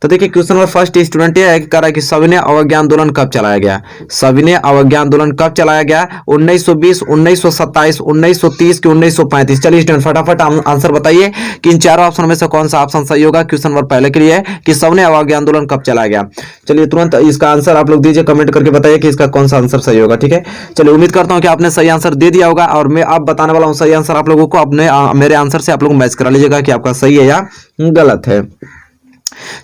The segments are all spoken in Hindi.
तो देखिए क्वेश्चन नंबर फर्स्ट स्टूडेंट ये है कि कह रहा है कि सविनय अवज्ञा आंदोलन कब चलाया गया। सविनय अवज्ञा आंदोलन कब चलाया गया, 1920, 1927, 1930 कि 1935। चलिए स्टूडेंट फटाफट आंसर बताइए कि इन चारों ऑप्शन में से कौन सा ऑप्शन सही होगा। क्वेश्चन नंबर पहले के लिए है कि सविनय अवज्ञा आंदोलन कब चलाया गया। चलिए तुरंत इसका आंसर आप लोग दीजिए, कमेंट करके बताइए कि इसका कौन सा आंसर सही होगा। ठीक है, चलिए उम्मीद करता हूं कि आपने सही आंसर दे दिया होगा और मैं अब बताने वाला हूं सही आंसर आप लोगों को। अपने मेरे आंसर से आप लोग मैच करा लीजिएगा कि आपका सही है या गलत है।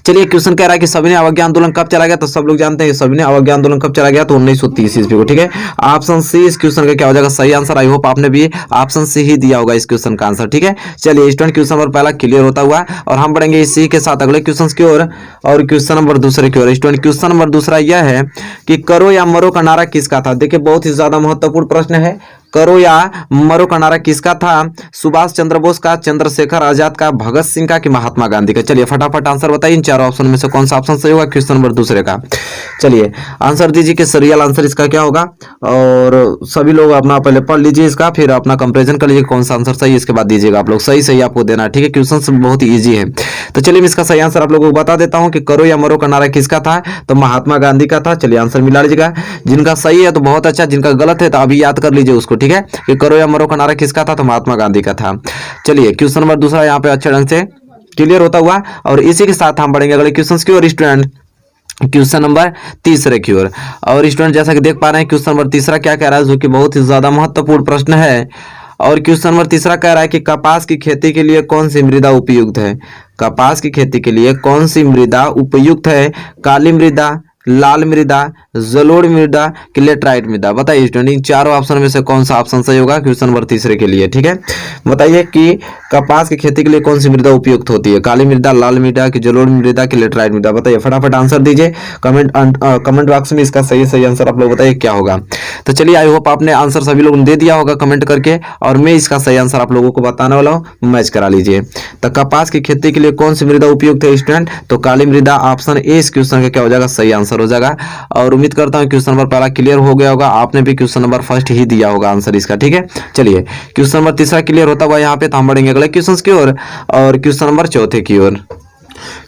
चलिए क्वेश्चन कह रहा है कि सविनय अवज्ञा आंदोलन कब चला गया, तो सब लोग जानते हैं सविनय अवज्ञा आंदोलन कब चला गया, तो 1930 ईस्वी को। ठीक है, ऑप्शन सी इस क्वेश्चन का क्या हो जाएगा सही आंसर। आई होप आपने भी ऑप्शन सी ही दिया होगा इस क्वेश्चन का आंसर। ठीक है, चलिए स्टूडेंट क्वेश्चन नंबर पहला क्लियर होता हुआ और हम बढ़ेंगे इसी के साथ अगले क्वेश्चन की ओर और क्वेश्चन नंबर दूसरे की ओर। स्टूडेंट क्वेश्चन नंबर दूसरा यह है कि करो या मरो का नारा किसका था। देखिए बहुत ही ज्यादा महत्वपूर्ण प्रश्न है। करो या मरो का नारा किसका था, सुभाष चंद्र बोस का, चंद्रशेखर आजाद का, भगत सिंह का कि महात्मा गांधी का। चलिए फटाफट आंसर बताइए इन चारों ऑप्शन में से कौन सा ऑप्शन सही होगा क्वेश्चन नंबर दूसरे का। चलिए आंसर दीजिए कि रियल आंसर इसका क्या होगा और सभी लोग अपना पहले पढ़ लीजिए इसका, फिर अपना कंपेरिजन कर लीजिए कौन सा आंसर सही है, इसके बाद दीजिएगा आप लोग। सही सही आपको देना है। ठीक है, क्वेश्चन बहुत ही ईजी है। तो चलिए मैं इसका सही आंसर आप लोगों को बता देता हूं कि करो या मरो का नारा किसका था, तो महात्मा गांधी का था। चलिए आंसर मिला लीजिएगा, जिनका सही है तो बहुत अच्छा, जिनका गलत है तो अभी याद कर लीजिए उसको। ठीक है, कि करो या मरो का नारा किसका था, तो महात्मा गांधी का था। चलिए क्वेश्चन नंबर दूसरा यहाँ पे अच्छे ढंग से क्लियर होता हुआ और इसी के साथ हम बढ़ेंगे अगले क्वेश्चन की ओर। स्टूडेंट क्वेश्चन नंबर तीसरे की ओर और स्टूडेंट जैसा कि देख पा रहे हैं क्वेश्चन नंबर तीसरा क्या कह रहा है, जो कि बहुत ही ज्यादा महत्वपूर्ण प्रश्न है। और क्वेश्चन नंबर तीसरा कह रहा है कि कपास की खेती के लिए कौन सी मृदा उपयुक्त है। कपास की खेती के लिए कौन सी मृदा उपयुक्त है, काली मृदा, लाल मृदा, जलोढ़ मृदा कि लेटराइट मृदा। बताइए स्टूडेंट इन चारों ऑप्शन में से कौन सा ऑप्शन सही होगा क्वेश्चन नंबर तीसरे के लिए। ठीक है, बताइए कि कपास की खेती के लिए कौन सी मृदा उपयुक्त होती है, काली मृदा, लाल मृदा कि जलोढ़ मृदा कि लेटराइट मृदा। बताइए फटाफट आंसर दीजिए कमेंट बॉक्स में इसका सही आंसर आप लोग बताइए क्या होगा। तो चलिए आई होप आपने आंसर सभी लोगों ने दे दिया होगा कमेंट करके और मैं इसका सही आंसर आप लोगों को बताने वाला हूँ, मैच करा लीजिए। तो कपास की खेती के लिए कौन सी मृदा उपयुक्त है स्टूडेंट, तो काली मृदा। ऑप्शन ए इस क्वेश्चन का क्या हो जाएगा सही आंसर हो जाएगा। और उम्मीद करता हूं क्वेश्चन नंबर पहला क्लियर हो गया होगा, आपने भी क्वेश्चन नंबर फर्स्ट ही दिया होगा आंसर इसका। ठीक है, चलिए क्वेश्चन नंबर तीसरा क्लियर होता हुआ यहाँ पे, तो हम बढ़ेंगे अगले क्वेश्चन की ओर और क्वेश्चन नंबर चौथे की ओर।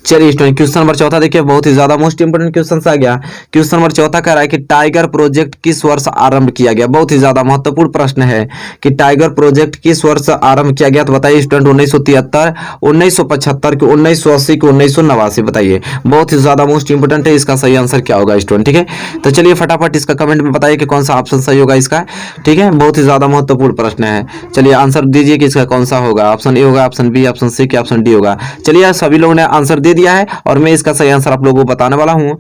चलिए स्टूडेंट क्वेश्चन नंबर चौथा देखिए बहुत ही ज्यादा मोस्ट इंपोर्टेंट क्वेश्चन आ गया। क्वेश्चन नंबर चौथा कह रहा है कि टाइगर प्रोजेक्ट किस वर्ष आरंभ किया गया। बहुत ही ज्यादा महत्वपूर्ण प्रश्न है कि टाइगर प्रोजेक्ट किस वर्ष आरंभ किया गया। तो बताइए स्टूडेंट 1973, 1975 कि 1980 कि 1989। बताइए बहुत ही ज्यादा मोस्ट इंपोर्टेंट है, इसका सही आंसर क्या होगा स्टूडेंट। ठीक है, तो चलिए फटाफट इसका कमेंट में बताइए कि कौन सा ऑप्शन सही होगा इसका। ठीक है, बहुत ही ज्यादा महत्वपूर्ण प्रश्न है। चलिए आंसर दीजिए कि इसका कौन सा होगा, ऑप्शन ए होगा, ऑप्शन बी, ऑप्शन सी कि ऑप्शन डी होगा। चलिए सभी लोगों ने आंसर दे दिया है और मैं इसका सही आंसर आप लोगों को बताने वाला हूं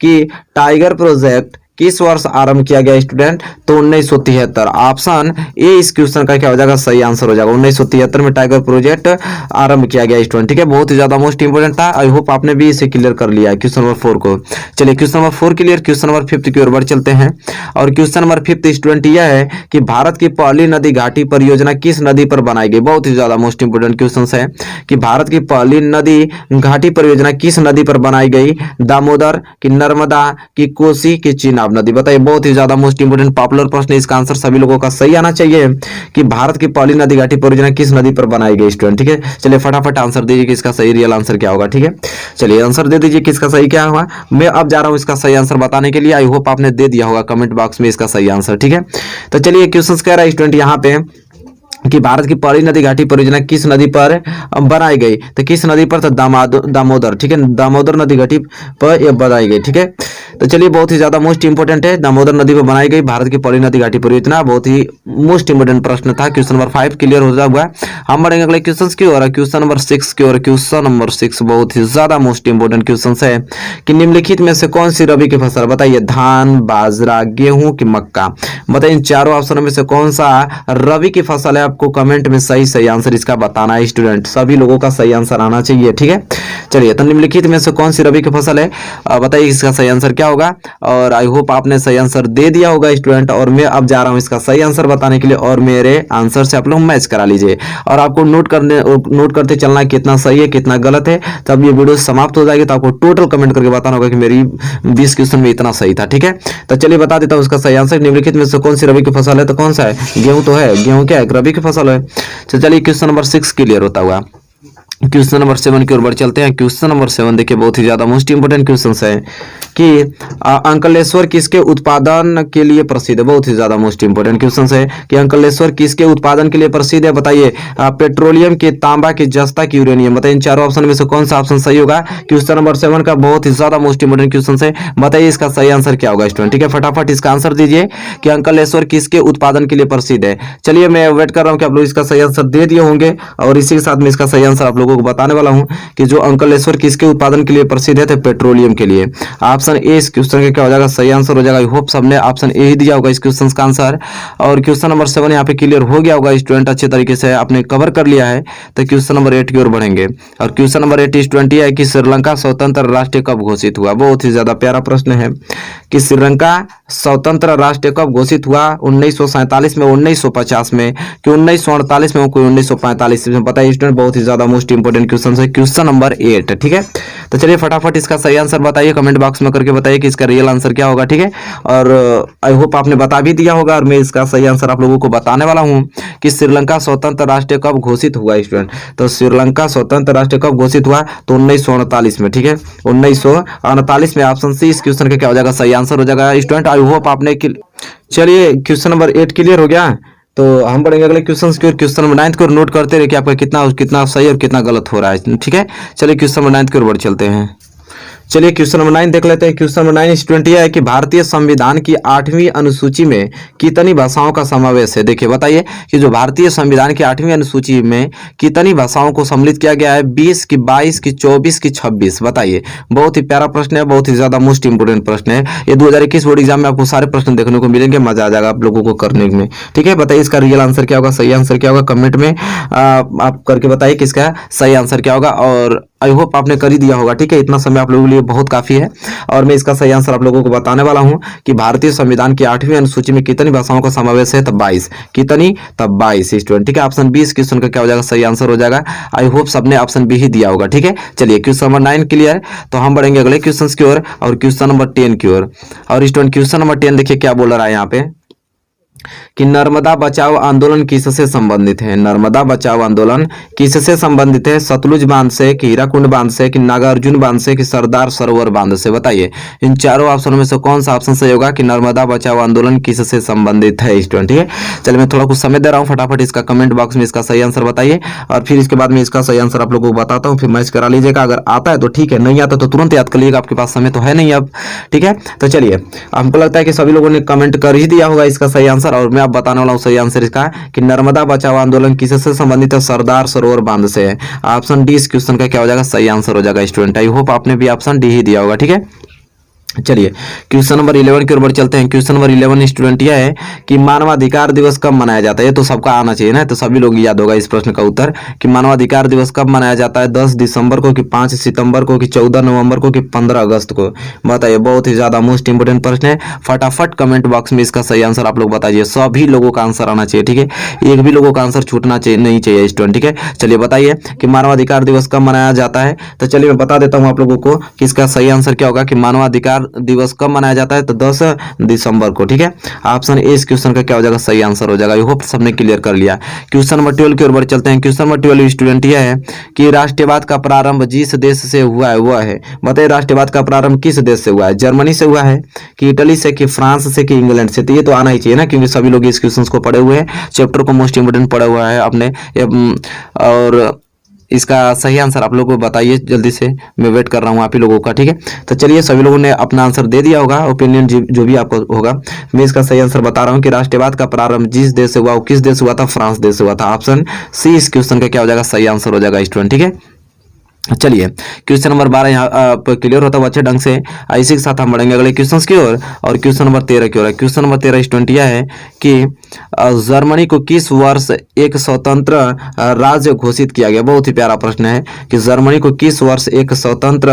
कि टाइगर प्रोजेक्ट किस वर्ष आरंभ किया गया स्टूडेंट, तो 1973। ऑप्शन ए इस क्वेश्चन का क्या हो जाएगा सही आंसर हो जाएगा। 1973 में टाइगर प्रोजेक्ट आरंभ किया गया स्टूडेंट। ठीक है, बहुत ही ज्यादा मोस्ट इंपोर्टेंट था। आई होप आपने भी इसे क्लियर कर लिया है क्वेश्चन नंबर 4 को। चलिए question number 4 clear, question number 5 की ओर बढ़ चलते हैं और क्वेश्चन नंबर 5 स्टूडेंट यह है कि भारत की पहली नदी घाटी परियोजना किस नदी पर बनाई गई। बहुत ही ज्यादा मोस्ट इंपोर्टेंट क्वेश्चन है कि भारत की पहली नदी घाटी परियोजना किस नदी पर बनाई गई, दामोदर कि नर्मदा कि कोसी कि चेनाब नदी। बताइए बहुत ही ज्यादा मोस्ट इंपोर्टेंट पॉपुलर प्रश्न, इसका आंसर सभी लोगों का सही आना चाहिए कि भारत की पहली नदी घाटी परियोजना किस नदी पर बनाई गई स्टूडेंट। ठीक है, चलिए फटाफट आंसर दीजिए कि इसका सही रियल आंसर क्या होगा। ठीक है, चलिए आंसर दे दीजिए कि इसका सही क्या होगा। मैं अब जा रहा हूं इसका सही आंसर बताने के लिए। आई होप आपने दे दिया होगा कमेंट बॉक्स में इसका सही आंसर। ठीक है, तो चलिए क्वेश्चन कह रहा है स्टूडेंट यहाँ पे कि भारत की पहली नदी घाटी परियोजना किस नदी पर बनाई गई, तो किस नदी पर, तो दामोदर। ठीक है, दामोदर नदी घाटी पर यह बनाई गई। ठीक है, तो चलिए बहुत ही ज्यादा मोस्ट इंपोर्टेंट है, दामोदर नदी पर बनाई गई भारत की पहली नदी घाटी परियोजना। बहुत ही मोस्ट इंपोर्टेंट प्रश्न था। क्वेश्चन नंबर 5 क्लियर हो हुआ। हम बढ़ेंगे अगले क्वेश्चन की ओर, क्वेश्चन नंबर 6 की ओर। क्वेश्चन नंबर 6 बहुत ही ज्यादा मोस्ट इंपोर्टेंट क्वेश्चन है कि निम्नलिखित में से कौन सी रबी की फसल, बताइए धान, बाजरा, गेहूं कि मक्का। बताइए इन चारों ऑप्शन में से कौन सा रबी की फसल है। आपको कमेंट में सही आंसर इसका बताना है स्टूडेंट, सभी लोगों का सही आंसर आना चाहिए। ठीक है, चलिए तो निम्नलिखित में से कौन सी रबी की फसल है, बताइए इसका सही आंसर क्या होगा। और आई होप आपने सही आंसर दे दिया होगा स्टूडेंट और मैं अब जा रहा हूं इसका सही आंसर बताने के लिए और मेरे आंसर से आप लोग मैच करा लीजिए और आपको नोट करते चलना है कितना सही है कितना गलत है। तब ये वीडियो समाप्त हो जाएगी तो आपको टोटल कमेंट करके बताना होगा कि मेरी 20 क्वेश्चन में इतना सही था। ठीक है, तो चलिए बता देता हूं उसका सही आंसर। निम्नलिखित में से कौन सी रबी की फसल है, तो कौन सा है, गेहूं तो है, गेहूं क्या है, रबी की फसल है। तो चलिए क्वेश्चन नंबर 6 क्लियर होता हुआ क्वेश्चन नंबर 7 की ओर बढ़ चलते हैं। क्वेश्चन नंबर 7 देखिए, बहुत ही ज्यादा मोस्ट इंपोर्टेंट क्वेश्चन है कि अंकलेश्वर किसके उत्पादन के लिए प्रसिद्ध है। बहुत ही ज्यादा मोस्ट इंपोर्टेंट क्वेश्चन है कि अंकलेश्वर किसके उत्पादन के लिए प्रसिद्ध है, बताइए। पेट्रोलियम के, तांबा की, जस्ता की, यूरेनियम। बताइए इन चारों ऑप्शन में से कौन सा ऑप्शन सही होगा। क्वेश्चन नंबर 7 का बहुत ही ज्यादा मोस्ट इंपोर्टेंट क्वेश्चन है, बताइए इसका सही आंसर क्या होगा स्टूडेंट। ठीक है, फटाफट इसका आंसर दीजिए कि अंकलेश्वर किसके उत्पादन के लिए प्रसिद्ध है। चलिए मैं वेट कर रहा हूँ कि आप लोग इसका सही आंसर दे दिए होंगे, और इसी के साथ में इसका सही आंसर आप लोगों को बताने वाला हूं कि जो अंकलेश्वर किसके उत्पादन के लिए प्रसिद्ध है, तो पेट्रोलियम के लिए। ऑप्शन ए इस क्वेश्चन का क्या हो जाएगा, सही आंसर हो जाएगा। आई होप सबने ऑप्शन ए ही दिया होगा इस क्वेश्चन का आंसर। और क्वेश्चन नंबर 7 यहाँ पे क्लियर हो गया होगा स्टूडेंट, अच्छे तरीके से आपने कवर कर लिया है। तो क्वेश्चन नंबर 8 की ओर बढ़ेंगे, और क्वेश्चन नंबर 8 स्टूडेंट है कि श्रीलंका स्वतंत्र राष्ट्र कब घोषित हुआ। बहुत ही ज्यादा प्यारा प्रश्न है कि श्रीलंका स्वतंत्र राष्ट्र कब घोषित हुआ, 1947 में, 1950 में, कि 1948 में, कोई 1945 में। बताइए स्टूडेंट, बहुत ही ज्यादा मोस्ट इंपोर्टेंट क्वेश्चन है क्वेश्चन नंबर 8। ठीक है, तो चलिए फटाफट इसका सही आंसर बताइए, कमेंट बॉक्स में करके बताइए कि इसका रियल आंसर क्या होगा। ठीक है, और आई होप आपने बता भी दिया होगा, और मैं इसका सही आंसर आप लोगों को बताने वाला हूं कि श्रीलंका स्वतंत्र राष्ट्र कब घोषित हुआ स्टूडेंट। तो श्रीलंका स्वतंत्र राष्ट्र कब घोषित हुआ, तो 1948 में। ठीक है, 1948 में। ऑप्शन सी इस क्वेश्चन का क्या हो जाएगा, सही आंसर हो जाएगा स्टूडेंट। आई होप आपने चलिए क्वेश्चन नंबर 8 क्लियर हो गया। तो हम बढ़ेंगे अगले क्वेश्चन की ओर। क्वेश्चन नंबर 9 को नोट करते रहिए कि आपका कितना सही और कितना गलत हो रहा है। ठीक है, चलिए क्वेश्चन नंबर 9 की ओर बढ़ चलते हैं। चलिए क्वेश्चन नंबर 9 देख लेते हैं। क्वेश्चन नंबर 9 स्टूडेंट यह है कि भारतीय संविधान की 8वीं अनुसूची में कितनी भाषाओं का समावेश है। देखिए बताइए कि जो भारतीय संविधान की 8वीं अनुसूची में कितनी भाषाओं को सम्मिलित किया गया है, 20 की, 22 की, 24 की, 26। बताइए, बहुत ही प्यारा प्रश्न है, बहुत ही ज्यादा मोस्ट इंपोर्टेंट प्रश्न है ये। 2021 बोर्ड एग्जाम में आपको सारे प्रश्न देखने को मिलेंगे, मजा आ जाएगा आप लोगों को करने में। ठीक है, बताइए इसका रियल आंसर क्या होगा, सही आंसर क्या होगा, कमेंट में आप करके बताइए कि इसका सही आंसर क्या होगा। और आई होप आपने कर ही दिया होगा। ठीक है, इतना समय आप लोगों के लिए बहुत काफी है, और मैं इसका सही आंसर आप लोगों को बताने वाला हूं कि भारतीय संविधान की 8वीं अनुसूची में कितनी भाषाओं का समावेश है, तब 22। कितनी, तब 22 स्टूडेंट। ठीक है, ऑप्शन बी इस क्वेश्चन का क्या हो जाएगा, सही आंसर हो जाएगा। आई होप सबने ऑप्शन बी ही दिया होगा। ठीक है, चलिए क्वेश्चन नंबर 9 क्लियर। तो हम बढ़ेंगे अगले क्वेश्चन की ओर, और क्वेश्चन नंबर 10 की ओर। और स्टूडेंट क्वेश्चन नंबर 10 देखिए क्या बोल रहा है यहाँ पे कि नर्मदा बचाओ आंदोलन किससे संबंधित है। नर्मदा बचाओ आंदोलन किससे संबंधित है, सतलुज बांध से, कि हीराकुंड बांध से, कि नागार्जुन बांध से, कि सरदार सरोवर बांध से। बताइए इन चारों ऑप्शनों में से कौन सा ऑप्शन सही होगा कि नर्मदा बचाओ आंदोलन किससे संबंधित है स्टूडेंट। ठीक है, चलिए मैं थोड़ा कुछ समय दे रहा हूँ, फटाफट इसका कमेंट बॉक्स में इसका सही आंसर बताइए, और फिर इसके बाद में इसका सही आंसर आप लोगों को बताता हूँ, फिर मैच करा लीजिएगा। अगर आता है तो ठीक है, नहीं आता तो तुरंत याद कर लीजिएगा, आपके पास समय तो है नहीं अब। ठीक है, तो चलिए हमको लगता है कि सभी लोगों ने कमेंट कर ही दिया होगा इसका सही आंसर, और मैं बताने वाला हूं सही आंसर इसका कि नर्मदा बचाओ आंदोलन किससे संबंधित है, सरदार सरोवर बांध से है। ऑप्शन डी इस क्वेश्चन का क्या हो जाएगा, सही आंसर हो जाएगा स्टूडेंट। आई होप आपने भी ऑप्शन डी ही दिया होगा। ठीक है, चलिए क्वेश्चन नंबर 11 की ओर बढ़ चलते हैं। क्वेश्चन नंबर 11 स्टूडेंट यह है कि मानवाधिकार दिवस कब मनाया जाता है। ये तो सबका आना चाहिए ना, तो सभी लोग याद होगा इस प्रश्न का उत्तर कि मानवाधिकार दिवस कब मनाया जाता है, 10 दिसंबर को, कि 5 सितंबर को, कि 14 नवंबर को, कि 15 अगस्त को। बताइए, बहुत ही ज्यादा मोस्ट इंपोर्टेंट प्रश्न है। फटाफट कमेंट बॉक्स में इसका सही आंसर आप लोग बताइए, सभी लोगों का आंसर आना चाहिए। ठीक है, एक भी लोगों का आंसर छूटना चाहिए नहीं चाहिए स्टूडेंट। ठीक है, चलिए बताइए कि मानवाधिकार दिवस कब मनाया जाता है। तो चलिए मैं बता देता हूँ आप लोगों को कि इसका सही आंसर क्या होगा कि मानवाधिकार दिवस कब मनाया जाता है, तो 10 दिसंबर को। ठीक है, ऑप्शन ए इस क्वेश्चन का क्या हो जाएगा, सही आंसर हो जाएगा। आई होप सबने क्लियर कर लिया। क्वेश्चन नंबर 12 की ओर बढ़ चलते हैं। क्वेश्चन नंबर 12 स्टूडेंट यह है कि राष्ट्रवाद का प्रारंभ जिस देश से हुआ है वह है। बताइए राष्ट्रवाद का प्रारंभ किस देश से हुआ है, जर्मनी से हुआ है, कि इटली से, कि फ्रांस से, कि इंग्लैंड से। तो ये तो आना ही चाहिए ना, क्योंकि सभी लोग इस क्वेश्चन को पढ़े हुए हैं, चैप्टर को मोस्ट इंपोर्टेंट पढ़ा हुआ है आपने। और इसका सही आंसर आप लोगों को बताइए जल्दी से, मैं वेट कर रहा हूँ आप ही लोगों का। ठीक है, तो चलिए सभी लोगों ने अपना आंसर दे दिया होगा, ओपिनियन जो भी आपको होगा। मैं इसका सही आंसर बता रहा हूँ कि राष्ट्रवाद का प्रारंभ जिस देश से हुआ वो किस देश से हुआ था, फ्रांस देश से हुआ था। ऑप्शन सी इस क्वेश्चन का क्या हो जाएगा, सही आंसर हो जाएगा स्टूडेंट। ठीक है, चलिए क्वेश्चन नंबर 12 यहाँ क्लियर होता हुआ अच्छे ढंग से। इसी के साथ हम बढ़ेंगे अगले क्वेश्चन की ओर, और क्वेश्चन नंबर 13 की ओर। क्वेश्चन नंबर 13 स्टूडेंट यह है कि जर्मनी को किस वर्ष एक स्वतंत्र राज्य घोषित किया गया। बहुत ही प्यारा प्रश्न है कि जर्मनी को किस वर्ष एक स्वतंत्र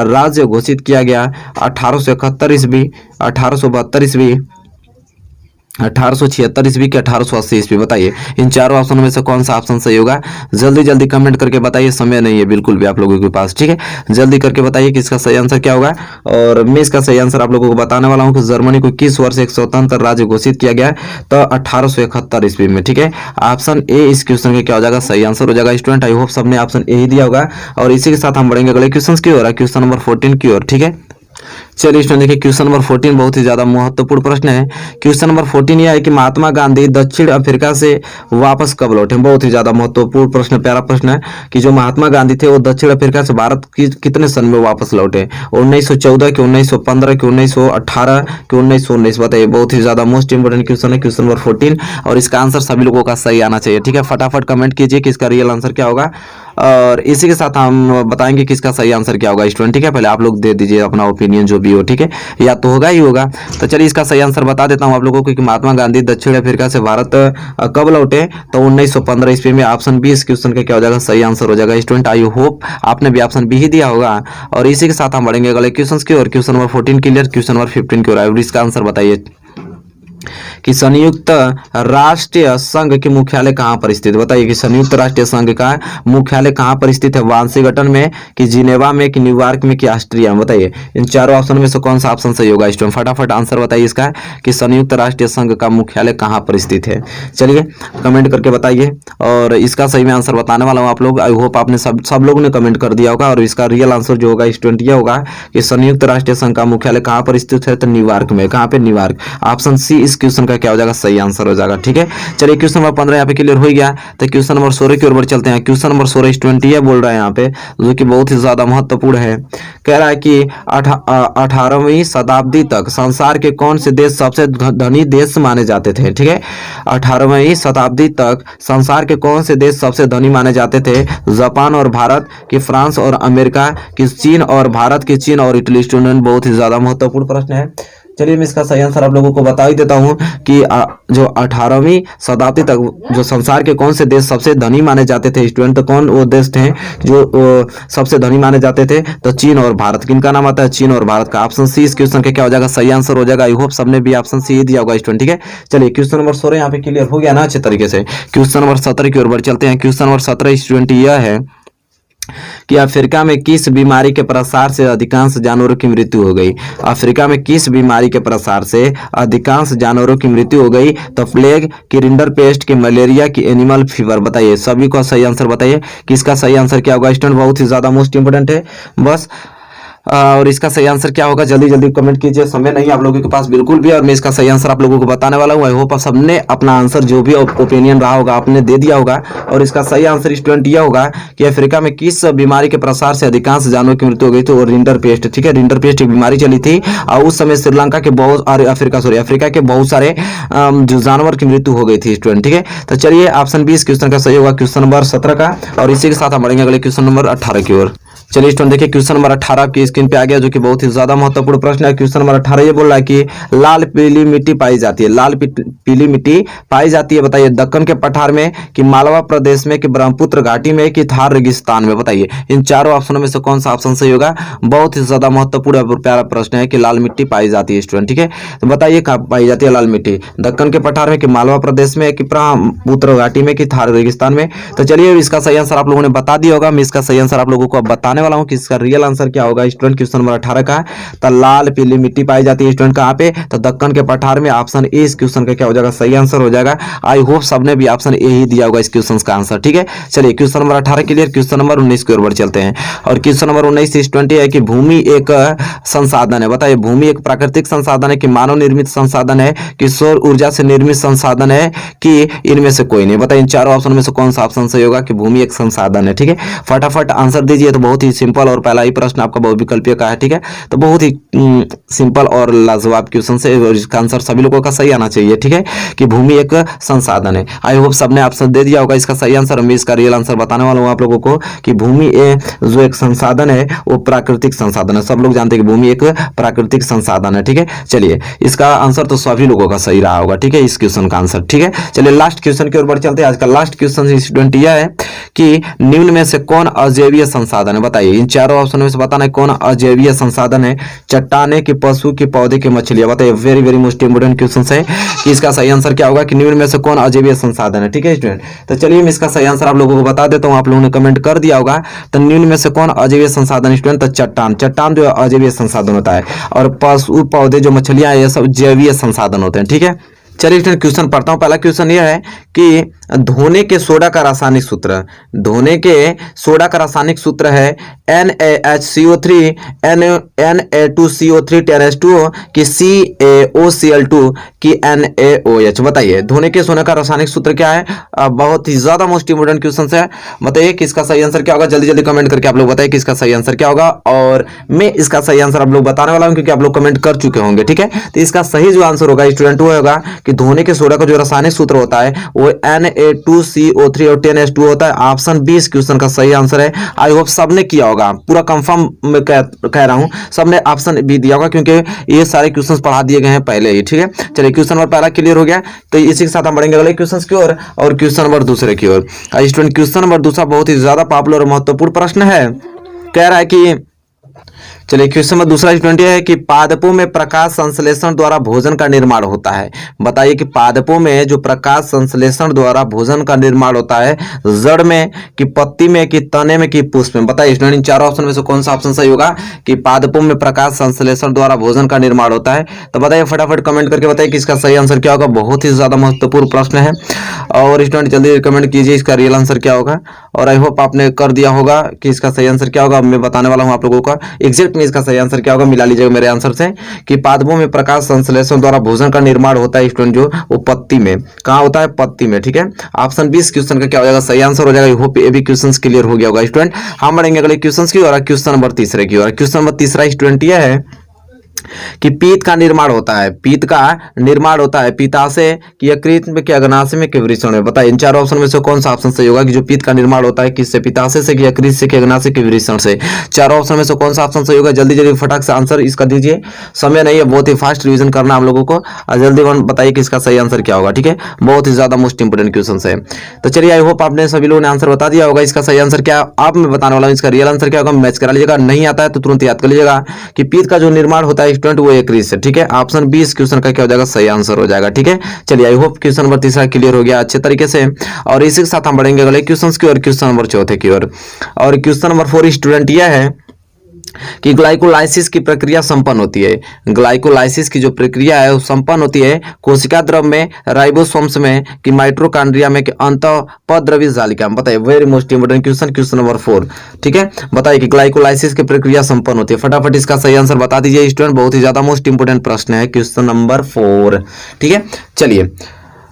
राज्य घोषित किया गया, 1871 ईस्वी, 1872 ईस्वी, 1876 ईस्वी की 1880 ईस्वी? बताइए इन चारों ऑप्शनों में से कौन सा ऑप्शन सही होगा? जल्दी जल्दी कमेंट करके बताइए, समय नहीं है बिल्कुल भी आप लोगों के पास, ठीक है। जल्दी करके बताइए कि इसका सही आंसर क्या होगा। और मैं इसका सही आंसर आप लोगों को बताने वाला हूँ कि जर्मनी को किस वर्ष एक स्वतंत्र राज्य घोषित किया गया है? तो 1871 ईस्वी में, ठीक है। ऑप्शन ए इस क्वेश्चन का क्या हो जाएगा? सही आंसर हो जाएगा। स्टूडेंट आई होप सबने ऑप्शन ए ही दिया होगा। और इसी के साथ हम बढ़ेंगे अगले क्वेश्चन की ओर, क्वेश्चन नंबर 14 की ओर, ठीक है। चलिए स्टूडेंट देखिए क्वेश्चन नंबर 14 बहुत ही ज्यादा महत्वपूर्ण प्रश्न है। क्वेश्चन नंबर 14 यह है कि महात्मा गांधी दक्षिण अफ्रीका से वापस कब लौटे? बहुत ही ज्यादा महत्वपूर्ण प्रश्न, प्यारा प्रश्न है कि जो महात्मा गांधी थे वो दक्षिण अफ्रीका से भारत की कितने सन में वापस लौटे? 1914 के 1915 के 1918 के 1919? बताइए, बहुत ही ज्यादा मोस्ट इंपोर्टेंट क्वेश्चन है क्वेश्चन नंबर 14। और इसका आंसर सभी लोगों का सही आना चाहिए, ठीक है। फटाफट कमेंट कीजिए कि इसका रियल आंसर क्या होगा। और इसी के साथ हम बताएंगे कि इसका सही आंसर क्या होगा स्टूडेंट, ठीक है। पहले आप लोग दे दीजिए अपना ओपिनियन जो भी हो, ठीक है, या तो होगा ही होगा। तो चलिए इसका सही आंसर बता देता हूं आप लोगों को कि महात्मा गांधी दक्षिण अफ्रीका से भारत कब लौटे? तो 1915 ईस्वी में। ऑप्शन बी इस क्वेश्चन का क्या हो जाएगा? सही आंसर हो जाएगा। स्टूडेंट आई होप आपने भी ऑप्शन बी ही दिया होगा। और इसी के साथ हम बढ़ेंगे अगले क्वेश्चन की ओर, question number 14 clear, question number 15 की ओर। इसका आंसर बताइए कि संयुक्त राष्ट्र संघ की मुख्यालय कहाँ पर स्थित? बताइए कि संयुक्त राष्ट्र संघ का मुख्यालय कहाँ पर स्थित है? वाशिंगटन में कि जिनेवा में कि न्यूयॉर्क में कि ऑस्ट्रिया में? बताइए इन चारों ऑप्शन में से कौन सा ऑप्शन सही होगा स्टूडेंट? फटाफट आंसर बताइए इसका कि संयुक्त राष्ट्र संघ का मुख्यालय कहाँ पर स्थित है। चलिए कमेंट करके बताइए। और इसका सही में आंसर बताने वाला हूँ आप लोग। आई होप आपने सब लोग ने कमेंट कर दिया होगा। और इसका रियल आंसर जो होगा स्टूडेंट ये होगा कि संयुक्त राष्ट्र संघ का मुख्यालय कहाँ पर स्थित है? तो न्यूयॉर्क में। कहाँ पे? न्यूयॉर्क। ऑप्शन सी इस क्वेश्चन का क्या हो जाएगा? सही आंसर हो जाएगा, ठीक है। चलिए क्वेश्चन नंबर 15 यहाँ पे क्लियर हो गया। तो क्वेश्चन नंबर 16 की ओर बढ़ चलते हैं। क्वेश्चन नंबर 16 स्टूडेंट ये बोल रहा है यहाँ पे, जो कि बहुत ही ज्यादा महत्वपूर्ण है। कह रहा है कि 18वीं शताब्दी तक संसार के कौन से देश सबसे धनी देश माने जाते थे? ठीक है, 18वीं शताब्दी तक संसार के कौन से देश सबसे धनी माने जाते थे? जापान और भारत कि फ्रांस और अमेरिका कि चीन और भारत कि चीन और इटली? स्टूडेंट बहुत ही ज्यादा महत्वपूर्ण प्रश्न है। चलिए मैं इसका सही आंसर आप लोगों को बता ही देता हूं कि जो 18वीं शताब्दी तक जो संसार के कौन से देश सबसे धनी माने जाते थे स्टूडेंट, तो कौन वो देश थे जो सबसे धनी माने जाते थे? तो चीन और भारत। किनका नाम आता है? चीन और भारत का। ऑप्शन सी इस क्वेश्चन का क्या हो जाएगा? सही आंसर हो जाएगा। आई होप सबने भी ऑप्शन सी दिया होगा स्टूडेंट, ठीक है। चलिए क्वेश्चन नंबर 16 यहाँ पे क्लियर हो गया ना अच्छे तरीके से। क्वेश्चन नंबर 17 की ओर बढ़ चलते हैं। क्वेश्चन नंबर 17 स्टूडेंट यह है कि अफ्रीका में किस बीमारी के प्रसार से अधिकांश जानवरों की मृत्यु हो गई? अफ्रीका में किस बीमारी के प्रसार से अधिकांश जानवरों की मृत्यु हो गई? तो प्लेग की, रिंडर पेस्ट की, मलेरिया की, एनिमल फीवर? बताइए सभी को सही आंसर बताइए कि इसका सही आंसर क्या होगा स्टूडेंट। बहुत ही ज्यादा मोस्ट इंपोर्टेंट है बस। और इसका सही आंसर क्या होगा जल्दी जल्दी कमेंट कीजिए, समय नहीं आप लोगों के पास बिल्कुल भी। और मैं इसका सही आंसर आप लोगों को बताने वाला हूँ। आई होप आप सबने अपना आंसर जो भी ओपिनियन रहा होगा आपने दे दिया होगा। और इसका सही आंसर स्टूडेंट यह होगा कि अफ्रीका में किस बीमारी के प्रसार से अधिकांश जानवरों की मृत्यु हो गई? तो रिंडर पेस्ट, ठीक है। रिंडर पेस्ट एक बीमारी चली थी और उस समय श्रीलंका के बहुत अफ्रीका के बहुत सारे जो जानवर की मृत्यु हो गई थी स्टूडेंट, ठीक है। तो चलिए ऑप्शन बी इस क्वेश्चन का सही होगा, क्वेश्चन नंबर 17 का। और इसी के साथ हम बढ़ेंगे अगले क्वेश्चन नंबर 18 की ओर। चलिए स्टूडेंट देखिए क्वेश्चन नंबर 18 आपकी स्क्रीन पे आ गया, जो कि बहुत ही ज्यादा महत्वपूर्ण प्रश्न है। क्वेश्चन नंबर 18 ये बोल रहा है कि लाल पीली मिट्टी पाई जाती है, लाल पीली मिट्टी पाई जाती है, बताइए दक्कन के पठार में कि मालवा प्रदेश में कि ब्रह्मपुत्र घाटी में कि थार रेगिस्तान में? बताइए इन चारों ऑप्शनों में से कौन सा ऑप्शन सही होगा। बहुत ही ज्यादा महत्वपूर्ण और प्यारा प्रश्न है कि लाल मिट्टी पाई जाती है स्टूडेंट, ठीक है। तो बताइए कहाँ पाई जाती है लाल मिट्टी? दक्कन के पठार में कि मालवा प्रदेश में कि ब्रह्मपुत्र घाटी में कि थार रेगिस्तान में? तो चलिए इसका सही आंसर आप लोगों ने बता दिया होगा। मैं इसका सही आंसर आप लोगों को बताने वाला हूं कि इसका रियल आंसर क्या होगा स्टूडेंट। क्वेश्चन नंबर 18 का, तो लाल पीली मिट्टी पाई जाती है स्टूडेंट कहां पे? तो दक्कन के पठार में। ऑप्शन ए इस क्वेश्चन का क्या हो जाएगा? सही आंसर हो जाएगा। आई होप सबने भी ऑप्शन ए ही दिया होगा इस क्वेश्चन का आंसर, ठीक है। चलिए question number 18 clear. Question number 19 की ओर बढ़ चलते हैं। और क्वेश्चन नंबर 19 स्टूडेंट है कि भूमि एक संसाधन है, बताइए भूमि एक प्राकृतिक संसाधन है कि मानव निर्मित संसाधन है कि सौर ऊर्जा से निर्मित संसाधन है कि इनमें से कोई नहीं? बताइए इन चारों ऑप्शन में से कौन सा ऑप्शन सही होगा कि भूमि एक संसाधन है, ठीक है। फटाफट आंसर दीजिए। तो बहुत ही सिंपल और पहला ही प्रश्न आपका बहुविकल्पीय का है, ठीक है। तो बहुत ही सिंपल और लाजवाब क्वेश्चन से इसका आंसर सभी लोगों का सही आना चाहिए, ठीक है, कि भूमि एक संसाधन है। आई होप सबने ऑप्शन दे दिया होगा इसका सही आंसर। मैं इसका रियल आंसर बताने वाला हूं आप लोगों को कि भूमि जो एक संसाधन है वो प्राकृतिक संसाधन है। सब लोग जानते हैं कि भूमि एक प्राकृतिक संसाधन है, ठीक है। चलिए इसका आंसर तो सभी लोगों का सही रहा होगा, ठीक है, इस क्वेश्चन का आंसर, ठीक है। चलिए लास्ट क्वेश्चन की ओर बढ़ चलते हैं। आज का लास्ट क्वेश्चन स्टूडेंट यह है कि निम्न में से कौन अजैवीय संसाधन है? बताइए बताइए इन चारों ऑप्शन में से बताना है कौन अजैवीय संसाधन है। चट्टाने की, पशु की, पौधे की, मछलियां। बताइए, very very most important question है कि इसका सही आंसर क्या होगा कि निम्न में से कौन अजैवीय संसाधन है। ठीक है स्टूडेंट, तो चलिए मैं इसका सही आंसर आप लोगों को बता देता हूँ। आप लोगों ने कमेंट कर दिया होगा। तो निम्न में से कौन अजैवीय संसाधन स्टूडेंट, तो चट्टान। चट्टान जो अजैवीय संसाधन होता है, और पशु, पौधे, जो मछलियां, ये सब जैवीय संसाधन होते हैं। ठीक है, चलिए स्टूडेंट क्वेश्चन पढ़ता हूँ। पहला क्वेश्चन यह है कि धोने के सोडा का रासायनिक सूत्र, धोने के सोडा का रासायनिक सूत्र है NaHCO3 Na2CO3 10H2O की CaOCl2 की NaOH। बताइए धोने के सोने का रासायनिक सूत्र क्या है। बहुत ही ज्यादा मोस्ट इंपोर्टेंट क्वेश्चन है। बताइए कि इसका सही आंसर क्या होगा। जल्दी जल्दी कमेंट करके आप लोग बताइए कि इसका सही आंसर क्या होगा, और मैं इसका सही आंसर आप लोग बताने वाला हूं क्योंकि आप लोग कमेंट कर चुके होंगे। ठीक है, तो इसका सही जो आंसर होगा स्टूडेंट वो होगा कि धोने के सोडा का जो रासायनिक सूत्र होता है वो Na2CO3 और 10H2 होता है। ऑप्शन 20 क्वेश्चन का सही आंसर है। आई होप सबने किया होगा, पूरा कंफर्म में कह रहा हूं, सबने ऑप्शन भी दिया होगा क्योंकि ये सारे क्वेश्चंस पढ़ा दिए गए हैं पहले ही। ठीक है, चलिए क्वेश्चन नंबर पहला क्लियर हो गया। तो इसी के साथ हम बढ़ेंगे अगले क्वेश्चन की ओर, और क्वेश्चन नंबर दूसरे की ओर। स्टूडेंट क्वेश्चन नंबर दूसरा बहुत ही ज्यादा पॉपुलर और महत्वपूर्ण प्रश्न है। कह रहा है कि, चलिए क्वेश्चन नंबर दूसरा स्टूडेंट यह है कि पादपों में प्रकाश संश्लेषण द्वारा भोजन का निर्माण होता है। बताइए कि पादपों में जो प्रकाश संश्लेषण द्वारा भोजन का निर्माण होता है, जड़ में कि पत्ती में कि तने में कि पुष्प में। बताइए स्टूडेंट इन चारों ऑप्शन में से कौन सा ऑप्शन सही होगा कि पादपों में प्रकाश संश्लेषण द्वारा भोजन का निर्माण होता है। तो बताइए फटाफट कमेंट करके बताइए कि इसका सही आंसर क्या होगा। बहुत ही ज्यादा महत्वपूर्ण प्रश्न है, और स्टूडेंट जल्दी कमेंट कीजिए इसका रियल आंसर क्या होगा। और आई होप आपने कर दिया होगा कि इसका सही आंसर क्या होगा। मैं बताने वाला हूं आप लोगों का एग्जैक्ट में इसका सही आंसर क्या होगा, मिला लीजिएगा मेरे आंसर से। कि पादपों में प्रकाश संश्लेषण द्वारा भोजन का निर्माण होता है स्टूडेंट जो वो पत्ती में, कहाँ होता है, पत्ती में। ठीक है, ऑप्शन 20 क्वेश्चन का क्या हो जाएगा, सही आंसर हो जाएगा। आई होप ये भी क्वेश्चन क्लियर हो गया होगा स्टूडेंट। हम बढ़ेंगे अगले क्वेश्चन की और क्वेश्चन नंबर तीसरे की और। क्वेश्चन नंबर तीसरा स्टूडेंट यह है कि पीत का निर्माण होता है, पीत का निर्माण होता है पित्ताशय की, यकृत में, कि अग्नाशय में, कि वृषण में। बताइए इन चारों ऑप्शन में से कौन सा ऑप्शन सही होगा कि जो पीत का निर्माण होता है किससे, पित्ताशय से, कि यकृत से, कि अग्नाशय, कि वृषण से। चारों ऑप्शन में से कौन सा ऑप्शन सही होगा। जल्दी जल्दी फटाक से आंसर इसका दीजिए, समय नहीं है, बहुत ही फास्ट रिविजन करना हम लोगों को। जल्दी बताइए कि इसका सही आंसर क्या होगा। ठीक है, बहुत ही ज्यादा मोस्ट इंपोर्टेंट क्वेश्चन है। तो चलिए आई होप आपने सभी लोगों ने आंसर बता दिया होगा। इसका सही आंसर क्या आप मैं बताने वाला हूँ, इसका रियल आंसर क्या होगा मैच करा लीजिएगा। नहीं आता है तो तुरंत याद कर लीजिएगा कि पीत का जो निर्माण होता है स्टूडेंट वो यकृत से। ठीक है, ऑप्शन 20 क्वेश्चन का क्या हो जाएगा, सही आंसर हो जाएगा। ठीक है, चलिए आई होप क्वेश्चन नंबर तीसरा क्लियर हो गया अच्छे तरीके से। और इसी के साथ हम बढ़ेंगे अगले क्वेश्चन की और, क्वेश्चन नंबर चौथे की ओर। और क्वेश्चन नंबर 4 स्टूडेंट यह है कि ग्लाइकोलाइसिस की प्रक्रिया संपन्न होती है। ग्लाइकोलाइसिस की जो प्रक्रिया है वो संपन्न होती है कोशिका द्रव में, राइबोसोम्स में, कि माइटोकॉन्ड्रिया में, कि अंतःपद्रव्य जालिका में। बताइए very most important question, question number 4। ठीक है, बताइए कि ग्लाइकोलाइसिस की प्रक्रिया संपन्न होती है। फटाफट इसका सही आंसर बता दीजिए स्टूडेंट, बहुत ही ज्यादा मोस्ट इंपोर्टेंट प्रश्न है, क्वेश्चन नंबर 4। ठीक है, चलिए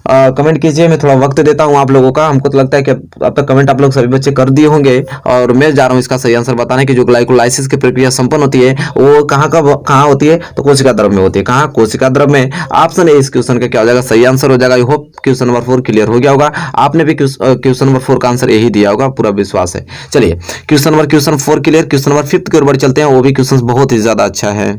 कमेंट कीजिए, मैं थोड़ा वक्त देता हूं आप लोगों का। हमको तो लगता है कि अब तक कमेंट आप लोग सभी बच्चे कर दिए होंगे, और मैं जा रहा हूं इसका सही आंसर बताने की। जो ग्लाइकोलाइसिस की प्रक्रिया संपन्न होती है वो कहाँ होती है, तो कोशिका द्रव में होती है। कहाँ, कोशिका द्रव में। ऑप्शन ए इस क्वेश्चन का क्या हो जाएगा, सही आंसर हो जाएगा। I hope question number 4 clear हो गया होगा। आपने भी क्वेश्चन नंबर 4 का आंसर यही दिया होगा, पूरा विश्वास है। चलिए क्वेश्चन 4 क्लियर। क्वेश्चन नंबर 5 की ओर चलते हैं, वो भी क्वेश्चन बहुत ही ज्यादा अच्छा है।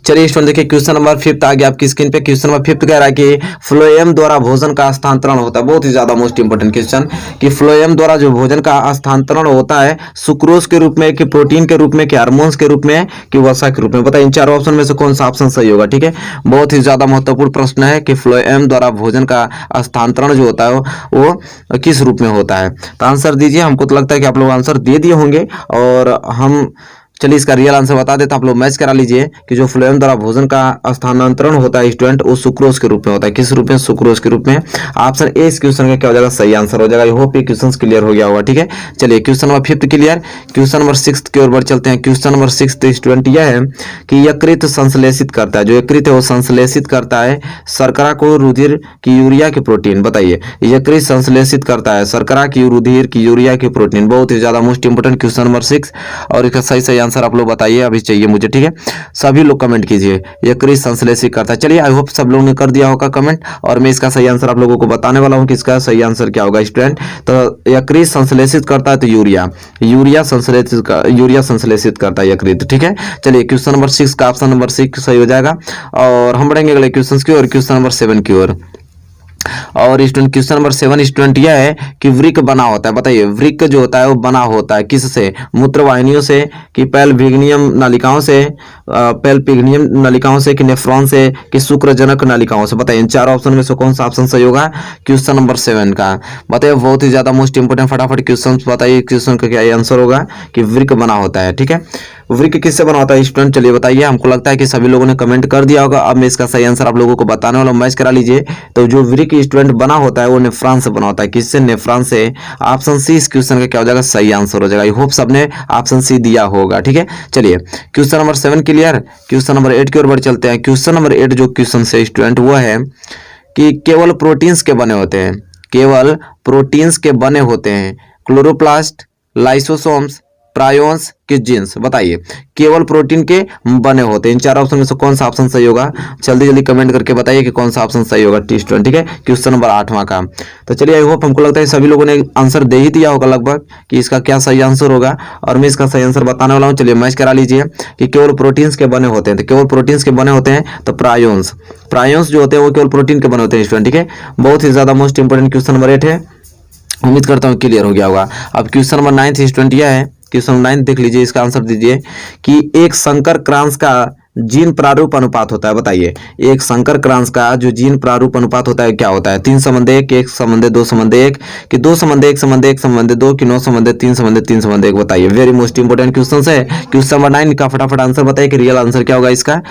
चलिए स्टूडेंट देखिए क्वेश्चन नंबर 5 आ गया आपकी स्क्रीन पे। क्वेश्चन नंबर 5 कह रहा है कि फ्लोएम द्वारा भोजन का स्थानांतरण होता है। बहुत ही ज्यादा मोस्ट इंपोर्टेंट क्वेश्चन कि फ्लोएम द्वारा जो भोजन का स्थानांतरण होता है सुक्रोज के रूप में, कि प्रोटीन के रूप में, कि हार्मोन्स के रूप में, कि वसा के रूप में। बताइए इन चारों ऑप्शन में से कौन सा ऑप्शन सही होगा। ठीक है, बहुत ही ज्यादा महत्वपूर्ण प्रश्न है कि फ्लोएम द्वारा भोजन का स्थानांतरण जो होता है वो किस रूप में होता है। तो आंसर दीजिए। हमको तो लगता है कि आप लोग आंसर दे दिए होंगे, और हम चलिए इसका रियल आंसर बता देता, आप लोग मैच करा लीजिए कि जो फ्लोएम द्वारा भोजन का स्थानांतरण होता है स्टूडेंट वो सुक्रोज के रूप में होता है। किस रूप में, सुक्रोज के रूप में। ऑप्शन ए इस क्वेश्चन का क्या हो जाएगा, सही आंसर हो जाएगा। आई होप ये क्वेश्चन क्लियर हो गया होगा। ठीक है, चलिए question number 5 clear. Question number 6 की ओर बढ़ चलते हैं। क्वेश्चन नंबर 6 स्टूडेंट यह है कि यकृत संश्लेषित करता है, जो यकृत है वो संश्लेषित करता है शर्करा को, रुधिर की, यूरिया की, प्रोटीन। बताइए यकृत संश्लेषित करता है शर्करा की, रुधिर की, यूरिया की, प्रोटीन। बहुत ही ज्यादा मोस्ट इंपोर्टेंट क्वेश्चन नंबर 6, और इसका सही आंसर आप लोग बताइए, अभी चाहिए मुझे। ठीक है, सभी लोग कमेंट कीजिए यकृत संश्लेषित करता है। चलिए आई होप सब लोगों ने कर दिया होगा कमेंट, और मैं इसका सही आंसर आप लोगों को बताने वाला हूं कि इसका सही आंसर क्या होगा स्टूडेंट। तो यकृत संश्लेषित करता है तो यूरिया संश्लेषित करता है यकृत। ठीक है, चलिए क्वेश्चन नंबर 6 का ऑप्शन नंबर 6 सही हो जाएगा। और हम बढ़ेंगे अगले क्वेश्चन की ओर, क्वेश्चन नंबर 7 की ओर। और स्टूडेंट क्वेश्चन नंबर 7 स्टूडेंट यह है कि वृक्क बना होता है। बताइए वृक्क जो होता है वो बना होता है किससे? मूत्रवाहिनियों से, कि पेल्विग्नियम नलिकाओं से, पेल्विग्नियम नलिकाओं से, कि नेफ्रॉन से, कि शुक्रजनक नलिकाओं से। बताइए इन चार ऑप्शन में से कौन सा ऑप्शन सही होगा क्वेश्चन नंबर 7 का? बताइए बहुत ही ज्यादा मोस्ट इंपोर्टेंट, फटाफट क्वेश्चन बताइए क्वेश्चन का क्या आंसर होगा कि वृक्क बना होता है। ठीक है, वृक्क किससे बना होता है स्टूडेंट? चलिए बताइए, हमको लगता है कि सभी लोगों ने कमेंट कर दिया होगा। अब मैं इसका सही आंसर आप लोगों को बताने वाला हूं, मैच करा लीजिए। तो जो वृक्क स्टूडेंट बना होता है वो नेफ्रॉन से बना होता है। किससे? नेफ्रॉन से। ऑप्शन सी इस क्वेश्चन का क्या हो जाएगा? सही आंसर हो जाएगा। आई होप सबने ऑप्शन सी दिया होगा। ठीक है, चलिए question number 7 clear. Question number 8 की ओर बढ़ चलते हैं। क्वेश्चन नंबर 8 जो क्वेश्चन से स्टूडेंट वो है कि केवल प्रोटीन्स के बने होते हैं, केवल प्रोटीन्स के बने होते हैं क्लोरोप्लास्ट, लाइसोसोम्स, प्रायोन्स के जीन्स। बताइए केवल प्रोटीन के बने होते हैं। इन चार ऑप्शन में से कौन सा ऑप्शन सही होगा? जल्दी जल्दी कमेंट करके बताइए कि कौन सा ऑप्शन सही होगा स्टूडेंट। ठीक है, क्वेश्चन नंबर 8वां का। तो चलिए आई होप, हमको लगता है सभी लोगों ने आंसर दे ही दिया होगा लगभग कि इसका क्या सही आंसर होगा, और मैं इसका सही आंसर बताने वाला हूँ। चलिए मैच करा लीजिए कि केवल प्रोटीन्स के बने होते हैं। तो केवल प्रोटीन्स के बने होते हैं तो प्रायोन्स, प्रायोन्स जो होते हैं वो केवल प्रोटीन के बने होते हैं स्टूडेंट। ठीक है, बहुत ही ज्यादा मोस्ट इंपोर्टेंट क्वेश्चन नंबर 8 है। उम्मीद करता हूँ क्लियर हो गया होगा। अब क्वेश्चन नंबर 9 स्टूडेंट यह है, क्वेश्चन 9 देख लीजिए, इसका आंसर दीजिए कि एक संकर क्रांस का जीन प्रारूप अनुपात होता है। बताइए एक संकर क्रांस का जो जीन प्रारूप अनुपात होता है क्या होता है? 3:1, 1:2, 2:1, कि 2:1, 1:1, 1:2, कि 9:1, 3:1, 3:1। बताइए वेरी मोस्ट इंपोर्टेंट क्वेश्चन है क्वेश्चन नंबर 9 का। फटाफट आंसर बताइए कि रियल आंसर क्या होगा इसका,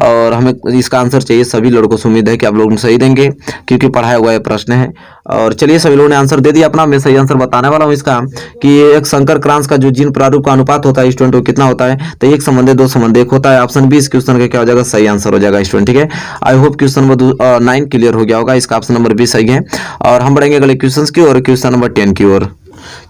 और हमें इसका आंसर चाहिए सभी लड़कों से। उम्मीद है कि आप लोग सही देंगे क्योंकि पढ़ाया हुआ ये प्रश्न है। और चलिए सभी लोगों ने आंसर दे दिया अपना। मैं सही आंसर बताने वाला हूँ इसका कि एक संकर क्रांस का जो जीन प्रारूप का अनुपात होता है स्टूडेंट वो कितना होता है? तो 1:2:1 होता है। ऑप्शन बी इस क्वेश्चन का क्या हो जाएगा? सही आंसर हो जाएगा स्टूडेंट। ठीक है, I hope question number 9 clear हो गया होगा। इसका ऑप्शन नंबर बी सही है। और हम बढ़ेंगे अगले क्वेश्चन की ओर, क्वेश्चन नंबर 10 की ओर।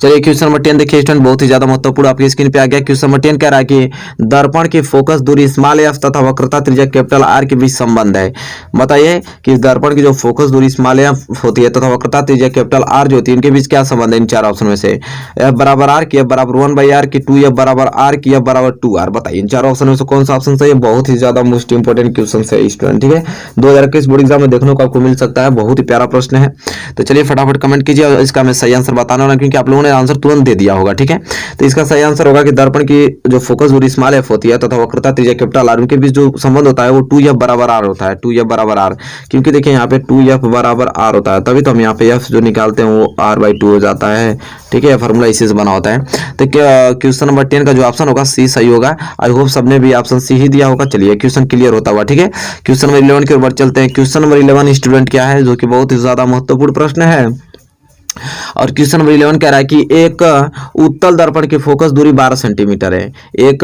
चलिए क्वेश्चन नंबर 10 देखिए स्टूडेंट, बहुत ही ज्यादा महत्वपूर्ण आपकी स्क्रीन पे आ गया। क्वेश्चन नंबर 10 कह रहा है कि दर्पण की फोकस दूरी स्मॉल एफ तथा वक्रता त्रिज्या कैपिटल आर के बीच संबंध है। बताइए कि दर्पण की जो फोकस दूरी स्मॉल एफ होती है तथा वक्रता त्रिज्या कैपिटल आर जो होती है इनके बीच क्या संबंध है? इन चार ऑप्शन में से एफ बराबर आर, की एफ बराबर 1/r, की 2f बराबर आर, की एफ बराबर 2r। बताइए इन चार ऑप्शन में से कौन सा ऑप्शन सही है? बहुत ही ज्यादा मोस्ट इंपोर्टेंट क्वेश्चन है स्टूडेंट। ठीक है, 2021 बोर्ड एग्जाम में देखने को आपको मिल सकता है। बहुत ही प्यारा प्रश्न है। तो चलिए फटाफट कमेंट कीजिए और इसका मैं सही आंसर बताने वाला हूं क्योंकि आप लोगों ने आंसर तुरंत दे दिया होगा। ठीक है, तो इसका सही आंसर होगा कि दर्पण की जो फोकस दूरी स्मॉल एफ होती है तथा वक्रता त्रिज्या कैपिटल आर उनके बीच जो संबंध होता है वो 2f बराबर आर होता है। 2f बराबर आर, क्योंकि देखिए यहाँ पे 2f बराबर आर होता है, तभी तो हम यहाँ पे f जो निकालते हैं वो r/2 हो जाता है। ठीक है, फॉर्मूला इसी से बना होता है। तो क्वेश्चन नंबर 10 का जो ऑप्शन होगा सी सही होगा। आई होप सबने भी ऑप्शन सी ही दिया होगा। चलिए क्वेश्चन क्लियर होता हुआ। ठीक है, क्वेश्चन नंबर 11 की ओर बढ़ चलते हैं। क्वेश्चन नंबर 11 स्टूडेंट क्या है जो कि बहुत ही ज्यादा महत्वपूर्ण प्रश्न है। और क्वेश्चन नंबर 11 कह रहा है कि एक उत्तल दर्पण की फोकस दूरी 12 सेंटीमीटर है। एक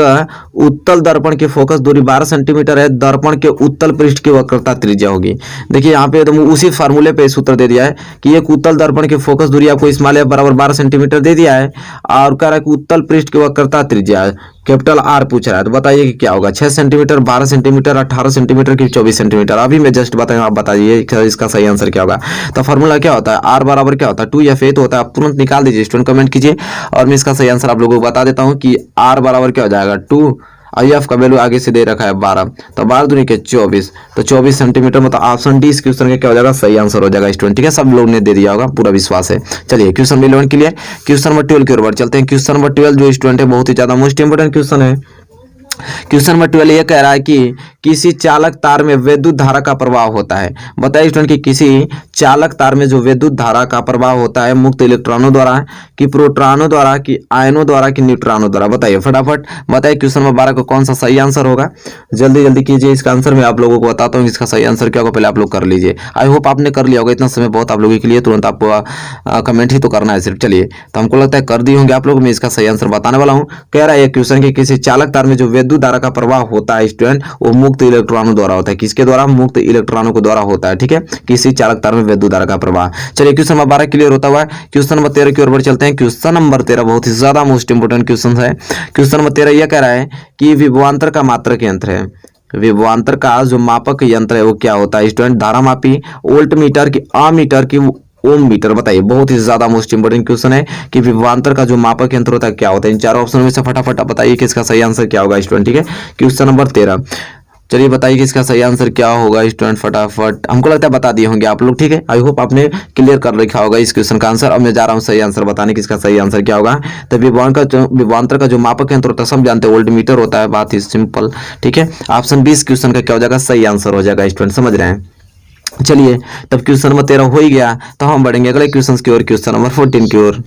उत्तल दर्पण की फोकस दूरी 12 सेंटीमीटर है। दर्पण के उत्तल पृष्ठ की वक्रता त्रिज्या होगी। देखिए यहाँ पे एकदम उसी फार्मूले पे सूत्र दे दिया है कि एक उत्तल दर्पण की फोकस दूरी आपको स्मॉल एफ बराबर 12 सेंटीमीटर दे दिया है और कह रहा है कि उत्तल पृष्ठ की वक्रता त्रिज्या कैपिटल आर पूछ रहा है। तो बताइए कि क्या होगा? 6 सेंटीमीटर, 12 सेंटीमीटर, 18 सेंटीमीटर की 24 सेंटीमीटर। अभी मैं जस्ट बताऊँ, आप बताइए इसका सही आंसर क्या होगा। तो फॉर्मूला क्या होता है? आर बराबर क्या होता है? 2f तो होता है। आप तुरंत निकाल दीजिए स्टूडेंट, कमेंट कीजिए और मैं इसका सही आंसर आप लोगों को बता देता हूँ कि आर बराबर क्या हो जाएगा? 2 और एफ का वैल्यू आगे से दे रखा है 12, तो 12 दूनी के 24, तो 24 सेंटीमीटर। मतलब ऑप्शन डी इस क्वेश्चन का क्या हो जाएगा? सही आंसर हो जाएगा स्टूडेंट। ठीक है, सब लोग ने दे दिया होगा, पूरा विश्वास है। चलिए question number 11 clear. Question number 12 की ओर बढ़ चलते हैं। क्वेश्चन नंबर 12 जो स्टूडेंट है बहुत ही ज्यादा मोस्ट इंपोर्टेंट क्वेश्चन है। क्वेश्चन नंबर 12 ये कह रहा है कि किसी चालक तार में विद्युत धारा का प्रवाह होता है। बताइए स्टूडेंट कि किसी चालक तार में जो विद्युत धारा का प्रवाह होता है मुक्त इलेक्ट्रॉनों द्वारा, कि प्रोटॉनों द्वारा, कि आयनों द्वारा, कि न्यूट्रॉनों द्वारा। बताइए फटाफट बताइए क्वेश्चन नंबर 12 का कौन सा सही आंसर होगा? जल्दी जल्दी कीजिए। इसका आंसर मैं आप लोगों को बताता हूँ इसका सही आंसर क्या होगा, पहले आप लोग कर लीजिए। आई होप आपने कर लिया होगा, इतना समय बहुत आप लोगों के लिए, तुरंत आपको कमेंट ही तो करना है सिर्फ। चलिए, तो हमको लगता है कर दिए होंगे आप लोग। मैं इसका सही आंसर बताने वाला हूँ। कह रहा है क्वेश्चन कि किसी चालक तार में जो विद्युत धारा का प्रवाह होता है स्टूडेंट वो मुक्त इलेक्ट्रॉनों द्वारा होता है। किसके द्वारा? मुक्त इलेक्ट्रॉनों के द्वारा होता है। ठीक है, किसी चालक तार में विद्युत धारा का प्रवाह। चलिए क्वेश्चन नंबर 12 क्लियर होता हुआ है। क्वेश्चन नंबर 13 की ओर बढ़ चलते हैं। क्वेश्चन नंबर 13 बहुत ही ज्यादा मोस्ट इंपोर्टेंट क्वेश्चन है। क्वेश्चन नंबर 13 यह कह रहा है कि विभवांतर का मात्रक यंत्र है। विभवांतर का जो मापक यंत्र है वो क्या होता है स्टूडेंट? धारा मापी, वोल्ट मीटर, की अमीटर, की ओम मीटर। बताइए, बहुत ही ज्यादा मोस्ट इंपोर्टेंट क्वेश्चन है कि विभवांतर का जो मापक यंत्र होता है क्या होता है? इन चारों ऑप्शन में से फटाफट बताइए कि इसका सही आंसर क्या होगा स्टूडेंट। ठीक है, क्वेश्चन नंबर 13 चलिए बताइए कि इसका सही आंसर क्या होगा स्टूडेंट, फटाफट। हमको लगता है बता दिए होंगे आप लोग, ठीक है। आई होप आपने क्लियर कर रखा होगा इस क्वेश्चन का आंसर। अब मैं जा रहा हूँ सही आंसर बताने कि इसका सही आंसर क्या होगा। तो विभवांतर का जो मापक है तो सब जानते हैं वोल्ट मीटर होता है, बात ही सिंपल, ठीक है। ऑप्शन 20 क्वेश्चन का क्या हो जाएगा, सही आंसर हो जाएगा स्टूडेंट, समझ रहे हैं। चलिए तब क्वेश्चन नंबर 13 हो ही गया, तो हम बढ़ेंगे अगले क्वेश्चन की ओर, क्वेश्चन नंबर 14 की ओर।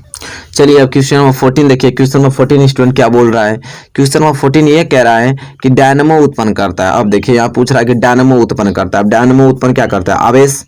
चलिए अब क्वेश्चन नंबर 14 देखिए। क्वेश्चन नंबर 14 स्टूडेंट क्या बोल रहा है, क्वेश्चन नंबर 14 ये कह रहा है कि डायनेमो उत्पन्न करता है। अब देखिए यहाँ पूछ रहा है कि डायनेमो उत्पन्न करता है। अब डायनेमो उत्पन्न क्या करता है, आवेश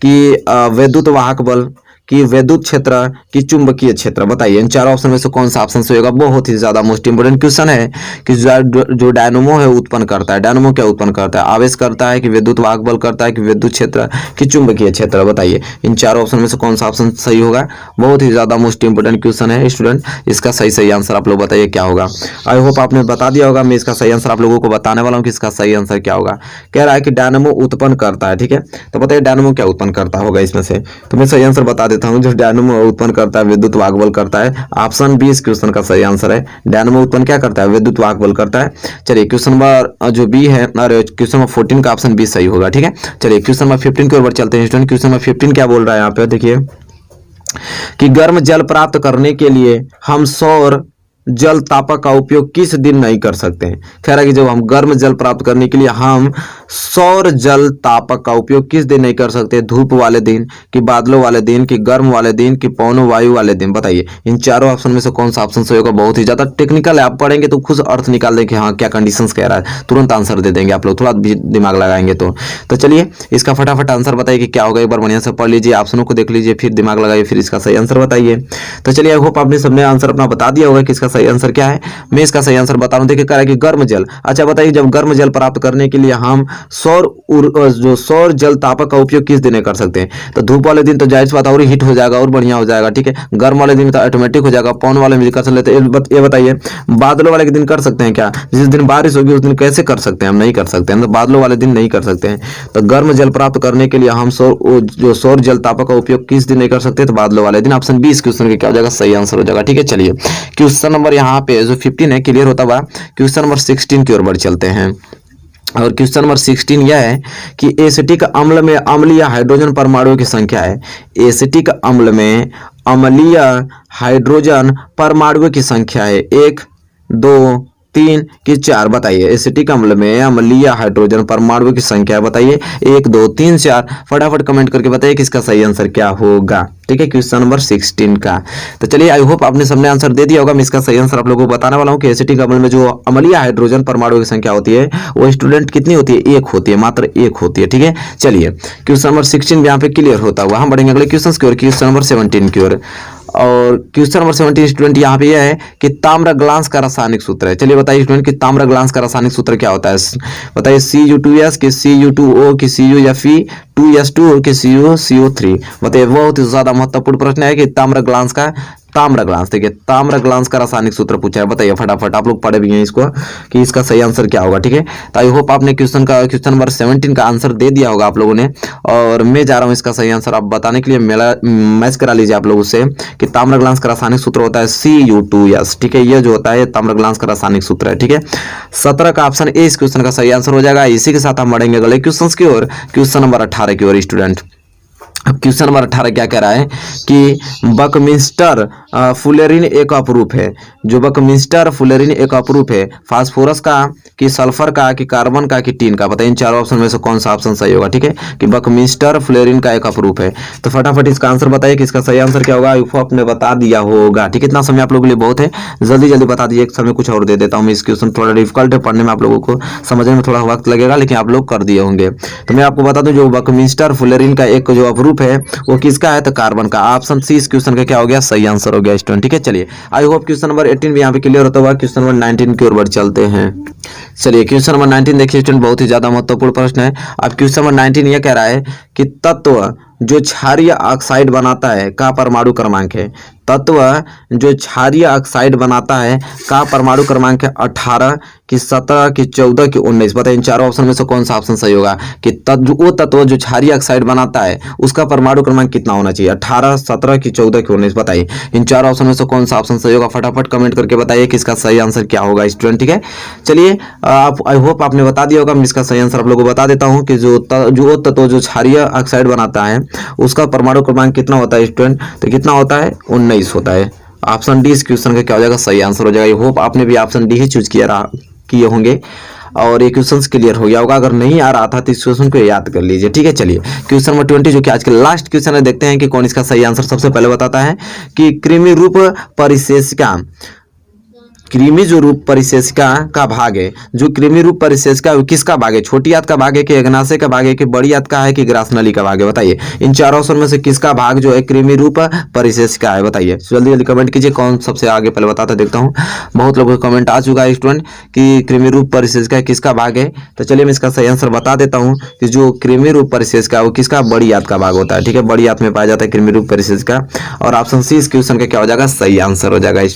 की विद्युत वाहक बल कि विद्युत क्षेत्र कि चुंबकीय क्षेत्र, बताइए इन चारों ऑप्शन में से कौन सा ऑप्शन सही होगा। बहुत ही ज्यादा मोस्ट इंपोर्टेंट क्वेश्चन है कि जो डायनेमो है उत्पन्न करता है, डायनेमो क्या उत्पन्न करता है, आवेश करता है कि विद्युत वाहक बल करता है कि विद्युत क्षेत्र कि चुंबकीय क्षेत्र, बताइए इन चारों ऑप्शन में से कौन सा ऑप्शन सही होगा। बहुत ही ज्यादा मोस्ट इंपोर्टेंट क्वेश्चन है स्टूडेंट, इसका सही आंसर आप लोग बताइए क्या होगा। आई होप आपने बता दिया होगा, मैं इसका सही आंसर आप लोगों को बताने वाला हूँ कि इसका सही आंसर क्या होगा। कह रहा है कि डायनेमो उत्पन्न करता है, ठीक है। तो बताइए डायनेमो क्या उत्पन्न करता होगा इसमें से, तो मैं सही आंसर बता देता हूँ। जो डायनेमो उत्पन्न करता है विद्युत वाहक बल करता है। ऑप्शन 20 क्वेश्चन का सही आंसर है। डायनेमो उत्पन्न क्या करता है, विद्युत वाहक बल करता है। चलिए क्वेश्चन नंबर जो बी है, और क्वेश्चन नंबर 14 का ऑप्शन बी सही होगा, ठीक है। चलिए क्वेश्चन नंबर 15 की ओर चलते हैं स्टूडेंट। क्वेश्चन नंबर 15 क्या बोल रहा है यहाँ पे, देखिए कि गर्म जल प्राप्त करने के लिए हम सौर जल तापक का उपयोग किस दिन नहीं कर सकते हैं। कह रहा है कि जब हम गर्म जल प्राप्त करने के लिए हम सौर जल तापक का उपयोग किस दिन नहीं कर सकते, धूप वाले दिन कि बादलों वाले दिन कि गर्म वाले दिन कि पवन वायु वाले दिन, बताइए इन चारों ऑप्शन में से कौन सा ऑप्शन सही होगा। बहुत ही ज्यादा टेक्निकल है, आप पढ़ेंगे तो खुद अर्थ निकाल देंगे हाँ क्या कंडीशंस कह रहा है, तुरंत आंसर दे देंगे आप लोग, थोड़ा भी दिमाग लगाएंगे तो चलिए इसका फटाफट आंसर बताइए कि क्या होगा। एक बार बढ़िया से पढ़ लीजिए, ऑप्शनों को देख लीजिए, फिर दिमाग लगाइए, फिर इसका सही आंसर बताइए। तो चलिए आई होप आपने सबने आंसर अपना बता दिया होगा कि इसका सही आंसर क्या है। मैं इसका सही आंसर बता रहा हूं, देखिए कह रहा है कि गर्म जल। अच्छा बताइए जब गर्म जल प्राप्त करने के लिए हम सौर जल तापक का उपयोग किस दिन नहीं कर सकते हैं, तो धूप वाले दिन तो जाहिर सी बात और हीट हो जाएगा और बढ़िया हो जाएगा, ठीक है। गर्म वाले दिन तो ऑटोमेटिक हो जाएगा, पवन वाले में कर लेते हैं। ये बताइए बादलों वाले के दिन कर सकते हैं क्या, जिस दिन बारिश होगी उस दिन कैसे कर सकते हैं, हम नहीं कर सकते हैं, तो बादलों वाले दिन नहीं कर सकते हैं। तो गर्म जल प्राप्त करने के लिए हम सौर जल तापक का उपयोग किस दिन नहीं कर सकते, तो बादलों वाले दिन। ऑप्शन 20 क्वेश्चन का क्या हो जाएगा, सही आंसर हो जाएगा, ठीक है। चलिए क्वेश्चन नंबर यहाँ पे जो 15 है क्लियर होता हुआ क्वेश्चन नंबर 16 की ओर बढ़ चलते हैं। और क्वेश्चन नंबर 16 यह है कि एसिटिक अम्ल में अम्लीय हाइड्रोजन परमाणुओं की संख्या है। एसिटिक अम्ल में अम्लीय हाइड्रोजन परमाणुओं की संख्या है 1 2 3 कि 4, बताइए एसिटिक अम्ल में अम्लीय हाइड्रोजन परमाणुओं की संख्या बताइए 1 2 3 4। फटाफट कमेंट करके बताइए कि इसका सही आंसर क्या होगा, ठीक है, क्वेश्चन नंबर 16 का। तो चलिए आई होप आपने सबने आंसर दे दिया होगा। मैं इसका सही आंसर आप लोगों को बताने वाला हूं कि एसिटिक अम्ल में जो अम्लीय हाइड्रोजन परमाणुओं की संख्या होती है वो स्टूडेंट कितनी होती है, 1 होती है, मात्र 1 होती है, ठीक है। चलिए क्वेश्चन नंबर 16 यहाँ पे क्लियर होता हुआ हम बढ़ेंगे अगले क्वेश्चन की ओर, क्वेश्चन नंबर 17 की ओर। और क्वेश्चन नंबर 17 स्टूडेंट यहाँ पे यह है कि ताम्र ग्लांस का रासायनिक सूत्र है। चलिए बताइए स्टूडेंट कि ताम्र ग्लांस का रासायनिक सूत्र क्या होता है, बताइए Cu2S कि Cu2O कि CuFe 2S2 कि CO3। बताइए बहुत ही ज्यादा महत्वपूर्ण प्रश्न है कि ताम्र ग्लांस देखिए ताम्र ग्लांस का रासायनिक सूत्र पूछा है। बताइए फटाफट, आप लोग पढ़े भी हैं इसको कि इसका सही आंसर क्या होगा, ठीक है। तो आई होप आपने क्वेश्चन नंबर 17 का आंसर दे दिया होगा आप लोगों ने। और मैं जा रहा हूं इसका सही आंसर आप बताने के लिए, मेरा मैच करा लीजिए आप लोगों से कि ताम्र ग्लांस का रासायनिक सूत्र होता है Cu2S, ठीक है। ये जो होता है ताम्र ग्लांस का रासायनिक सूत्र है, ठीक है। 17 का ऑप्शन ए इस क्वेश्चन का सही आंसर हो जाएगा। इसी के साथ हम बढ़ेंगे अगले क्वेश्चन की ओर, क्वेश्चन नंबर 18 की ओर स्टूडेंट। अब क्वेश्चन नंबर 18 क्या कह रहा है कि बकमिंस्टर फुलेरिन एक अपरूप है। जो बकमिंस्टर फुलेरिन एक अपरूप है फास्फोरस का कि सल्फर का कि कार्बन का कि टीन का, बताइए इन चारों ऑप्शन में से कौन सा ऑप्शन सही होगा, ठीक है। कि बकमिंस्टर फुलेरिन का एक अपरूप है, तो फटाफट इसका आंसर बताइए कि इसका सही आंसर क्या होगा। यूफो आपने बता दिया होगा, ठीक है। इतना समय आप लोगों के लिए बहुत है, जल्दी जल्दी बता दीजिए, एक समय कुछ और दे देता हूँ मैं। इस क्वेश्चन थोड़ा डिफिकल्ट है पढ़ने में, आप लोगों को समझने में थोड़ा वक्त लगेगा, लेकिन आप लोग कर दिए होंगे। तो मैं आपको बता दूं जो बकमिंस्टर फुलेरिन का एक जो अपरूप है वो किसका है, तो कार्बन का। ऑप्शन सी इस क्वेश्चन का क्या हो गया, सही आंसर हो गया स्टूडेंट, ठीक है। चलिए आई होप क्वेश्चन नंबर 18 भी यहाँ पे क्लियर होता हुआ क्वेश्चन नंबर 19 की ओर बढ़ चलते हैं। चलिए क्वेश्चन नंबर 19 देखिए स्टूडेंट, बहुत ही ज्यादा महत्वपूर्ण प्रश्न है। अब क्वेश्चन नंबर 19 ये कह रहा है कि तत्व जो क्षारीय ऑक्साइड बनाता है का परमाणु क्रमांक है। तत्व जो क्षारीय ऑक्साइड बनाता है का परमाणु क्रमांक है 18 कि 17 कि 14 कि 19। बताइए इन चारों ऑप्शन में से कौन सा ऑप्शन सही होगा कि वो तत्व जो क्षारीय ऑक्साइड बनाता है उसका परमाणु क्रमांक कितना होना चाहिए, 18 17 कि 14 कि 19। बताइए इन चारों ऑप्शन में से कौन सा ऑप्शन सही होगा। फटाफट कमेंट करके बताइए कि इसका सही आंसर क्या होगा स्टूडेंट, ठीक है। चलिए चलिए आप आई होप आपने बता दिया होगा। मैं इसका सही आंसर आप लोगों को बता देता हूँ कि जो तत्व जो क्षारीय ऑक्साइड बनाता है उसका परमाणु क्रमांक कितना होता है स्टूडेंट, तो कितना होता है 19 होता है। ऑप्शन डी इस क्वेश्चन का क्या हो जाएगा, सही आंसर हो जाएगा। आई होप आपने भी ऑप्शन डी ही चूज किए होंगे और ये क्वेश्चन क्लियर हो गया होगा। अगर नहीं आ रहा था तो इस क्वेश्चन को याद कर लीजिए, ठीक है। चलिए क्वेश्चन नंबर 20 जो कि आज के लास्ट क्वेश्चन है, देखते हैं कि कौन इसका सही आंसर सबसे पहले बताता है। कि कृमि रूप परिशेषिका, कृमि जो रूप परिशेषिका का भाग है, जो कृमि रूप परिशेषिका किसका भाग है, छोटी आंत का भाग है कि अग्नाशय का भाग है कि बड़ी आंत का है कि ग्रासनली का भाग है, बताइए। इन चारों ऑप्शन में से किसका भाग जो है कृमि रूप परिशेषिका है, बताइए। जल्दी जल्दी कमेंट कीजिए कौन सबसे आगे पहले बताता, देखता हूँ। बहुत लोगों का कमेंट आ चुका है स्टूडेंट कि कृमि रूप परिशेषिका किसका भाग है। तो चलिए मैं इसका सही आंसर बता देता हूँ कि जो कृमि रूप परिशेषिका वो किसका, बड़ी आंत का भाग होता है, ठीक है। बड़ी आंत में पाया जाता है कृमि रूप परिशेषिका। और ऑप्शन सी इस क्वेश्चन का क्या हो जाएगा, सही आंसर हो जाएगा।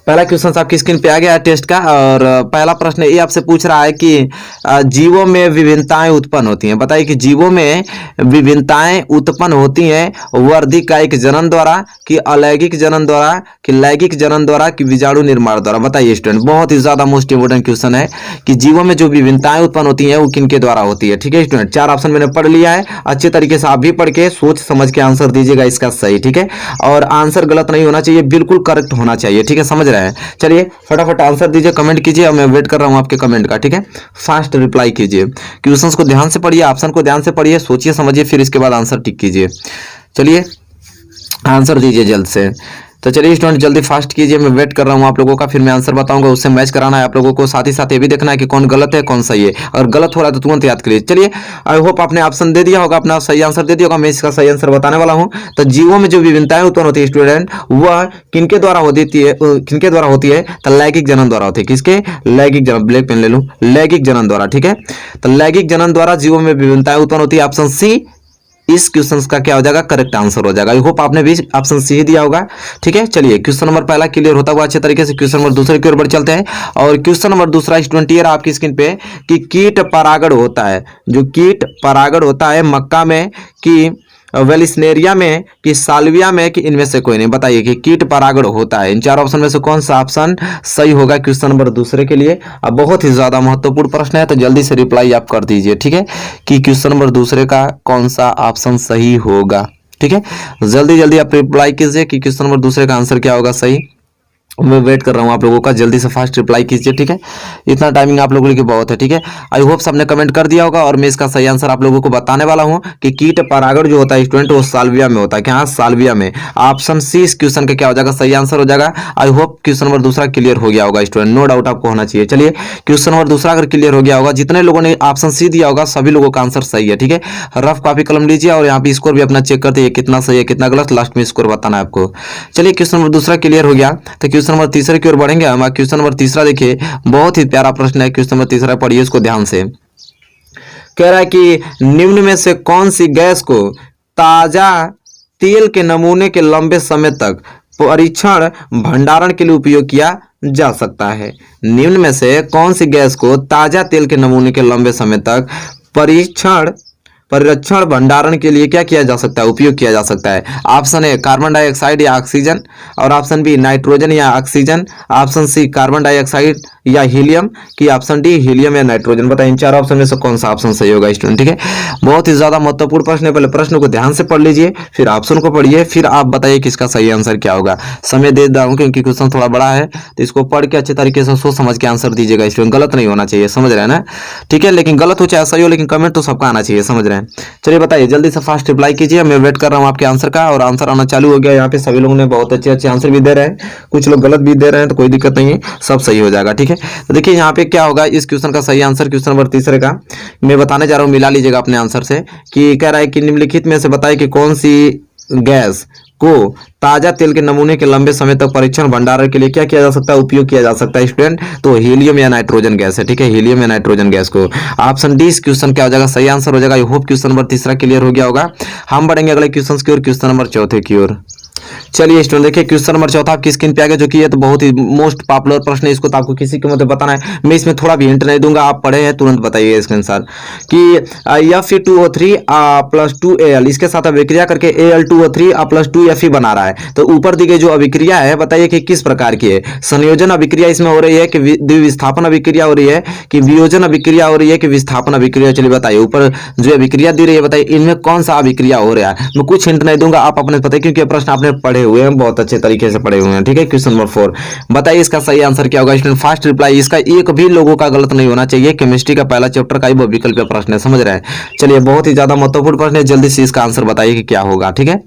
पहला क्वेश्चन आपकी स्क्रीन पे आ गया है टेस्ट का, और पहला प्रश्न ये आपसे पूछ रहा है कि जीवों में विभिन्नताएं उत्पन्न होती हैं, बताइए कि जीवों में विभिन्नताएं उत्पन्न होती हैं वर्धिकायिक जनन द्वारा कि अलैंगिक जनन द्वारा कि लैंगिक जनन द्वारा कि बीजाणु निर्माण द्वारा, बताइए स्टूडेंट। बहुत ही ज्यादा मोस्ट इंपोर्टेंट क्वेश्चन है कि जीवों में जो विभिन्नताएं उत्पन्न होती हैं वो किनके द्वारा होती है, ठीक है स्टूडेंट। चार ऑप्शन मैंने पढ़ लिया है, अच्छे तरीके से आप भी पढ़ के सोच समझ के आंसर दीजिएगा इसका सही, ठीक है। और आंसर गलत नहीं होना चाहिए, बिल्कुल करेक्ट होना चाहिए, ठीक है, समझ रहे हैं। चलिए फटाफट आंसर दीजिए, कमेंट कीजिए और मैं वेट कर रहा हूं आपके कमेंट का, ठीक है। फास्ट रिप्लाई कीजिए, क्वेश्चंस को ध्यान से पढ़िए, ऑप्शन को ध्यान से पढ़िए, सोचिए समझिए, फिर इसके बाद आंसर टिक कीजिए। चलिए आंसर दीजिए जल्द से। तो चलिए स्टूडेंट जल्दी फास्ट कीजिए, मैं वेट कर रहा हूँ आप लोगों का, फिर मैं आंसर बताऊंगा, उससे मैच कराना है आप लोगों को। साथ ही साथ ये भी देखना है कि कौन गलत है कौन सही है, अगर गलत हो रहा है तो तुरंत याद करिए। चलिए आई होप आपने ऑप्शन दे दिया होगा, अपना सही आंसर दे दिया होगा। मैं इसका सही आंसर बताने वाला हूँ। तो जीवों में जो विभिन्नताएं उत्पन्न होती है स्टूडेंट, वह किनके द्वारा होती है, तो लैंगिक जनन द्वारा होती है। किसके, लैंगिक जनन, ब्लैक पेन ले लूं, लैंगिक जनन द्वारा, ठीक है। तो लैंगिक जनन द्वारा जीवों में विभिन्नताएं उत्पन्न होती है, ऑप्शन सी इस क्वेश्चन का क्या हो जाएगा, करेक्ट आंसर हो जाएगा। आई होप आपने भी ऑप्शन सी ही दिया होगा, ठीक है। चलिए क्वेश्चन नंबर पहला क्लियर होता हुआ अच्छे तरीके से क्वेश्चन नंबर दूसरे की ओर बढ़ चलते हैं। और क्वेश्चन नंबर दूसरा स्टूडेंट ये रहा आपकी स्क्रीन पे कि कीट परागण होता है, जो कीट परागण होता है मक्का में कि वेलिस्नेरिया में कि साल्विया में कि इनमें से कोई नहीं, बताइए कि कीट परागण होता है। इन चार ऑप्शन में से कौन सा ऑप्शन सही होगा क्वेश्चन नंबर दूसरे के लिए। अब बहुत ही ज्यादा महत्वपूर्ण प्रश्न है, तो जल्दी से रिप्लाई आप कर दीजिए, ठीक है, कि क्वेश्चन नंबर दूसरे का कौन सा ऑप्शन सही होगा, ठीक है। जल्दी जल्दी आप रिप्लाई कीजिए कि क्वेश्चन नंबर दूसरे का आंसर क्या होगा सही। मैं वेट कर रहा हूं आप लोगों का, जल्दी से फास्ट रिप्लाई कीजिए, ठीक है। इतना टाइमिंग आप लोगों के लिए बहुत है, ठीक है। आई होप सबने कमेंट कर दिया होगा और मैं इसका सही आंसर आप लोगों को बताने वाला हूं कि कीट परागण जो होता है स्टूडेंट वो साल्विया में होता है। क्या, साल्विया में। ऑप्शन सी इस क्वेश्चन का क्या हो जाएगा, सही आंसर हो जाएगा। आई होप क्वेश्चन नंबर दूसरा क्लियर हो गया होगा स्टूडेंट, नो डाउट आपको होना चाहिए। चलिए क्वेश्चन नंबर दूसरा अगर क्लियर हो गया होगा, जितने लोगों ने ऑप्शन सी दिया होगा सभी लोगों का आंसर सही है, ठीक है। रफ कॉपी कलम लीजिए और यहाँ पे स्कोर भी अपना चेक करते हैं कितना सही है कितना गलत, लास्ट में स्कोर बताना है आपको। चलिए क्वेश्चन नंबर दूसरा क्लियर हो गया, तो क्वेश्चन नंबर तीसरे की ओर बढ़ेंगे हम। क्वेश्चन नंबर तीसरा देखिए, बहुत ही प्यारा प्रश्न है। क्वेश्चन नंबर तीसरा पढ़िए इसको ध्यान से। कह रहा है कि निम्न में से कौन सी गैस को ताजा तेल के नमूने के लंबे समय तक परीक्षण भंडारण के लिए उपयोग किया जा सकता है। निम्न में से कौन सी गैस को ताजा तेल के नमूने के लंबे समय तक परिरक्षण भंडारण के लिए क्या किया जा सकता है, उपयोग किया जा सकता है। ऑप्शन ए कार्बन डाइऑक्साइड या ऑक्सीजन, और ऑप्शन बी नाइट्रोजन या oxygen, option C carbon dioxide या हीलियम, की ऑप्शन डी हीलियम या नाइट्रोजन। बताइए इन चार ऑप्शन में से कौन सा ऑप्शन सही होगा स्टूडेंट, ठीक है। बहुत ही ज्यादा महत्वपूर्ण प्रश्न है, पहले प्रश्न को ध्यान से पढ़ लीजिए, फिर ऑप्शन को पढ़िए, फिर आप बताइए किसका सही आंसर क्या होगा। समय दे रहा हूं क्योंकि क्वेश्चन थोड़ा बड़ा है, तो इसको पढ़ के अच्छे तरीके से सोच समझ के आंसर दीजिएगा स्टूडेंट, गलत नहीं होना चाहिए, समझ रहे हैं ना, ठीक है। लेकिन गलत हो चाहे सही हो, लेकिन कमेंट तो सबका आना चाहिए, समझ रहे हैं। चलिए बताइए जल्दी से फास्ट रिप्लाई कीजिए, मैं वेट कर रहा हूं आपके आंसर का। और आंसर आना चालू हो गया, यहाँ पे सभी लोगों ने बहुत अच्छे अच्छे आंसर भी दे रहे हैं, कुछ लोग गलत भी दे रहे हैं, तो कोई दिक्कत नहीं है, सब सही हो जाएगा, ठीक है। तो देखिए यहाँ पे क्या होगा, इस क्वेश्चन का सही आंसर क्वेश्चन नंबर तीसरे का मैं बताने जा रहा हूँ, मिला लीजिएगा अपने आंसर से। कि कह रहा है कि निम्नलिखित में से बताइए कि कौन सी गैस को ताजा तेल के नमूने के लंबे समय तक परीक्षण भंडारण के लिए क्या किया जा सकता है, उपयोग किया जा सकता है स्टूडेंट। तो हीलियम या नाइट्रोजन गैस है, ठीक है, हीलियम या नाइट्रोजन गैस को। ऑप्शन डी इस क्वेश्चन क्या हो जाएगा, सही आंसर हो जाएगा। आई होप क्वेश्चन नंबर तीसरा क्लियर हो गया होगा। हम बढ़ेंगे अगले क्वेश्चन की ओर, क्वेश्चन नंबर चौथे की ओर। चलिए स्टूडेंट देखिए क्वेश्चन नंबर चौथा आपकी स्क्रीन पे आ गया, जो कि ये तो बहुत ही मोस्ट पॉपुलर प्रश्न है, इसको तो आपको किसी को मतलब बताना है, मैं इसमें थोड़ा भी हिंट नहीं दूंगा, आप पढ़े हैं तुरंत बताइए इसके अनुसार कि Fe2O3 प्लस 2Al इसके साथ अभिक्रिया करके Al2O3 प्लस 2Fe बना रहा है। तो ऊपर दी गई जो अभिक्रिया है बताइए कि किस प्रकार की है। संयोजन अभिक्रिया इसमें हो रही है कि द्विविस्थापन अभिक्रिया हो रही है कि वियोजन अभिक्रिया हो रही है कि विस्थापन अभिक्रिया। चलिए बताइए ऊपर जो अभिक्रिया दी रही है बताइए इनमें कौन सा अभिक्रिया हो रहा है। मैं कुछ हिंट नहीं दूंगा, आप अपने बताइए, क्योंकि प्रश्न आपने पढ़े हुए हैं, बहुत अच्छे तरीके से पढ़े हुए हैं। ठीक है, क्वेश्चन नंबर 4 बताइए इसका सही आंसर क्या होगा। स्टूडेंट फास्ट रिप्लाई, इसका एक भी लोगों का गलत नहीं होना चाहिए। केमिस्ट्री का पहला चैप्टर का ही वो विकल्प प्रश्न है, समझ रहे हैं। चलिए बहुत ही ज्यादा महत्वपूर्ण प्रश्न है, जल्दी से इसका आंसर बताइए कि क्या होगा। ठीक है,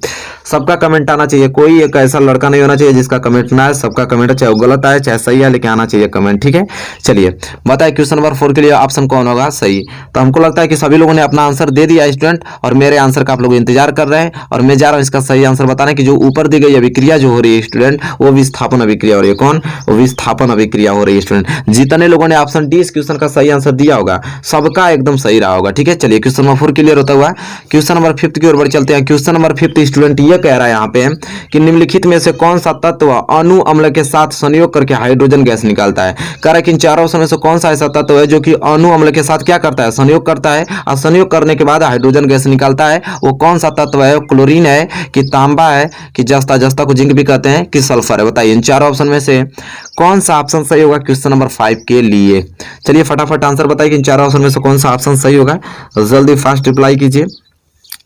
सबका कमेंट आना चाहिए, कोई एक ऐसा लड़का नहीं होना चाहिए जिसका कमेंट ना है, सबका कमेंट चाहे वो गलत आए चाहे सही है, लेकिन आना चाहिए कमेंट। ठीक है, चलिए बताइए क्वेश्चन नंबर 4 के लिए ऑप्शन कौन होगा सही। तो हमको लगता है कि सभी लोगों ने अपना आंसर दे दिया स्टूडेंट, और मेरे आंसर का आप लोग इंतजार कर रहे हैं, और मैं जा रहा हूं इसका सही आंसर बताने की। जो ऊपर दी गई अभिक्रिया जो हो रही है स्टूडेंट, वो विस्थापन अभिक्रिया हो रही है। कौन? वो विस्थापन अभिक्रिया हो रही है स्टूडेंट। जितने लोगों ने ऑप्शन डी इस क्वेश्चन का सही आंसर दिया होगा सबका एकदम सही रहा होगा। ठीक है, चलिए क्वेश्चन नंबर 4 क्लियर होता हुआ क्वेश्चन नंबर 5 की ओर बढ़ चलते हैं। क्वेश्चन नंबर 5 स्टूडेंट ये कह रहा है यहाँ पे कि निम्नलिखित में से कौन सा तत्व अणु अम्ल के साथ संयोग करके हाइड्रोजन गैस निकालता है। कह रहा है कि इन चारों ऑप्शन में से कौन सा ऐसा तत्व है जो कि अणु अम्ल के साथ क्या करता है, संयोग करता है, और संयोग करने के बाद हाइड्रोजन गैस निकालता है। वो कौन सा तत्व है? क्लोरीन है कि तांबा है कि जस्ता, जस्ता को जिंक भी कहते हैं, कि सल्फर है। बताइए इन चारों ऑप्शन में से कौन सा ऑप्शन सही होगा क्वेश्चन नंबर 5 के लिए। चलिए फटाफट आंसर बताइए कि इन चारों ऑप्शन में से कौन सा ऑप्शन सही होगा। जल्दी फास्ट रिप्लाई कीजिए,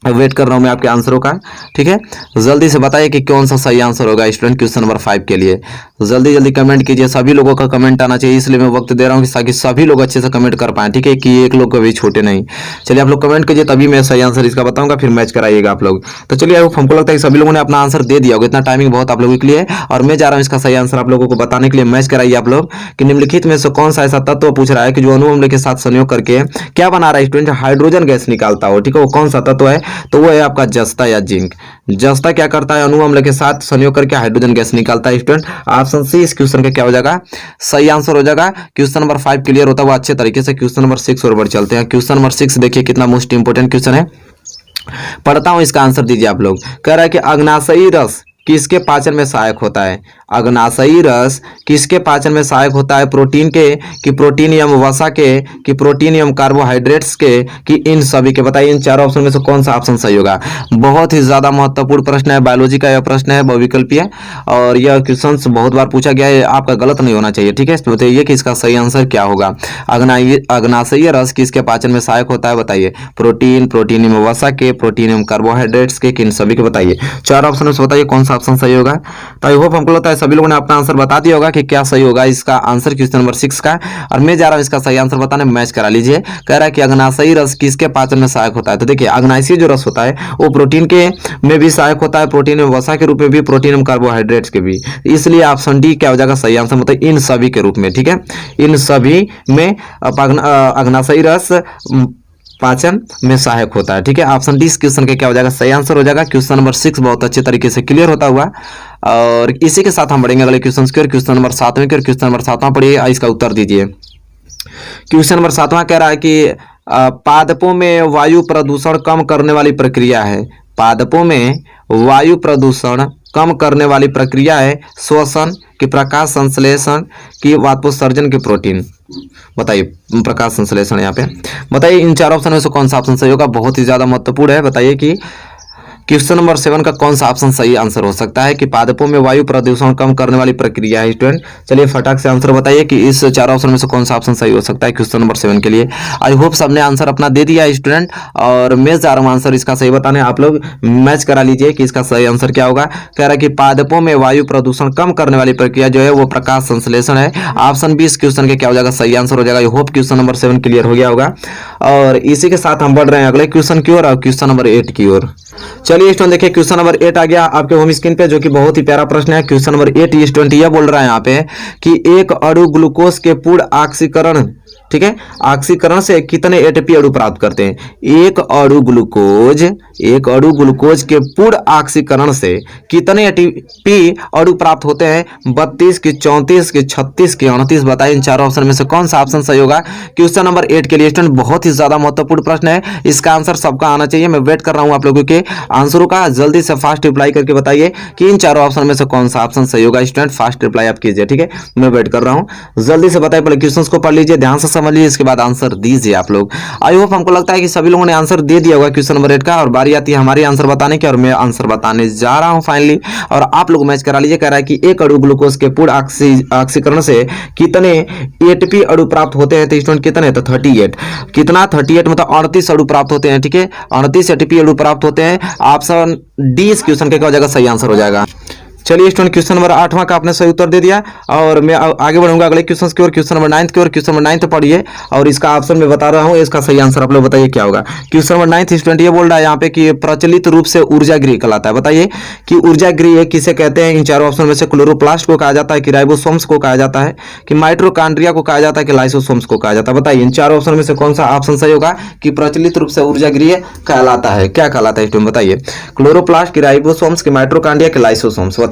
वेट कर रहा हूं मैं आपके आंसरों का। ठीक है, जल्दी से बताइए कि कौन सा सही आंसर होगा स्टूडेंट क्वेश्चन नंबर 5 के लिए। जल्दी जल्दी कमेंट कीजिए, सभी लोगों का कमेंट आना चाहिए, इसलिए मैं वक्त दे रहा हूं ताकि सभी लोग अच्छे से कमेंट कर पाए। ठीक है, कि एक लोग कभी छोटे नहीं। चलिए आप लोग कमेंट कीजिए, तभी मैं सही आंसर इसका बताऊंगा, फिर मैच कराइएगा आप लोग। तो चलिए हमको लगता है कि सभी लोगों ने अपना आंसर दे दिया होगा, इतना टाइमिंग बहुत आप लोगों के लिए, और मैं जा रहा हूँ इसका सही आंसर आप लोगों को बताने के लिए। मैच कराइए आप लोग कि निम्नलिखित में से कौन सा ऐसा तत्व पूछ रहा है कि जो अणु अम्ल के साथ संयोग करके क्या बना रहा है स्टूडेंट, हाइड्रोजन गैस निकालता हो। ठीक है, वो कौन सा तत्व है? तो वो है आपका जस्ता या जिंक। जस्ता क्या करता है? अणु अम्ल के साथ संयोग करके हाइड्रोजन गैस निकालता है स्टूडेंट। ऑप्शन सी इस क्वेश्चन का क्या हो जाएगा, सही आंसर हो जाएगा। क्वेश्चन नंबर 5 क्लियर होता हुआ अच्छे तरीके से क्वेश्चन नंबर 6 और बढ़ चलते हैं। क्वेश्चन नंबर 6 देखिए कितना मोस्ट इंपोर्टेंट क्वेश्चन है, पढ़ता हूं, इसका आंसर दीजिए आप लोग। कह रहा है कि अग्नाशयी रस किसके पाचन में सहायक होता है। अग्नाशयी रस किसके पाचन में सहायक होता है? प्रोटीन के, कि प्रोटीन एवं वसा के, कि प्रोटीन एवं कार्बोहाइड्रेट्स के, कि इन सभी के। बताइए इन चारों ऑप्शन में से कौन सा ऑप्शन सही होगा। बहुत ही ज्यादा महत्वपूर्ण प्रश्न है, बायोलॉजी का यह प्रश्न है, बहुविकल्पीय, और यह क्वेश्चन बहुत बार पूछा गया है, आपका गलत नहीं होना चाहिए। ठीक है, बताइए कि इसका सही आंसर क्या होगा। अग्नाशयी रस किसके पाचन में सहायक होता है? बताइए प्रोटीन, प्रोटीन एवं वसा के, प्रोटीन एवं कार्बोहाइड्रेट्स के, किन सभी के। बताइए चार ऑप्शन में से बताइए कौन सा ऑप्शन सही होगा। तो आई होप हमको लगता है सभी लोगों ने अपना आंसर बता दिया होगा कि क्या सही होगा इसका आंसर क्वेश्चन नंबर 6 का, और मैं जा रहा हूं इसका सही आंसर बताने, मैच करा लीजिए। कह रहा है कि अग्नाशयी रस किसके पाचन में सहायक होता है। तो देखिए अग्नाशयी जो रस होता है वो प्रोटीन के में भी सहायक होता है, प्रोटीन एवं वसा के रूप में भी, प्रोटीन एवं कार्बोहाइड्रेट्स के भी, इसलिए ऑप्शन डी क्या हो जाएगा सही आंसर, मतलब इन सभी के रूप में। ठीक है, इन सभी में अग्नाशयी रस पाचन में सहायक होता है। ठीक है, ऑप्शन डी इस क्वेश्चन का क्या हो जाएगा सही आंसर हो जाएगा। क्वेश्चन नंबर 6 बहुत अच्छे तरीके से क्लियर होता हुआ, और इसी के साथ हम बढ़ेंगे अगले क्वेश्चन की, और क्वेश्चन नंबर 7वें की। क्वेश्चन नंबर 7वां पढ़िए, इसका उत्तर दीजिए। क्वेश्चन नंबर 7वां कह रहा है कि पादपों में वायु प्रदूषण कम करने वाली प्रक्रिया है। पादपों में वायु प्रदूषण कम करने वाली प्रक्रिया है श्वसन की, प्रकाश संश्लेषण की, वाष्पोत्सर्जन की, प्रोटीन। बताइए प्रकाश संश्लेषण यहाँ पे। बताइए इन चार ऑप्शन में से कौन सा ऑप्शन सही होगा, बहुत ही ज्यादा महत्वपूर्ण है। बताइए कि क्वेश्चन नंबर 7 का कौन सा ऑप्शन सही आंसर हो सकता है कि पादपों में वायु प्रदूषण कम करने वाली प्रक्रिया है स्टूडेंट। चलिए फटाक से आंसर बताइए कि इस चार ऑप्शन में से कौन सा ऑप्शन सही हो सकता है क्वेश्चन नंबर 7 के लिए। आई होप सबने आंसर अपना दे दिया है स्टूडेंट, और मैं जा रहा हूं आंसर इसका सही बताने, आप लोग मैच करा लीजिए कि इसका सही आंसर क्या होगा। कह रहा है कि पादपों में वायु प्रदूषण कम करने वाली प्रक्रिया जो है वो प्रकाश संश्लेषण है। ऑप्शन बी इस क्वेश्चन के क्या हो जाएगा सही आंसर हो जाएगा। I hope question number 7 clear हो गया होगा, और इसी के साथ हम बढ़ रहे हैं अगले क्वेश्चन की ओर, और क्वेश्चन नंबर 8 की ओर। चलिए स्टूडेंट देखिए क्वेश्चन नंबर 8 आ गया आपके होम स्क्रीन पे, जो कि बहुत ही प्यारा प्रश्न है। क्वेश्चन नंबर 8 स्टूडेंट यह बोल रहा है यहाँ पे कि एक अणु ग्लूकोज के पूर्ण ऑक्सीकरण, ठीक है, ऑक्सीकरण से कितने एटीपी अणु प्राप्त करते हैं? एक अणु ग्लूकोज के पूर्ण ऑक्सीकरण से कितने एटीपी अणु प्राप्त होते हैं? 32 की 34 की 36 की 29। बताइए इन चारों ऑप्शन में से कौन सा ऑप्शन सही होगा? क्वेश्चन नंबर 8 के लिए स्टूडेंट बहुत ही ज्यादा महत्वपूर्ण प्रश्न है, इसका आंसर सबका आना चाहिए। मैं वेट कर रहा हूं आप लोगों के आंसरों का, जल्दी से फास्ट रिप्लाई करके बताइए कि इन चारों ऑप्शन में से कौन सा ऑप्शन सही होगा। स्टूडेंट फास्ट रिप्लाई आप कीजिए, ठीक है, मैं वेट कर रहा हूं। जल्दी से बताइए, पहले क्वेश्चंस को पढ़ लीजिए, ध्यान से समझ लीजिए, इसके बाद आंसर दीजिए आप लोग। आई होप हमको लगता है कि सभी लोगों ने आंसर दे दिया होगा क्वेश्चन नंबर 8 का, और बारी आती है हमारी आंसर बताने की, और मैं आंसर बताने जा रहा हूं फाइनली, और आप लोग मैच करा लीजिए। कह रहा है कि एक अणु ग्लूकोज के पूर्ण ऑक्सीकरण से कितने एटीपी अणु प्राप्त होते हैं? तो स्टूडेंट कितने? तो 38। कितना? 38 मतलब 38 अणु प्राप्त होते हैं, ठीक है, 38 एटीपी अणु प्राप्त होते हैं। ऑप्शन डी इस क्वेश्चन का क्या हो जाएगा? सही आंसर हो जाएगा। चलिए स्टूडेंट क्वेश्चन नंबर 8वां का आपने सही उत्तर दे दिया, और मैं आगे बढ़ूंगा अगले क्वेश्चन की ओर, क्वेश्चन नंबर 9 की ओर। क्वेश्चन नंबर 9 पढ़िए, और इसका ऑप्शन मैं बता रहा हूं, इसका सही आंसर आप लोग बताइए क्या होगा। क्वेश्चन नंबर 9 स्टूडेंट ये बोल रहा है यहाँ पे कि प्रचलित रूप से ऊर्जा गृह कहलाता है। बताइए कि ऊर्जा गृह किसे कहते हैं? इन चारों ऑप्शन में से क्लोरोप्लास्ट को कहा जाता है, कि राइबोसोम्स को कहा जाता है, कि माइटोकॉन्ड्रिया को कहा जाता है, कि लाइसोसोम्स को कहा जाता है? बताइए इन चारों ऑप्शन में से कौन सा ऑप्शन सही होगा कि प्रचलित रूप से ऊर्जा गृह कहलाता है? क्या कहलाता है स्टूडेंट बताइए? क्लोरोप्लास्ट, की राइबोसोम्स, की माइटोकॉन्ड्रिया, के लाइसोसोम्स? बताइए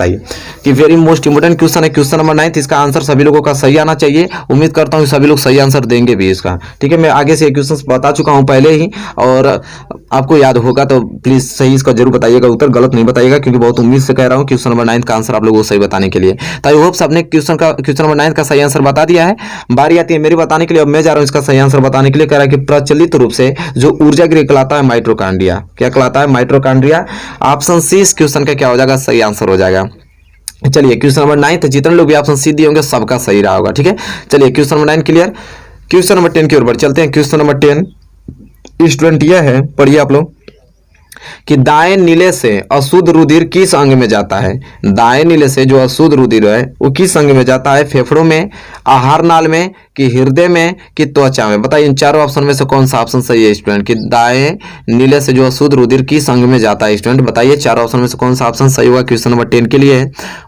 कि वेरी मोस्ट इंपोर्टेंट क्वेश्चन है, क्वेश्चन नंबर 9। इसका आंसर सभी लोगों का सही आना चाहिए, उम्मीद करता हूं सभी लोग सही आंसर देंगे भी इसका, ठीक है। मैं आगे से क्वेश्चन बता चुका हूं पहले ही, और आपको याद होगा तो प्लीज सही इसका जरूर बताइएगा, उत्तर गलत नहीं बताइएगा, क्योंकि बहुत उम्मीद से कह रहा हूं क्वेश्चन नंबर 9 का आंसर आप लोगों को सही बताने के लिए। तो आई होप सबने क्वेश्चन नंबर 9 का सही आंसर बता दिया है। बारी आती है मेरी बताने के लिए, अब मैं जा रहा हूं इसका सही आंसर बताने के लिए। कह रहा है कि प्रचलित रूप से जो ऊर्जा गृह कहलाता है माइटोकॉन्ड्रिया। क्या कहलाता है? माइटोकॉन्ड्रिया। ऑप्शन सी इस क्वेश्चन का क्या हो जाएगा? सही आंसर हो जाएगा। चलिए क्वेश्चन नंबर 9, जितने लोग भी ऑप्शन सी दिए होंगे सबका सही रहा होगा, ठीक है। चलिए question number 9 clear. Question number 10 की ओर बढ़ चलते हैं। क्वेश्चन नंबर 10 स्टूडेंट यह है, पढ़िए आप लोग, कि दाएं नीले से अशुद्ध रुधिर किस अंग में जाता है? दाएं नीले से जो अशुद्ध रुधिर है वो किस अंग में जाता है? फेफड़ों में, आहार नाल में, कि हृदय में, कि त्वचा में? बताइए इन चारों ऑप्शन में से कौन सा ऑप्शन सही है स्टूडेंट? कि दाएं नीले से जो अशुद्ध रुधिर किस अंग में जाता है? स्टूडेंट बताइए चारों ऑप्शन में से कौन सा ऑप्शन सही होगा। क्वेश्चन नंबर 10 के लिए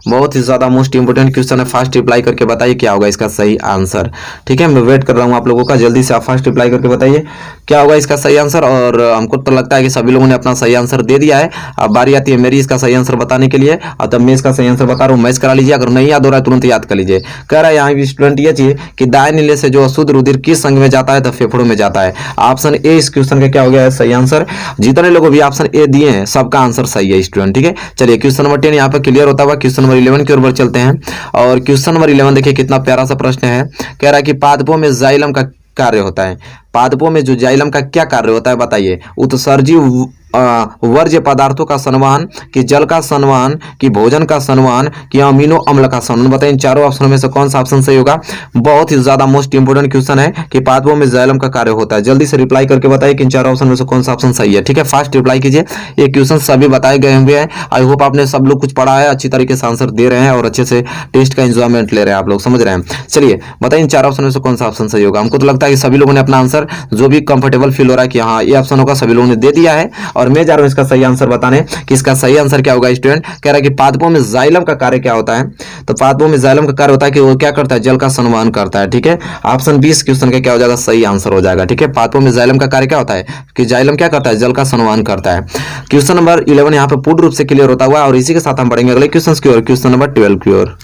बहुत ही ज्यादा मोस्ट इंपोर्टेंट क्वेश्चन है, फास्ट रिप्लाई करके बताइए क्या होगा इसका सही आंसर, ठीक है। मैं वेट कर रहा हूँ आप लोगों का, जल्दी से आप फास्ट रिप्लाई करके बताइए क्या होगा इसका सही आंसर। और हमको तो लगता है कि सभी लोगों ने अपना सही आंसर दे दिया है। अब बारी आती है मेरी इसका सही आंसर बताने के लिए, और तब मैं इसका सही आंसर बता रहा हूँ, मैच करा लीजिए। अगर नहीं याद हो रहा है तुरंत याद कर लीजिए। कह रहा है यहाँ स्टूडेंट ये चीज कि दाएं नीले से जो अशुद्ध रुधिर किस अंग में जाता है? तो फेफड़ों में जाता है। ऑप्शन ए इस क्वेश्चन का क्या हो गया है? सही आंसर। जितने लोग भी ऑप्शन ए दिए हैं सबका आंसर सही है स्टूडेंट, ठीक है। चलिए क्वेश्चन नंबर 10 यहाँ पे क्लियर होता हुआ क्वेश्चन नंबर 11 की ओर चलते हैं। और क्वेश्चन नंबर 11 देखिए कितना प्यारा सा प्रश्न है। कह रहा है कि पादपों में जाइलम का कार्य होता है। पादपों में जो जाइलम का क्या कार्य होता है? बताइए। उत्सर्जी वर्ज्य पदार्थों का संवहन, कि जल का संवहन, कि भोजन का संवहन, कि अमीनो अम्ल का संवहन? बताइए इन चारों ऑप्शन में से कौन सा ऑप्शन सही होगा। बहुत ही ज्यादा मोस्ट इंपोर्टेंट क्वेश्चन है कि पादपों में जाइलम का कार्य होता है। जल्दी से रिप्लाई करके बताइए कि इन चारों ऑप्शन में से कौन सा ऑप्शन सही है, ठीक है। फास्ट रिप्लाई कीजिए, ये क्वेश्चन सभी बताए गए हुए हैं। आई होप आपने सब लोग कुछ पढ़ा है, अच्छी तरीके से आंसर दे रहे हैं और अच्छे से टेस्ट का एंजॉयमेंट ले रहे हैं, आप लोग समझ रहे हैं। चलिए बताइए इन चार ऑप्शन में से कौन सा ऑप्शन सही होगा। हमको तो लगता है कि सभी लोगों ने अपना आंसर जो भी कंफर्टेबल फील हो रहा है कि हाँ ये ऑप्शन होगा, सभी लोगों ने दे दिया है। और मैं जा रहा हूं इसका सही आंसर बताने कि इसका सही आंसर क्या होगा। स्टूडेंट कह रहा है कि पादपों में जाइलम का कार्य क्या होता है। तो पादपों में जाइलम का कार्य होता है कि वो क्या करता है? जल का संवहन करता है, ठीक है। ऑप्शन 20 क्वेश्चन का क्या हो जाएगा? सही आंसर हो जाएगा, ठीक है। पादपों में जाइलम का कार्य क्या होता है कि जाइलम क्या करता है? जल का संवहन करता है। क्वेश्चन नंबर 11 यहाँ पे पूर्ण रूप से क्लियर होता हुआ, और इसी के साथ हम बढ़ेंगे अगले क्वेश्चन की ओर, क्वेश्चन नंबर 12 की ओर।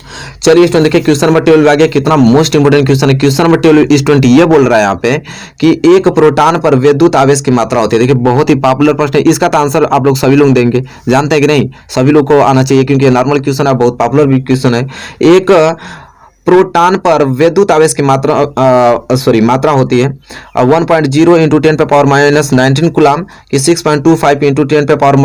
चलिए स्टूडेंट देखिए क्वेश्चन नंबर 12 आ गया, कितना मोस्ट इंपोर्टेंट क्वेश्चन है। क्वेश्चन नंबर 12 स्टूडेंट ये बोल रहा है यहाँ पे कि एक प्रोटॉन पर विद्युत आवेश की मात्रा होती है। देखिए बहुत ही पॉपुलर प्रश्न है, इसका तो आंसर आप लोग सभी लोग देंगे, जानते हैं कि नहीं? सभी लोग को आना चाहिए क्योंकि नॉर्मल क्वेश्चन है, बहुत पॉपुलर भी क्वेश्चन है। एक प्रोटॉन पर विद्युत आवेश की मात्रा होती है 1.0 इंटू 10 पे पावर माइनस 19 कूलम, कि 6.25 इंटू 10 पे पावर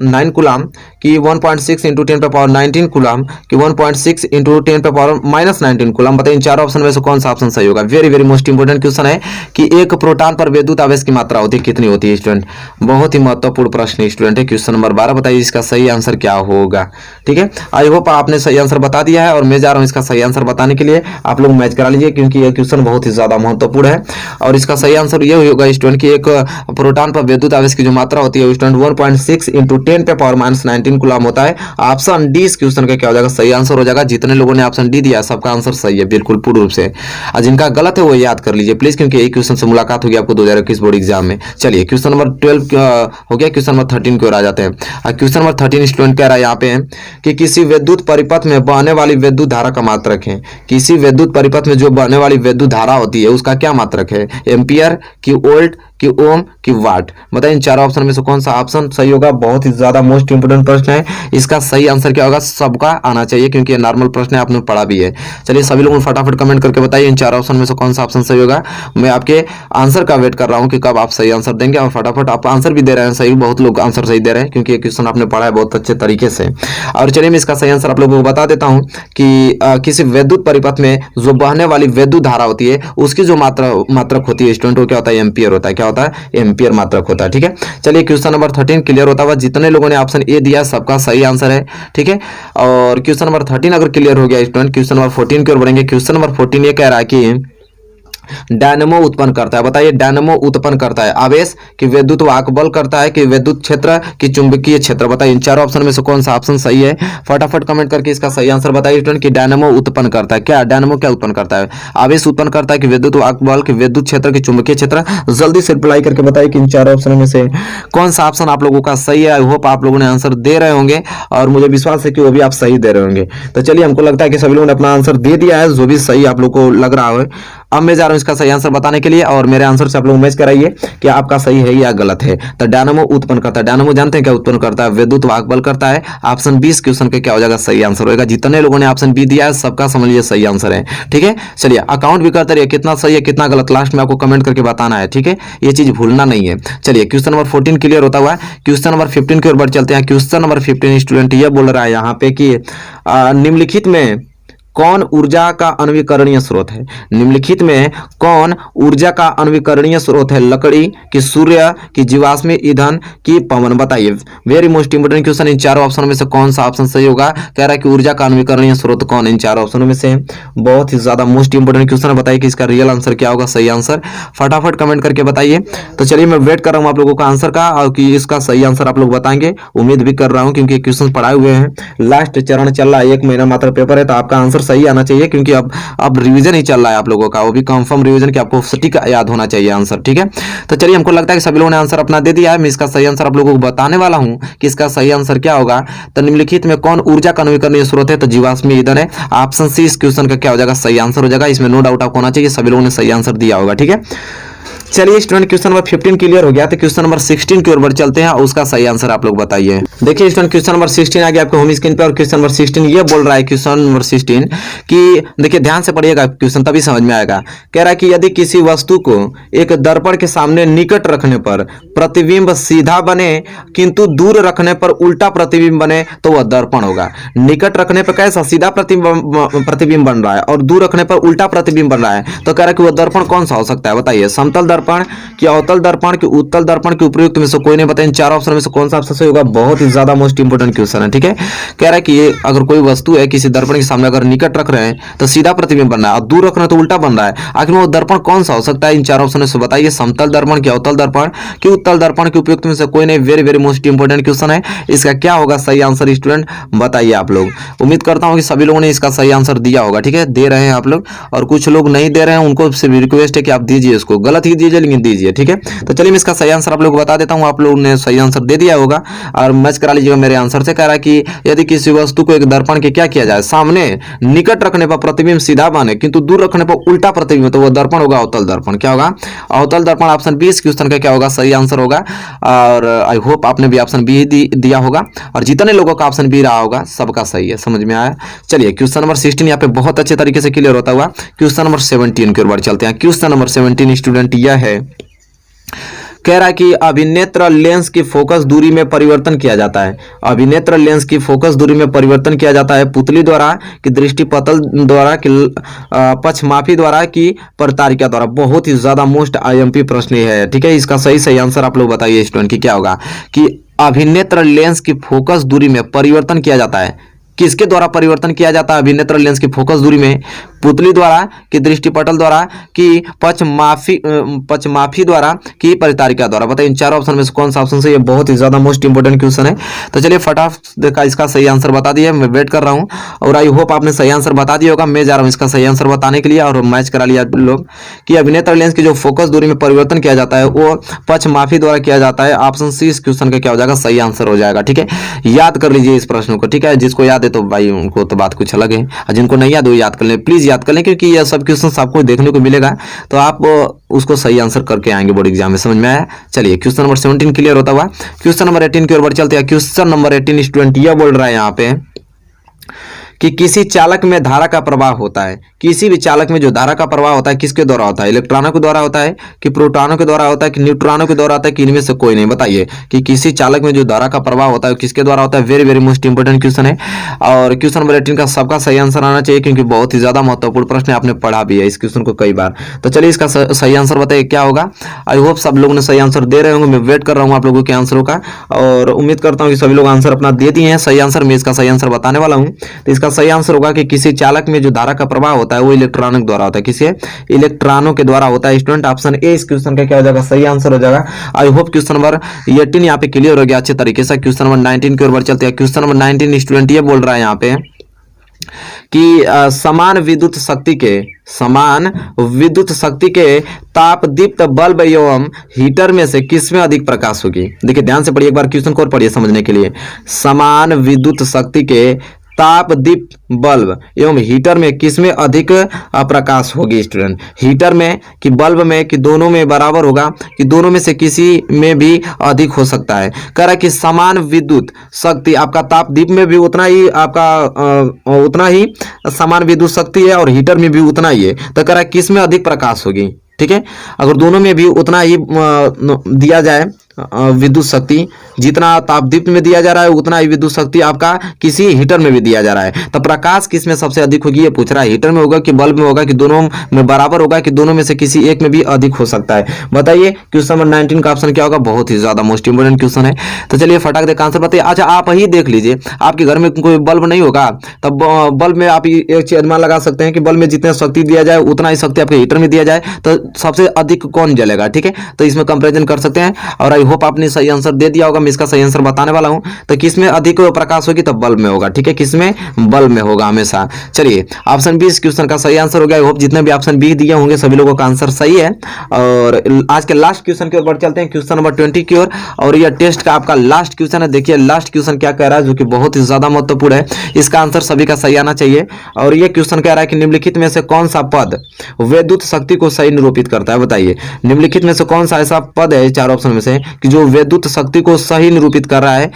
9 कूलम, कि 1.6 इंटू 10 पे पावर 19 कूलम, कि 1.6 इंटू 10 पे पावर माइनस 19 कूलम। बताइए इन चार ऑप्शन में से कौन सा ऑप्शन सही होगा। Very very most important question है कि एक प्रोटॉन पर विद्युत आवेश की मात्रा होती है, कितनी होती है स्टूडेंट? बहुत ही महत्वपूर्ण प्रश्न स्टूडेंट है। क्वेश्चन नंबर 12 बताइए इसका सही आंसर क्या होगा, ठीक है। आई होप आपने सही आंसर बता दिया है, और मैं जा रहा हूँ इसका सही आंसर बताने के लिए। आप लोग मैच करा लीजिए क्योंकि ये क्वेश्चन बहुत ही ज्यादा महत्वपूर्ण है। और इसका सही आंसर ये होगा स्टूडेंट की एक प्रोटॉन पर विद्युत आवेश की जो मात्रा होती है स्टूडेंट 1.6 × 10⁻⁻19 कूलम होता है। ऑप्शन डी इस क्वेश्चन का क्या हो जाएगा, सही आंसर हो जाएगा। जितने लोगों ने ऑप्शन डी दिया सबका आंसर सही है बिल्कुल पूर्ण रूप से। और जिनका गलत है वो याद कर लीजिए प्लीज, क्योंकि यही क्वेश्चन से मुलाकात होगी आपको 2021 बोर्ड एग्जाम में। चलिए क्वेश्चन नंबर 12 हो गया। क्वेश्चन नंबर 13 की ओर आ जाते हैं। क्वेश्चन नंबर 13 स्टूडेंट कह रहा है यहाँ पे कि किसी विद्युत परिपथ में बहने वाली विद्युत धारा का मात्रक है। किसी विद्युत परिपथ में जो बहने वाली विद्युत धारा होती है उसका क्या मात्रक है, एम्पियर की वोल्ट कि ओम कि वाट। बताइए इन चारों ऑप्शन में से कौन सा ऑप्शन सही होगा। बहुत ही ज्यादा मोस्ट इंपोर्टेंट प्रश्न है। इसका सही आंसर क्या होगा, सबका आना चाहिए क्योंकि ये नॉर्मल प्रश्न है, आपने पढ़ा भी है। चलिए सभी लोग फटाफट कमेंट करके बताइए इन चारों ऑप्शन में से कौन सा ऑप्शन सही होगा। मैं आपके आंसर का वेट कर रहा हूँ कि कब आप सही आंसर देंगे। और फटाफट आप आंसर भी दे रहे हैं सही, बहुत लोग आंसर सही दे रहे हैं क्योंकि ये क्वेश्चन आपने पढ़ा है बहुत अच्छे तरीके से। और चलिए मैं इसका सही आंसर आप लोगों को बता देता हूँ कि किसी विद्युत परिपथ में जो बहने वाली विद्युत धारा होती है उसकी जो मात्रक होती है स्टूडेंट वो क्या होता है, एम्पियर होता है। क्या होता है, एम्पियर मात्रक होता है। ठीक है, चलिए क्वेश्चन नंबर 13 क्लियर होता हुआ जितने लोगों ने ऑप्शन ए दिया सबका सही आंसर है। ठीक है, और क्वेश्चन नंबर 13 अगर क्लियर हो गया स्टूडेंट, क्वेश्चन नंबर 14 की ओर बढ़ेंगे। क्वेश्चन नंबर 14 ये कह रहा है कि डायनेमो उत्पन्न करता है। बताइए डायनेमो उत्पन्न करता है आवेश कि विद्युत वाहक बल करता है कि विद्युत क्षेत्र कि चुंबकीय क्षेत्र। बताइए इन चारों ऑप्शन में से कौन सा ऑप्शन सही है। फटाफट कमेंट करके इसका सही आंसर बताइए स्टूडेंट कि डायनेमो उत्पन्न करता है। क्या डायनेमो क्या उत्पन्न करता है, आवेश उत्पन्न करता है कि विद्युत वाहक बल कि विद्युत क्षेत्र कि चुंबकीय क्षेत्र। जल्दी से रिप्लाई करके बताइए कि इन चारों ऑप्शन में से कौन सा ऑप्शन आप लोगों का सही है। आई होप आप लोगों ने आंसर दे रहे होंगे और मुझे विश्वास है कि वो भी आप सही दे रहे होंगे। तो चलिए हमको लगता है कि सभी लोगों ने अपना आंसर दे दिया है जो भी सही आप लोग को लग रहा है। अब मैं जा रहा हूं इसका सही आंसर बताने के लिए और मेरे आंसर से आप लोग मैच कराइए कि आपका सही है या गलत है। तो डायनामो उत्पन्न करता है, डायनामो जानते हैं क्या उत्पन्न करता है, विद्युत वाहक बल करता है। ऑप्शन 20 क्वेश्चन का क्या हो जाएगा, सही आंसर होगा। जितने लोगों ने ऑप्शन बी दिया है सबका समझ लीजिए सही आंसर है। ठीक है, चलिए अकाउंट भी करते रहिए कितना सही है कितना गलत, लास्ट में आपको कमेंट करके बताना है। ठीक है, ये चीज भूलना नहीं है। चलिए क्वेश्चन नंबर 14 क्लियर होता हुआ क्वेश्चन नंबर 15 की ओर बढ़ चलते हैं। क्वेश्चन नंबर 15 स्टूडेंट ये बोल रहा है यहाँ पे कि निम्नलिखित में कौन ऊर्जा का अनवीकरणीय स्रोत है। निम्नलिखित में कौन ऊर्जा का अनवीकरणीय स्रोत है, लकड़ी की, सूर्य की, जीवाश्म ईंधन की, पवन। बताइए वेरी मोस्ट इंपोर्टेंट क्वेश्चन, इन चारों ऑप्शन में से कौन सा ऑप्शन सही होगा। कह रहा है कि ऊर्जा का अनवीकरणीय स्रोत कौन है इन चारों ऑप्शनों में से। बहुत ही ज्यादा मोस्ट इंपोर्टेंट क्वेश्चन है, बताइए कि इसका रियल आंसर क्या होगा, सही आंसर फटाफट कमेंट करके बताइए। तो चलिए मैं वेट कर रहा हूँ आप लोगों का आंसर का और कि इसका सही आंसर आप लोग बताएंगे। उम्मीद भी कर रहा हूँ क्योंकि क्वेश्चन पढ़ाए हुए हैं, लास्ट चरण चल रहा है, 1 महीना मात्र पेपर है, तो आपका आंसर सही आना चाहिए क्योंकि अब रिवीजन ही चल रहा है आप लोगों का, वो भी कंफर्म रिवीजन कि आपको सटीक याद होना चाहिए आंसर। ठीक है, तो चलिए हमको लगता है कि सभी लोगों ने आंसर अपना दे दिया है। मैं इसका सही आंसर आप लोगों को बताने वाला हूं कि इसका सही आंसर क्या होगा। तो निम्नलिखित में कौन ऊर्जा का नवीकरणीय स्रोत है, तो जीवाश्म ईंधन है। ऑप्शन सी इस क्वेश्चन का क्या हो जाएगा, सही आंसर हो जाएगा। इसमें नो डाउट आपको होना चाहिए, सभी लोगों ने सही आंसर दिया होगा। ठीक है, चलिए स्टूडेंट क्वेश्चन नंबर 15 क्लियर हो गया, तो क्वेश्चन नंबर 16 की ओर बढ़ चलते हैं और उसका सही आंसर आप लोग बताइए। देखिए स्टूडेंट क्वेश्चन नंबर 16 आ गया आपको होम स्क्रीन पे और क्वेश्चन नंबर 16 ये बोल रहा है, क्वेश्चन नंबर 16 कि देखिए ध्यान से पढ़िएगा क्वेश्चन तभी समझ में आएगा। कह रहा है कि यदि किसी वस्तु को एक दर्पण के सामने निकट रखने पर प्रतिबिंब सीधा बने किंतु दूर रखने पर उल्टा प्रतिबिंब बने तो वह दर्पण होगा। निकट रखने पर कैसा सीधा प्रतिबिंब बन रहा है और दूर रखने पर उल्टा प्रतिबिंब बन रहा है, तो कह रहा है कि वह दर्पण कौन सा हो सकता है। बताइए समतल दर्पण कि अवतल दर्पण कि उत्तल दर्पण कि उपयुक्त में से कोई नहीं। बताइए इन चार ऑप्शन में से कौन सा ऑप्शन सही होगा। बहुत ही ज्यादा मोस्ट इंपोर्टेंट क्वेश्चन है। ठीक है, कह रहा है कि ये अगर कोई वस्तु है किसी दर्पण के सामने अगर निकट रख रहे हैं तो सीधा प्रतिबिंब बन रहा है और दूर रख रहे हैं तो उल्टा बन रहा है। आखिर वो दर्पण कौन सा हो सकता है, इन चार ऑप्शन में बताइए। समतल दर्पण कि अवतल दर्पण कि उत्तल दर्पण कि उपयुक्त में से कोई नहीं। Very very most important question है, इसका क्या होगा सही आंसर स्टूडेंट बताइए आप लोग। उम्मीद करता हूं कि सभी लोगों ने इसका सही आंसर दिया होगा। ठीक है, दे रहे हैं आप लोग और कुछ लोग नहीं दे रहे हैं, उनको सिर्फ रिक्वेस्ट है कि आप दीजिए, इसको गलत ही दीजिए लेकिन दीजिए। ठीक है, तो चलिए मैं इसका सही आंसर आप लोग को बता देता हूं। आप लोगों ने सही आंसर दे दिया होगा और मैच करा लीजिएगा मेरे आंसर से। कह रहा है कि यदि किसी वस्तु को एक दर्पण के क्या किया जाए, सामने निकट रखने पर प्रतिबिंब सीधा बने किंतु दूर रखने पर उल्टा प्रतिबिंब, तो वो दर्पण होगा अवतल दर्पण। क्या होगा, अवतल दर्पण। ऑप्शन 20 क्वेश्चन का क्या होगा, सही आंसर होगा। और आई होप आपने भी ऑप्शन बी दिया होगा और जितने लोगों का ऑप्शन बी रहा होगा सबका सही है, समझ में आया। चलिए क्वेश्चन नंबर 16 यहाँ पे बहुत अच्छे तरीके से क्लियर होता हुआ क्वेश्चन नंबर 17 की ओर चलते हैं। क्वेश्चन नंबर 17 स्टूडेंट यह है, कह रहा है कि अभिनेत्र लेंस की फोकस दूरी में परिवर्तन किया जाता है। अभिनेत्र लेंस की फोकस दूरी में परिवर्तन किया जाता है पुतली द्वारा कि दृष्टिपतल द्वारा कि पक्षमापी द्वारा कि प्रतारिका द्वारा। बहुत ही ज्यादा मोस्ट आईएमपी प्रश्न है। ठीक है, इसका सही आंसर आप लोग बताइए स्टूडेंट की क्या होगा कि अभिनेत्र लेंस की फोकस दूरी में परिवर्तन किया जाता है किसके द्वारा परिवर्तन किया जाता है अभिनेत्र लेंस की फोकस दूरी में? पुतली द्वारा कि दृष्टिपटल द्वारा कि पक्षमापी द्वारा कि परितारिका द्वारा? बताइए इन चारों ऑप्शन में से कौन सा ऑप्शन सही है? बहुत ही ज्यादा मोस्ट इंपोर्टेंट क्वेश्चन है। तो चलिए फटाफट का इसका सही आंसर बता दिए, मैं वेट कर रहा हूं और आई होप आपने सही आंसर बता दिया होगा। मैं जा रहा हूं इसका सही आंसर बताने के लिए और मैच करा लिया लोग कि अभिनेत्र लेंस की जो फोकस दूरी में परिवर्तन किया जाता है वो पक्षमापी द्वारा किया जाता है। ऑप्शन सी इस क्वेश्चन का क्या हो जाएगा? सही आंसर हो जाएगा। ठीक है, याद कर लीजिए इस प्रश्न को। ठीक है, जिसको याद है तो भाई उनको तो बात कुछ अलग है, और जिनको नहीं याद वो याद कर लें, प्लीज याद कर लें, क्योंकि यह सब क्वेश्चन आपको देखने को मिलेगा तो आप उसको सही आंसर करके आएंगे बोर्ड एग्जाम में। समझ में आया? चलिए क्वेश्चन नंबर 17 क्लियर होता हुआ क्वेश्चन नंबर 18 की ओर बढ़ चलते हैं। क्वेश्चन नंबर 18 स्टूडेंट यह बोल रहा है यहाँ पे कि किसी चालक में धारा का प्रवाह होता है। किसी भी चालक में जो धारा का प्रवाह होता है किसके द्वारा होता है? इलेक्ट्रॉनों के द्वारा होता है कि प्रोटॉनों के द्वारा होता है कि न्यूट्रॉनों के द्वारा होता है कि इनमें से कोई नहीं? बताइए कि किसी चालक में जो धारा का प्रवाह होता है किसके द्वारा होता है? Very very most important question है और क्वेश्चन नंबर 18 का सबका सही आंसर आना चाहिए, क्योंकि बहुत ही ज्यादा महत्वपूर्ण प्रश्न है, आपने पढ़ा भी है इस क्वेश्चन को कई बार। तो चलिए इसका सही आंसर बताइए क्या होगा। आई होप सब लोगों ने सही आंसर दे रहे होंगे, मैं वेट कर रहा हूँ आप लोगों के आंसरों का और उम्मीद करता हूँ कि सभी लोग आंसर अपना दे दिए हैं। सही आंसर मैं इसका सही आंसर बताने वाला हूँ। तो इसका सही आंसर होगा कि किसी चालक में जो धारा का प्रवाह होता है वो इलेक्ट्रॉनों के द्वारा होता है। किसी इलेक्ट्रॉनों के द्वारा होता है। स्टूडेंट ऑप्शन ए इस क्वेश्चन का क्या हो जाएगा? सही आंसर हो जाएगा। आई होप क्वेश्चन नंबर 18 यहाँ पे क्लियर हो गया अच्छे तरीके से। क्वेश्चन नंबर 19 की ओर बढ़ चलते हैं। क्वेश्चन नंबर 19 स्टूडेंट ये बोल रहा है यहाँ पे कि समान विद्युत शक्ति के ताप दीप्त बल्ब एवं हीटर में से किसमें अधिक प्रकाश होगी? देखिए ध्यान से पढ़िए, एक बार क्वेश्चन को और पढ़िए समझने के लिए। समान विद्युत शक्ति के ताप दीप्त बल्ब एवं हीटर में किसमें अधिक प्रकाश होगी? स्टूडेंट हीटर में कि बल्ब में कि दोनों में बराबर होगा कि दोनों में से किसी में भी अधिक हो सकता है? कह रहा है कि समान विद्युत शक्ति आपका ताप दीप में भी उतना ही आपका उतना ही समान विद्युत शक्ति है और हीटर में भी उतना ही है। तो कह रहा है किसमें अधिक प्रकाश होगी? ठीक है, अगर दोनों में भी उतना ही दिया जाए विद्युत शक्ति, जितना तापदीप्त में दिया जा रहा है उतना ही विद्युत शक्ति आपका किसी हीटर में भी दिया जा रहा है, तो प्रकाश किस में सबसे अधिक होगी ये पूछ रहा है। हीटर में होगा कि बल्ब में होगा कि दोनों में बराबर होगा कि दोनों में से किसी एक में भी अधिक हो सकता है? बताइए क्वेश्चन नंबर 19 का ऑप्शन क्या होगा? बहुत ही ज्यादा मोस्ट इंपोर्टेंट क्वेश्चन है। तो चलिए फटाक देकर आंसर बताइए। अच्छा आप ही देख लीजिए, आपके घर में कोई बल्ब नहीं होगा तब बल्ब में आप एक चीज अनुमान लगा सकते हैं कि बल्ब में जितना शक्ति दिया जाए उतना ही शक्ति आपके हीटर में दिया जाए, तो सबसे अधिक कौन जलेगा? ठीक है, तो इसमें कंपेरिजन कर सकते हैं और आई होप आपने सही आंसर दे दिया होगा। मैं इसका सही आंसर बताने वाला हूं। तो किसमें अधिक प्रकाश होगी? तो बल्ब में होगा। ठीक है, किसमें? बल्ब में होगा हमेशा। चलिए ऑप्शन बी इस क्वेश्चन का सही आंसर हो गया। आई होप जितने भी ऑप्शन बी दिए होंगे सभी लोगों का आंसर सही है। और आज के लास्ट क्वेश्चन की ओर बढ़ चलते हैं, क्वेश्चन नंबर 20 की ओर, और यह टेस्ट का आपका लास्ट क्वेश्चन है। देखिए लास्ट क्वेश्चन क्या कह रहा है, जो कि बहुत ही ज्यादा महत्वपूर्ण है। इसका आंसर सभी का सही आना चाहिए। और यह क्वेश्चन कह रहा है कि निम्नलिखित में से कौन सा पद विद्युत शक्ति को सही निरूपित करता है? बताइए निम्नलिखित में से कौन सा ऐसा पद है चार ऑप्शन में से कि जो विद्युत शक्ति को सही निरूपित कर रहा है?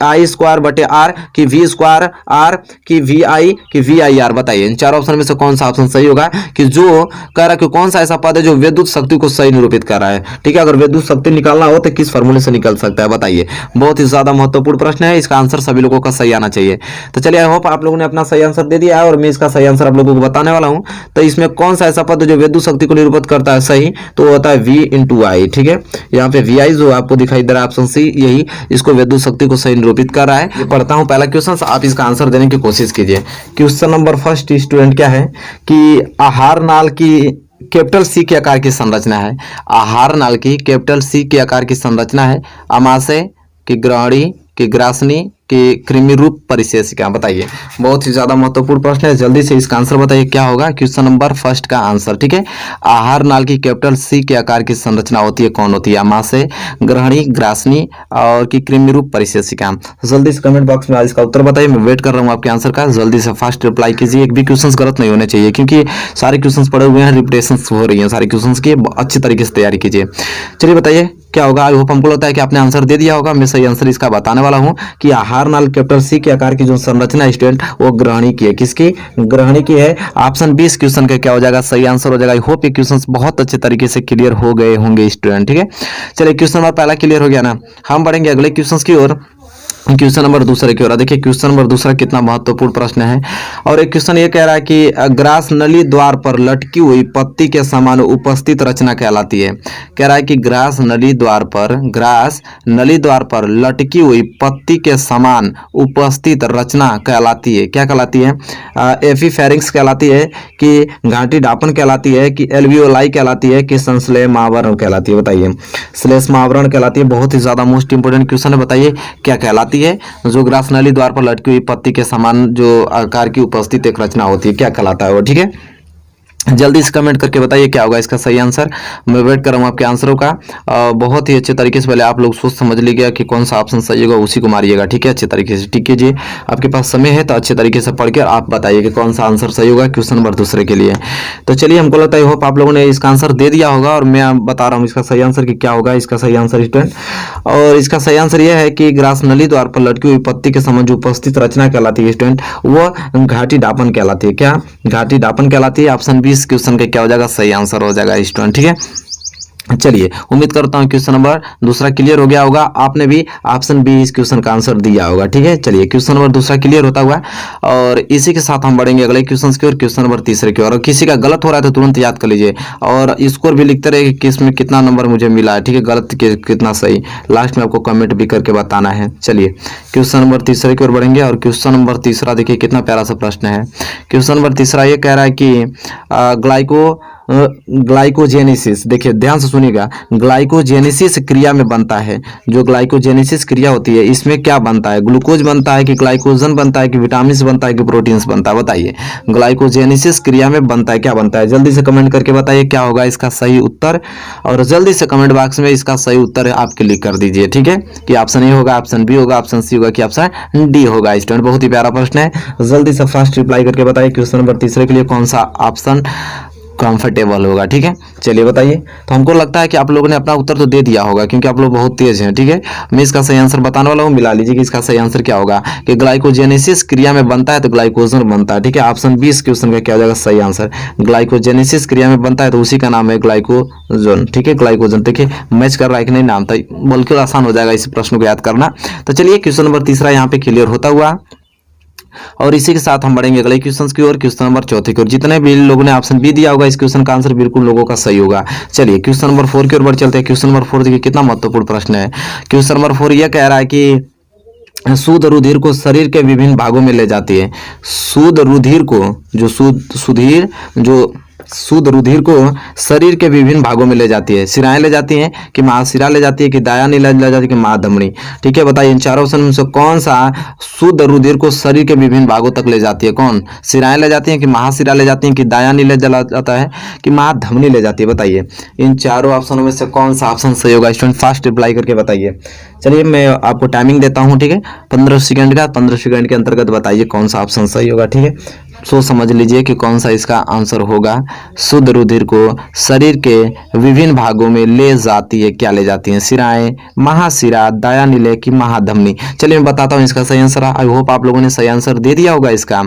आई स्क्वायर बटे आर की वी स्क्वायर आर की वी आई की वी आई आर? बताइए इन चार ऑप्शन में से कौन सा ऑप्शन सही होगा कि जो कह रहा है कि कौन सा ऐसा पद है जो विद्युत शक्ति को सही निरूपित कर रहा है? ठीक है, अगर विद्युत शक्ति निकालना हो तो किस फॉर्मूले से निकल सकता है? बताइए, बहुत ही ज्यादा महत्वपूर्ण प्रश्न है। इसका आंसर सभी लोगों का सही आना चाहिए। तो चलिए आई होप आप लोगों ने अपना सही आंसर दे दिया है और मैं इसका सही आंसर आप लोगों को बताने वाला हूं। तो इसमें कौन सा ऐसा पद है जो विद्युत शक्ति को निरूपित करता है सही? तो होता है V इंटू आई। ठीक है, यहाँ पे वी आई जो आपको दिखाई दे रहा है ऑप्शन सी, यही इसको विद्युत शक्ति को सही निरूपित कर रहा है। ये पढ़ता हूं पहला क्वेश्चन, आप इसका आंसर देने की कोशिश कीजिए। क्वेश्चन नंबर फर्स्ट स्टूडेंट क्या है कि आहार नाल की कैपिटल सी के आकार की संरचना है। आहार नाल की कैपिटल सी के आकार की संरचना है। अमाशय की ग्रहणी की ग्रासनी कि कृमि रूप परिशेषिका? बताइए, बहुत ही ज्यादा महत्वपूर्ण प्रश्न है। जल्दी से इसका आंसर बताइए क्या होगा क्वेश्चन नंबर फर्स्ट का आंसर। ठीक है, आहार नाल की कैपिटल सी के आकार की संरचना होती है, कौन होती है? अमाशय, ग्रहणी, ग्रासनी और की कृमि रूप परिशेषिका? जल्दी से कमेंट बॉक्स में इसका उत्तर बताइए, मैं वेट कर रहा हूँ आपके आंसर का। जल्दी से फास्ट रिप्लाई कीजिए, एक भी क्वेश्चन गलत नहीं होने चाहिए, क्योंकि सारे क्वेश्चन पड़े हुए हैं, रिपीटेशन हो रही है सारे क्वेश्चन की, अच्छी तरीके से तैयारी कीजिए। चलिए बताइए क्या होगा। आई होप हमको लगता है कि आपने आंसर दे दिया होगा। मैं सही आंसर इसका बताने वाला हूं कि आहार नाल कैपिटल सी के आकार की जो संरचना है स्टूडेंट वो ग्रहणी की है। किसकी? ग्रहणी की है। ऑप्शन बी इस क्वेश्चन का क्या हो जाएगा? सही आंसर हो जाएगा। आई होप ये क्वेश्चन बहुत अच्छे तरीके से क्लियर हो गए होंगे स्टूडेंट। ठीक है, चलिए क्वेश्चन नंबर पहला क्लियर हो गया ना। हम बढ़ेंगे अगले क्वेश्चन की ओर। क्वेश्चन नंबर दूसरे की ओर देखिए, क्वेश्चन नंबर दूसरा कितना महत्वपूर्ण प्रश्न है। और एक क्वेश्चन ये कह रहा है कि ग्रास नली द्वार पर लटकी हुई पत्ती के समान उपस्थित रचना कहलाती है। कह रहा है कि ग्रास नली द्वार पर लटकी हुई पत्ती के समान उपस्थित रचना कहलाती है। क्या कहलाती है? एफीफेरिंक्स कहलाती है, कि घाटी डापन कहलाती है, कि एल्वियोलाई कहलाती है, कि संश्लेषमावरण कहलाती है। बताइए, श्लेष्मावरण कहलाती है। बहुत ही ज्यादा मोस्ट इंपोर्टेंट क्वेश्चन है। बताइए क्या कहलाती है? जो ग्रास नली द्वार पर लटकी हुई पत्ती के समान जो आकार की उपस्थित एक रचना होती है, क्या कहलाता है वो? ठीक है, जल्दी से कमेंट करके बताइए क्या होगा इसका सही आंसर। मैं वेट कर रहा हूँ आपके आंसरों का। बहुत ही अच्छे तरीके से पहले आप लोग सोच समझ लीजिएगा कि कौन सा ऑप्शन सही होगा, उसी को मारिएगा। ठीक है, अच्छे तरीके से टिक कीजिए। आपके पास समय है तो अच्छे तरीके से पढ़ के आप बताइए कि कौन सा आंसर सही होगा क्वेश्चन नंबर दूसरे के लिए। तो चलिए, हमको लगता है होप आप लोगों ने इसका आंसर दे दिया होगा, और मैं बता रहा हूँ इसका सही आंसर कि क्या होगा इसका सही आंसर स्टूडेंट। और इसका सही आंसर यह है कि ग्रास नली द्वार पर लटकी हुई पत्ती के समान जो उपस्थित रचना कहलाती है स्टूडेंट, वो घाटी डापन कहलाती है। क्या? घाटी डापन कहलाती है। ऑप्शन 20 क्वेश्चन का क्या हो जाएगा? सही आंसर हो जाएगा स्टूडेंट। ठीक है, चलिए, उम्मीद करता हूँ क्वेश्चन नंबर दूसरा क्लियर हो गया होगा। आपने भी ऑप्शन बी इस क्वेश्चन का आंसर दिया होगा। ठीक है, चलिए, क्वेश्चन नंबर दूसरा क्लियर होता हुआ, और इसी के साथ हम बढ़ेंगे अगले क्वेश्चन की ओर, क्वेश्चन नंबर तीसरे की ओर। और किसी का गलत हो रहा है तो तुरंत याद कर लीजिए, और स्कोर भी लिखते रहिए कि किस में कितना नंबर मुझे मिला है। ठीक है, गलत कितना सही, लास्ट में आपको कमेंट भी करके बताना है। चलिए, क्वेश्चन नंबर तीसरे की ओर बढ़ेंगे, और क्वेश्चन नंबर तीसरा देखिए कितना प्यारा सा प्रश्न है। क्वेश्चन नंबर तीसरा ये कह रहा है कि ग्लाइकोजेनेसिस, देखिए ध्यान से सुनिएगा, ग्लाइकोजेनेसिस क्रिया में बनता है। जो ग्लाइकोजेनेसिस क्रिया होती है, इसमें क्या बनता है? ग्लूकोज बनता है, कि ग्लाइकोजन बनता है, कि विटामिन बनता है, कि प्रोटीन्स बनता है? बताइए, ग्लाइकोजेनेसिस क्रिया में बनता है, क्या बनता है? जल्दी से कमेंट करके बताइए क्या होगा इसका सही उत्तर, और जल्दी से कमेंट बॉक्स में इसका सही उत्तर आप क्लिक कर दीजिए। ठीक है, कि ऑप्शन ए होगा, ऑप्शन बी होगा, ऑप्शन सी होगा, कि ऑप्शन डी होगा स्टूडेंट। बहुत ही प्यारा प्रश्न है, जल्दी से फास्ट रिप्लाई करके बताइए क्वेश्चन नंबर तीसरे के लिए कौन सा ऑप्शन कंफर्टेबल होगा। ठीक है, चलिए बताइए। तो हमको लगता है कि आप लोगों ने अपना उत्तर तो दे दिया होगा, क्योंकि आप लोग बहुत तेज हैं। ठीक है, मैं इसका सही आंसर बताने वाला हूँ, मिला लीजिए कि इसका सही आंसर क्या होगा। कि ग्लाइकोजेनेसिस क्रिया में बनता है तो ग्लाइकोजन बनता है। ठीक है, ऑप्शन 20 क्वेश्चन का क्या हो जाएगा सही आंसर। ग्लाइकोजेनेसिस क्रिया में बनता है तो उसी का नाम है ग्लाइकोजन। ठीक है, ग्लाइकोजन। देखिए मैच कर रहा है कि नहीं नाम, तो बल्कि आसान हो जाएगा इस प्रश्न को याद करना। तो चलिए, क्वेश्चन नंबर तीसरा यहाँ पे क्लियर होता हुआ, और इसी के साथ हम बढ़ेंगे अगले क्वेश्चन की ओर, क्वेश्चन नंबर चौथे की ओर। जितने भी लोगों ने ऑप्शन बी दिया होगा, इस क्वेश्चन का आंसर बिल्कुल लोगों का सही होगा। चलिए, क्वेश्चन नंबर 4 की ओर बढ़ चलते हैं। क्वेश्चन नंबर 4 देखिए कितना महत्वपूर्ण प्रश्न है। क्वेश्चन नंबर 4 यह कह रहा है कि शुद्ध रुधिर को शरीर के विभिन्न भागों में ले जाती है। शुद्ध रुधिर को शुद्ध रुधिर को शरीर के विभिन्न भागों में ले जाती है। सिराएं ले जाती हैं, कि महाशिरा ले जाती है, कि दायां ले जाती है, कि महाधमनी? ठीक है, बताइए इन चारों ऑप्शन में से कौन सा शुद्ध रुधिर को शरीर के विभिन्न भागों तक ले जाती है? कौन? सिराएं ले जाती हैं, कि महाशिरा ले जाती हैं, कि दायां ले जाता है, कि महाधमनी ले जाती है? बताइए, इन चारों ऑप्शनों में से कौन सा ऑप्शन सही होगा स्टूडेंट? फास्ट रिप्लाई करके बताइए। चलिए, मैं आपको टाइमिंग देता हूँ। ठीक है, 15 सेकंड का, 15 सेकंड के अंतर्गत बताइए कौन सा ऑप्शन सही होगा। ठीक है, सोच समझ लीजिए कि कौन सा इसका आंसर होगा। शुद्ध रुधिर को शरीर के विभिन्न भागों में ले जाती है, क्या ले जाती है? सिराएं, महाशिरा, दायां नीले, की महाधमनी? चलिए मैं बताता हूँ इसका सही आंसर। आई होप आप लोगों ने सही आंसर दे दिया होगा इसका।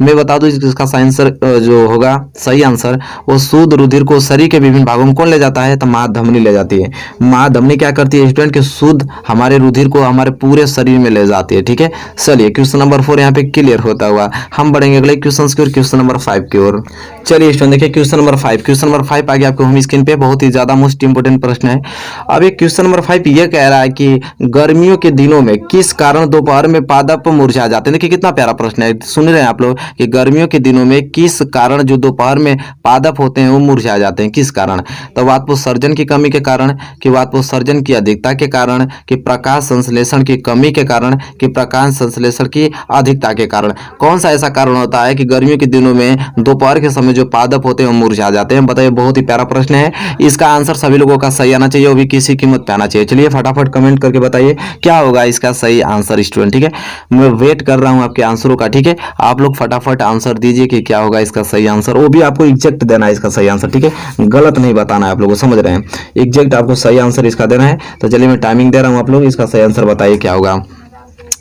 मैं बता दूं इसका सही आंसर जो होगा, सही आंसर, वो शुद्ध रुधिर को शरीर के विभिन्न भागों में कौन ले जाता है? तो महाधमनी ले जाती है। महाधमनी क्या करती है स्टूडेंट? के शुद्ध हमारे रुधिर को हमारे पूरे शरीर में ले जाती है। ठीक है, चलिए क्वेश्चन नंबर 4 यहाँ पे क्लियर होता हुआ, हम बढ़ेंगे अगले क्वेश्चन की ओर, क्वेश्चन नंबर 5 की ओर। चलिए स्टूडेंट देखिए क्वेश्चन नंबर 5। क्वेश्चन नंबर 5 आ गया आपको होम स्क्रीन पे। बहुत ही ज्यादा मोस्ट इंपोर्टेंट प्रश्न है। अब ये क्वेश्चन नंबर 5 ये कह रहा है कि गर्मियों के दिनों में किस कारण दोपहर में पादप मुरझा जाते हैं? देखिए कितना प्यारा प्रश्न है, सुन रहे हैं आप लोग, कि गर्मियों के दिनों में किस कारण जो दोपहर में पादप होते हैं वो मुरझा जाते हैं, किस कारण? तो वातपोत्सर्जन की कमी के कारण, कि वातपोत्सर्जन की अधिकता के कारण, कि प्रकाश संश्लेषण की कमी के कारण, कि प्रकाश संश्लेषण की अधिकता के कारण? कौन सा ऐसा कारण होता है कि गर्मियों के दिनों में दोपहर के समय जो पादप होते हैं वो मुरझा जाते हैं? बताइए, बहुत ही प्यारा प्रश्न है। इसका आंसर सभी लोगों का सही आना चाहिए, वो भी किसी कीमत पे आना चाहिए। चलिए फटाफट कमेंट करके बताइए क्या होगा इसका सही आंसर स्टूडेंट। ठीक है, मैं वेट कर रहा हूं आपके आंसरों का। ठीक है, आप लोग फटाफट आंसर दीजिए कि क्या होगा इसका सही आंसर, वो भी आपको एग्जैक्ट देना है इसका सही आंसर। ठीक है, गलत नहीं बताना है, आप लोग समझ रहे हैं, एग्जैक्ट आपको सही आंसर इसका देना है। तो चलिए मैं टाइमिंग दे रहा हूं, आप लोग इसका सही आंसर बताइए क्या होगा।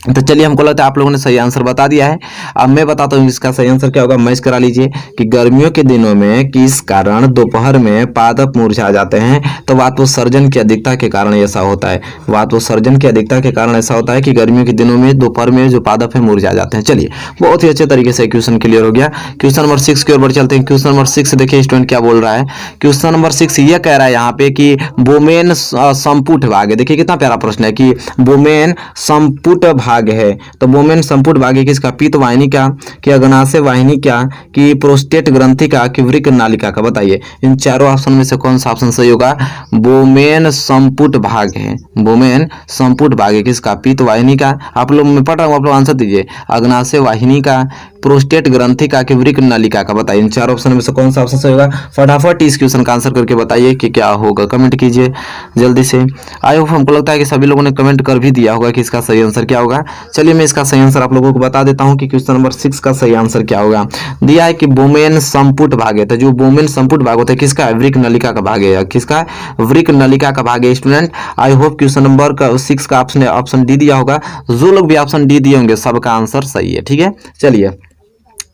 तो चलिए, हमको लगता है आप लोगों ने सही आंसर बता दिया है। अब मैं बताता हूँ इसका सही आंसर क्या होगा। मैच करा लीजिए कि गर्मियों के दिनों में किस कारण दोपहर में पादप मुरझा जाते हैं। तो वातोसर्जन की अधिकता के कारण ऐसा होता है। वातोसर्जन की अधिकता के कारण ऐसा होता है कि गर्मियों के दिनों में दोपहर में जो पादप है मुरझा जाते हैं। चलिए, बहुत ही अच्छे तरीके से क्वेश्चन क्लियर हो गया। क्वेश्चन नंबर 6 की ओर बढ़ चलते हैं। क्वेश्चन नंबर 6 देखिए स्टूडेंट क्या बोल रहा है। क्वेश्चन नंबर 6 ये कह रहा है यहाँ पे कि बोमेन संपुट भाग है। देखिए कितना प्यारा प्रश्न है कि बोमेन संपुट भाग है। तो बोमेन संपुट भाग है किसका? पीत वाहिनी का, कि अग्नाशय वाहिनी का, कि प्रोस्टेट ग्रंथि का, कि वृक्क नालिका का? बताइए इन चारों ऑप्शन में से कौन सा ऑप्शन सही होगा? बोमेन संपुट भाग है। बोमेन संपुट भाग है किसका? पीत वाहिनी का। आप लोग, मैं पढ़ रहा हूँ, आप लोग आंसर दीजिए। अग्नाशय वाहिनी का, प्रोस्टेट ग्रंथि का, कि वृक्क नलिका का? बताइए इन चार ऑप्शन में से कौन सा ऑप्शन सही होगा? फटाफट इस क्वेश्चन का आंसर करके बताइए कि क्या होगा। कमेंट कीजिए जल्दी से। आई होप, हमको लगता है कि सभी लोगों ने कमेंट कर भी दिया होगा कि इसका सही आंसर क्या होगा। चलिए, मैं इसका सही आंसर आप लोगों को बता देता हूं कि क्वेश्चन नंबर 6 का सही आंसर क्या होगा। दिया है कि बोमेन संपुट भाग है। तो जो बोमेन संपुट भाग होता है किसका? वृक्क नलिका का भाग है। किसका? वृक्क नलिका का भाग है student. I hope question number 6 का आपने ऑप्शन डी दिया होगा। जो लोग भी ऑप्शन डी दिए होंगे सबका आंसर सही है। ठीक है, चलिए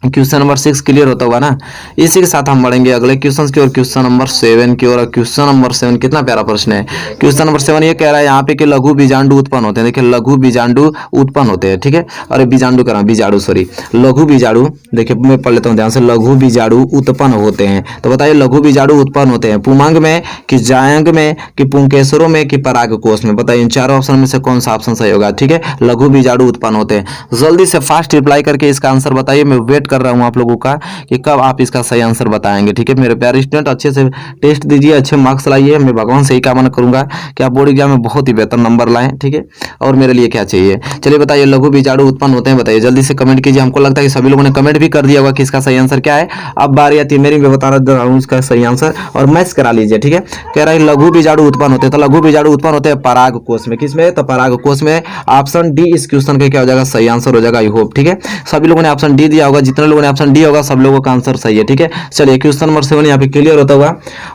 क्वेश्चन नंबर 6 क्लियर होता होगा ना। इसी के साथ हम बढ़ेंगे अगले क्वेश्चन की ओर, क्वेश्चन नंबर 7 की ओर। क्वेश्चन नंबर 7 कितना प्यारा प्रश्न है। क्वेश्चन नंबर 7 ये कह रहा है यहाँ पे कि लघु बीजांडु उत्पन्न होते हैं। देखिए लघु बीजांडु उत्पन्न होते हैं। ठीक है, अरे बीजांडु करा, बीजाणु सॉरी, लघु बीजाणु। देखिए मैं पढ़ लेता हूँ ध्यान से। लघु बीजाणु उत्पन्न होते हैं। तो बताइए लघु बीजाणु उत्पन्न होते हैं पुमांग में, कि जायंग में, कि पुंकेसरों में, कि परागकोश में? बताइए इन चारों ऑप्शन में से कौन सा ऑप्शन सही होगा। ठीक है, लघु बीजाणु उत्पन्न होते हैं। जल्दी से फास्ट रिप्लाई करके इसका आंसर बताइए। मैं वेट कर रहा हूं आप लोगों का कि कब आप इसका सही आंसर बताएंगे। ठीक है मेरे प्यारे स्टूडेंट, अच्छे से टेस्ट दीजिए, अच्छे मार्क्स लाइए। मैं भगवान से ही कामना करूंगा कि आप बोर्ड एग्जाम में बहुत ही बेहतर नंबर लाएं। ठीक है, और मेरे लिए क्या चाहिए। चलिए बताइए लघु बीजाणु उत्पन्न होते हैं। बताइए जल्दी से कमेंट कीजिए। हमको लगता है कि सभी लोगों ने कमेंट भी कर दिया होगा कि इसका सही आंसर क्या है। अब बारी आती है मेरी, मैं बता रहा हूं इसका सही आंसर और मैच करा लीजिए। ठीक है, कह रहा है लघु बीजाणु उत्पन्न होते हैं। तो लघु बीजाणु उत्पन्न होते हैं परागकोश में। किसमें? तो परागकोश में। ऑप्शन डी इस क्वेश्चन का क्या हो जाएगा? सही आंसर हो जाएगा। आई होप ठीक है सभी लोगों ने ऑप्शन डी दिया होगा। जितने लोगों ने ऑप्शन डी होगा सब लोगों का आंसर सही है। ठीक है, चलिए क्वेश्चन नंबर 7 यहाँ पे क्लियर होता हुआ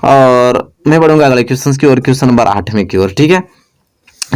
और मैं बढ़ूंगा अगले क्वेश्चन की ओर, क्वेश्चन नंबर 8 की ओर। ठीक है,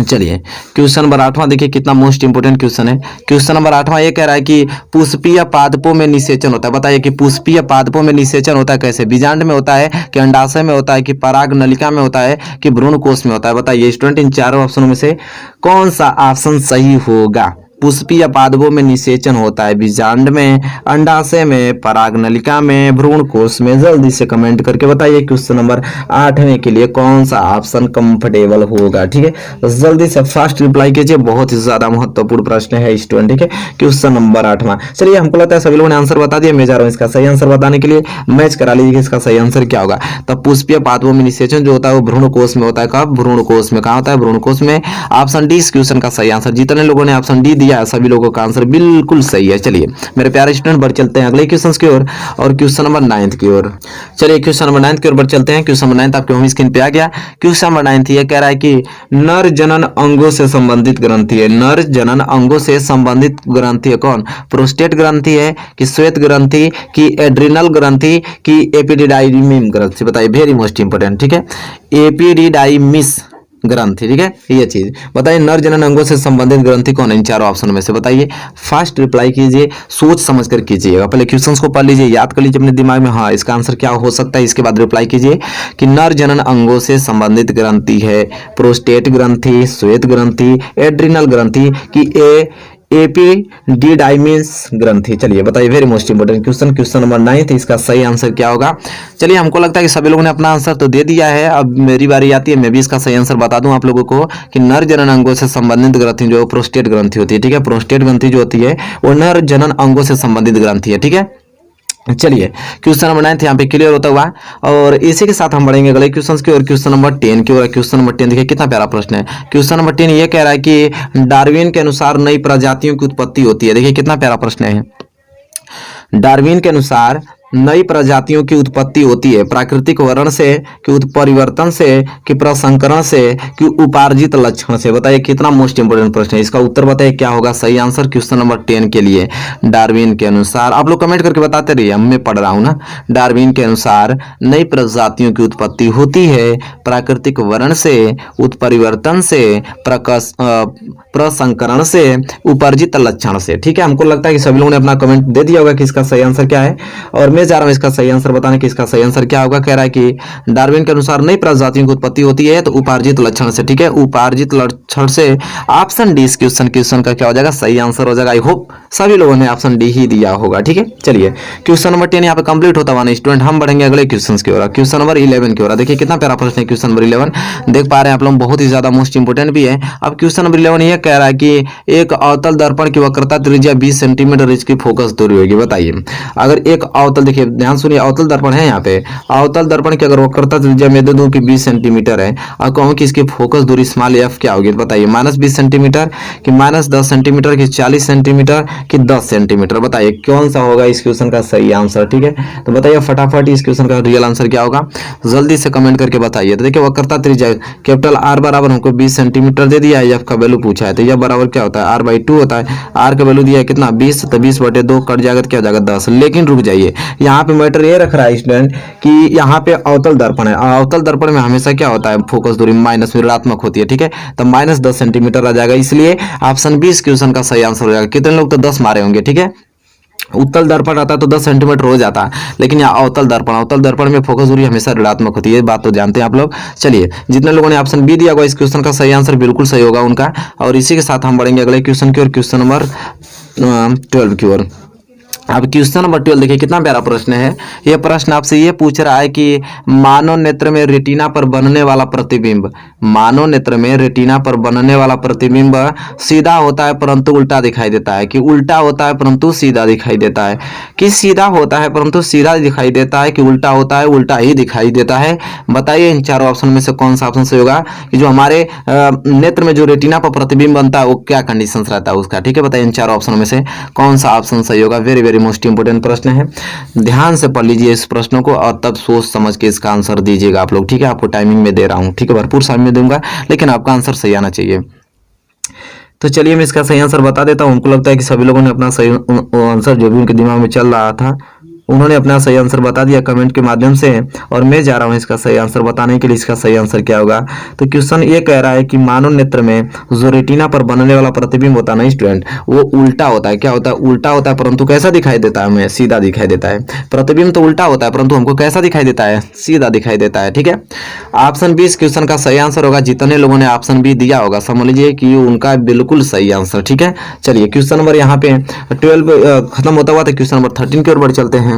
चलिए क्वेश्चन नंबर 8वां देखिए कितना मोस्ट इंपोर्टेंट क्वेश्चन है। क्वेश्चन नंबर 8वां ये कह रहा है कि पुष्पीय पादपों में निषेचन होता है। बताइए कि पुष्पीय पादपों में निषेचन होता है कैसे? बीजांड में होता है, कि अंडाशय में होता है, कि पराग नलिका में होता है, कि भ्रूण कोश में होता है? बताइए स्टूडेंट इन चारों ऑप्शनों में से कौन सा ऑप्शन सही होगा। पुष्पीय पादपों में निषेचन होता है बीजांड में, अंडाशय में, पराग नलिका में, भ्रूण कोश में? जल्दी से कमेंट करके बताइए क्वेश्चन नंबर 8वें के लिए कौन सा ऑप्शन कंफर्टेबल होगा। ठीक है, तो जल्दी से फास्ट रिप्लाई कीजिए। बहुत ही ज्यादा महत्वपूर्ण प्रश्न है स्टूडेंट। ठीक है, क्वेश्चन नंबर 8वां। चलिए हमको लगता है सभी लोगों ने आंसर बता दिया। मैं जा रहा हूँ इसका सही आंसर बताने के लिए। मैच करा लीजिए इसका सही आंसर क्या होगा। तब पुष्पीय पादपों में निषेचन जो होता है वो भ्रूण कोश में होता है। कब? भ्रूण कोश में। कहाँ होता है? भ्रूण कोश में। ऑप्शन डी इस क्वेश्चन का सही आंसर। जितने लोगों ने ऑप्शन डी दिया है सभी लोगों का आंसर बिल्कुल सही है। चलिए मेरे प्यारे स्टूडेंट बढ़ चलते हैं अगले क्वेश्चन की ओर और क्वेश्चन नंबर 9 की ओर। चलिए क्वेश्चन नंबर 9 की ओर बढ़ चलते हैं। क्वेश्चन नंबर 9 आपके होम स्क्रीन पे आ गया। क्वेश्चन नंबर 9 ये कह रहा है कि नर जनन अंगों से संबंधित ग्रंथि है। नर जनन अंगों से संबंधित ग्रंथि है कौन? प्रोस्टेट ग्रंथि है, कि श्वेत ग्रंथि, कि एड्रिनल ग्रंथि, कि एपिडिडाइमिस ग्रंथि? बताइए वेरी मोस्ट इंपोर्टेंट। ठीक है, एपिडिडाइमिस ग्रंथि। ठीक है, ये चीज बताइए नर जनन अंगों से संबंधित ग्रंथि कौन है इन चारों ऑप्शन में से? बताइए फास्ट रिप्लाई कीजिए, सोच समझ कर कीजिएगा। पहले क्वेश्चंस को पढ़ लीजिए, याद कर लीजिए अपने दिमाग में, हाँ इसका आंसर क्या हो सकता है। इसके बाद रिप्लाई कीजिए कि नर जनन अंगों से संबंधित ग्रंथि है प्रोस्टेट ग्रंथि, श्वेत ग्रंथि, एड्रिनल ग्रंथि, कि एपिडिडाइमिस ग्रंथि? चलिए बताइए very most important question, question number 9 इसका सही आंसर क्या होगा। चलिए हमको लगता है कि सभी लोगों ने अपना आंसर तो दे दिया है। अब मेरी बारी आती है, मैं भी इसका सही आंसर बता दूं आप लोगों को कि नर जनन अंगों से संबंधित ग्रंथि जो प्रोस्टेट ग्रंथि होती है। ठीक है, प्रोस्टेट ग्रंथि जो होती है वो नर जनन अंगों से संबंधित ग्रंथि है। ठीक है, चलिए क्वेश्चन नंबर 9 यहाँ पे क्लियर होता हुआ और इसी के साथ हम बढ़ेंगे अगले क्वेश्चन की ओर, क्वेश्चन नंबर 10 की ओर। क्वेश्चन नंबर 10 देखिए कितना प्यारा प्रश्न है। क्वेश्चन नंबर 10 ये कह रहा है कि डार्विन के अनुसार नई प्रजातियों की उत्पत्ति होती है। देखिए कितना प्यारा प्रश्न है। डार्विन के अनुसार नई प्रजातियों की उत्पत्ति होती है प्राकृतिक वर्ण से कि उत्परिवर्तन से कि प्रसंकरण से कि उपार्जित लक्षण से? बताइए कितना मोस्ट इंपोर्टेंट प्रश्न है। इसका उत्तर बताइए क्या होगा सही आंसर क्वेश्चन नंबर 10 के लिए। डार्विन के अनुसार आप लोग कमेंट करके बताते रहिए, मैं पढ़ रहा हूं ना। डार्विन के अनुसार नई प्रजातियों की उत्पत्ति होती है प्राकृतिक वर्ण से, उत्परिवर्तन से, प्रसंकरण से, उपार्जित लक्षण से। ठीक है, हमको लगता है कि सभी लोगों ने अपना कमेंट दे दिया होगा कि इसका सही आंसर क्या है, और मैं जा रहा हूं इसका सही आंसर बताने कि इसका सही आंसर क्या होगा। कह रहा है कि डार्विन के अनुसार नई प्रजातियों की उत्पत्ति होती है तो उपार्जित लक्षण से। ठीक है, उपार्जित लक्षण से। ऑप्शन डी इस क्वेश्चन का क्या हो जाएगा सही आंसर हो जाएगा। आई होप सभी लोगों ने ऑप्शन डी ही दिया होगा। ठीक है, चलिए क्वेश्चन नंबर 10 यहाँ पे कंप्लीट होता हुआ स्टूडेंट हम बढ़ेंगे अगले क्वेश्चन की ओर, क्वेश्चन नंबर 11 की ओर। देखिए कितना प्यारा प्रश्न है क्वेश्चन नंबर 11, देख पा रहे हैं आप लोग, बहुत ही ज्यादा मोस्ट इंपोर्टेंट भी है। अब क्वेश्चन नंबर 11 ये कह रहा है कि एक अवतल दर्पण की वक्रता त्रिज्या 20 सेंटीमीटर, इसकी फोकस दूरी होगी। बताइए अगर एक अवतल, देखिए ध्यान सुनिए, अवतल दर्पण है यहाँ पे, अवतल दर्पण की अगर वक्रता त्रिज्या मैं दे दूं कि 20 सेंटीमीटर है और कहूं कि इसकी फोकस दूरी स्मॉल एफ क्या होगी? बताइए -20 सेंटीमीटर कि -10 सेंटीमीटर कि 40 सेंटीमीटर कि 10 सेंटीमीटर? बताइए कौन सा होगा इस क्वेश्चन का सही आंसर। ठीक है, तो बताइए फटाफट इस क्वेश्चन का रियल आंसर क्या होगा, जल्दी से कमेंट करके बताइए। तो देखिए वक्रता त्रिज्या कैपिटल आर बराबर हमको 20 सेंटीमीटर दे दिया है, एफ का वैल्यू पूछा है, तो यह बराबर क्या होता है r/2 होता है। आर का वैल्यू दिया है कितना 20, तो 20/2 कट जाएगा तो क्या हो जाएगा 10। लेकिन रुक जाइए, यहाँ पे मैटर ये रख रहा है स्टूडेंट कि यहाँ पे अवतल दर्पण है, अवतल दर्पण में हमेशा क्या होता है फोकस दूरी माइनस में ऋणात्मक होती है। ठीक है, तो -10 सेंटीमीटर आ जाएगा, इसलिए ऑप्शन 20 क्वेश्चन का सही आंसर हो जाएगा। कितने लोग तो 10 मारे होंगे। ठीक है, उत्तल दर्पण आता है तो 10 सेंटीमीटर हो जाता है, लेकिन यहाँ अवतल दर्पण में फोकस दूरी हमेशा ऋणात्मक होती है, बात तो जानते हैं आप लोग। चलिए जितने लोगों ने ऑप्शन बी दिया होगा इस क्वेश्चन का सही आंसर बिल्कुल सही होगा उनका। और इसी के साथ हम बढ़ेंगे अगले क्वेश्चन की ओर, क्वेश्चन नंबर 12 की ओर। अब क्वेश्चन नंबर 12 देखिए कितना प्यारा प्रश्न है। यह प्रश्न आपसे ये पूछ रहा है कि मानव नेत्र में रेटिना पर बनने वाला प्रतिबिंब, मानव नेत्र में रेटिना पर बनने वाला प्रतिबिंब सीधा होता है परंतु उल्टा दिखाई देता है, कि उल्टा होता है परंतु सीधा दिखाई देता है, कि सीधा होता है परंतु सीधा दिखाई देता है, कि उल्टा होता है उल्टा ही दिखाई देता है? बताइए इन चारों ऑप्शन में से कौन सा ऑप्शन सही होगा कि जो हमारे नेत्र में जो रेटिना पर प्रतिबिंब बनता है वो क्या कंडीशन रहता है उसका। ठीक है, बताइए इन चारों ऑप्शन में से कौन सा ऑप्शन सही होगा। वेरी मोस्ट इंपोर्टेंट प्रश्न है, ध्यान से पढ़ लीजिए इस प्रश्नों को और तब सोच समझ के इसका आंसर दीजिएगा आप लोग। ठीक है, आपको टाइमिंग में दे रहा हूं, ठीक है, भरपूर समय में दूंगा, लेकिन आपका आंसर सही आना चाहिए। तो चलिए मैं इसका सही आंसर बता देता हूं। हमको लगता है कि सभी लोगों ने अपना सही आंसर जो भी उनके दिमाग में चल रहा था उन्होंने अपना सही आंसर बता दिया कमेंट के माध्यम से, और मैं जा रहा हूं इसका सही आंसर बताने के लिए। इसका सही आंसर क्या होगा, तो क्वेश्चन ये कह रहा है कि मानव नेत्र में जो रेटिना पर बनने वाला प्रतिबिंब होता है ना स्टूडेंट, वो उल्टा होता है। क्या होता है? उल्टा होता है, परंतु कैसा दिखाई देता है हमें? सीधा दिखाई देता है। प्रतिबिंब तो उल्टा होता है परंतु हमको कैसा दिखाई देता है? सीधा दिखाई देता है। ठीक है, ऑप्शन बी इस क्वेश्चन का सही आंसर होगा। जितने लोगों ने ऑप्शन बी दिया होगा समझ लीजिए कि उनका बिल्कुल सही आंसर। ठीक है, चलिए क्वेश्चन नंबर यहाँ पे 12 खत्म होता हुआ तो क्वेश्चन नंबर 13 की ओर बढ़ चलते हैं।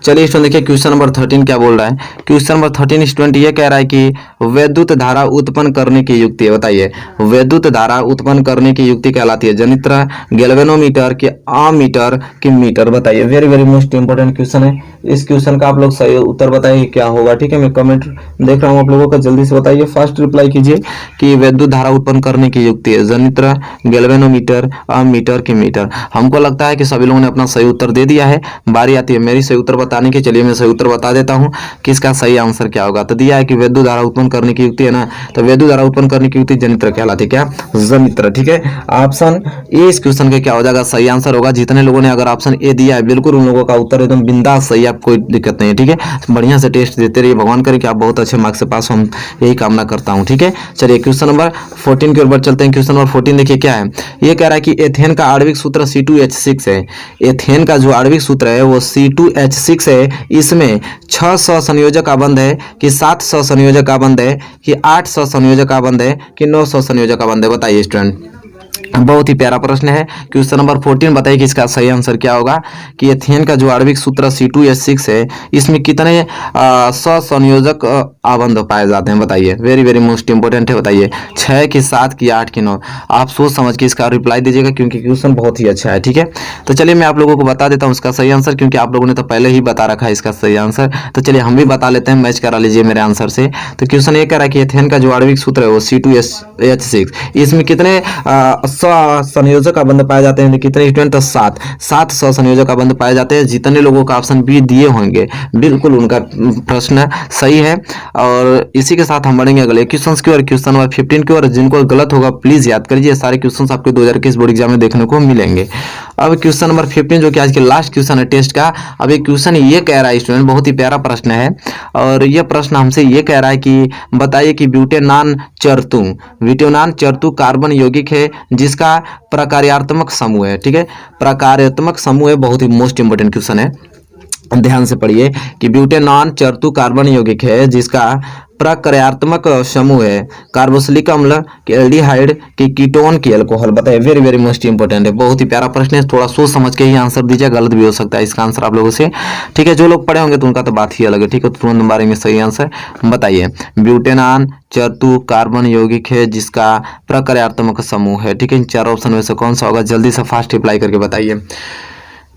चलिए स्टूडेंट देखिए क्वेश्चन नंबर 13 क्या बोल रहा है। क्वेश्चन नंबर 13 स्टूडेंट ये कह रहा है कि वैद्युत धारा उत्पन्न करने की युक्ति है। बताइए वैद्युत धारा उत्पन्न करने की युक्ति कहलाती है जनित्र, गैल्वेनोमीटर के अमीटर की मीटर? बताइए वेरी मोस्ट इंपोर्टेंट क्वेश्चन है। इस क्वेश्चन का आप लोग सही उत्तर बताइए क्या होगा। ठीक है, मैं कमेंट देख रहा हूँ आप लोगों का, जल्दी से बताइए, फर्स्ट रिप्लाई कीजिए कि वैद्युत धारा उत्पन्न करने की युक्ति है जनित्र, गैल्वेनोमीटर, अमीटर की मीटर। हमको लगता है कि सभी लोगों ने अपना सही उत्तर दे दिया है। बारी आती है मेरी सही उत्तर बताने की। चलिए मैं सही उत्तर बता देता हूं कि इसका सही आंसर क्या होगा। तो दिया है कि वैद्युत धारा उत्पन्न करने की युक्ति है ना, तो वैद्युत धारा उत्पन्न करने की युक्ति जनित्र कहलाती है। क्या? जनित्र। ठीक है, ऑप्शन ए इस क्वेश्चन का क्या हो जाएगा सही आंसर होगा। जितने लोगों ने अगर ऑप्शन ए दिया है बिल्कुल उन लोगों का उत्तर एकदम बिंदास सही, आप कोई दिक्कत नहीं है। ठीक है, बढ़िया से टेस्ट देते रहिए, भगवान करे कि आप बहुत अच्छे मार्क्स से पास हो, हम यही कामना करता हूं। ठीक है, चलिए क्वेश्चन नंबर 14 की ओर बढ़ चलते हैं। क्वेश्चन नंबर 14 देखिए क्या है। ये कह रहा है कि एथेन का आणविक सूत्र C2H6 है। एथेन का जो आणविक सूत्र है वो C2H6 है। इसमें 6 सहसंयोजक आबंध है कि 7 सहसंयोजक आबंध है कि 8 सहसंयोजक आबंध है कि 9 सहसंयोजक आबंध है? बताइए स्टूडेंट, बहुत ही प्यारा प्रश्न है। क्वेश्चन नंबर 14 बताइए कि इसका सही आंसर क्या होगा कि एथेन का जो आणविक सूत्र C2H6 है इसमें कितने सहसंयोजक आबंध पाए जाते हैं? बताइए, वेरी मोस्ट इंपोर्टेंट है। बताइए 6 कि 7 कि 8 कि 9? आप सोच समझ के इसका रिप्लाई दीजिएगा क्योंकि क्वेश्चन बहुत ही अच्छा है। ठीक है, तो चलिए मैं आप लोगों को बता देता हूँ इसका सही आंसर, क्योंकि आप लोगों ने तो पहले ही बता रखा है इसका सही आंसर। तो चलिए हम भी बता लेते हैं, मैच करा लीजिए मेरे आंसर से। तो क्वेश्चन ये कह रहा है कि एथेन का जो आणविक सूत्र है वो C2H6, इसमें कितने संयोजक अबंध पाए जाते हैं कितने स्टूडेंट? 7 संयोजक अबंध पाए जाते हैं। जितने लोगों का ऑप्शन बी दिए होंगे बिल्कुल उनका प्रश्न सही है। और इसी के साथ हम बढ़ेंगे अगले क्वेश्चन की ओर, क्वेश्चन नंबर 15 की ओर। जिनको गलत होगा प्लीज याद करिए, सारे क्वेश्चन आपके 2021 बोर्ड एग्जाम में देखने को मिलेंगे। अब क्वेश्चन नंबर 15 जो कि आज के लास्ट क्वेश्चन है टेस्ट का। अब ये क्वेश्चन ये कह रहा है स्टूडेंट, बहुत ही प्यारा प्रश्न है, और यह प्रश्न हमसे ये कह रहा है कि बताइए कि ब्यूटेनॉन चर्तु कार्बन यौगिक है जिसका प्रकार्यात्मक समूह है। ठीक है, प्रकार्यात्मक समूह है, बहुत ही मोस्ट इंपोर्टेंट क्वेश्चन है, ध्यान से पढ़िए कि ब्यूटेनॉन चर्तु कार्बन यौगिक है जिसका प्रकार्यात्मक समूह है कार्बोक्सिलिक अम्ल के एल्डिहाइड के कीटोन की अल्कोहल। बताइए, वेरी वेरी मोस्ट इंपोर्टेंट है, बहुत ही प्यारा प्रश्न है। थोड़ा सोच समझ के ही आंसर दीजिए, गलत भी हो सकता है इसका आंसर आप लोगों से। ठीक है, जो लोग पढ़े होंगे तो उनका तो बात ही अलग है। ठीक है, तुरंत मारेंगे सही आंसर। बताइए, ब्यूटेनॉन चर्तु कार्बन यौगिक है जिसका प्रकार्यात्मक समूह है। ठीक है, इन चार ऑप्शन में से कौन सा होगा? जल्दी से फास्ट रिप्लाई करके बताइए।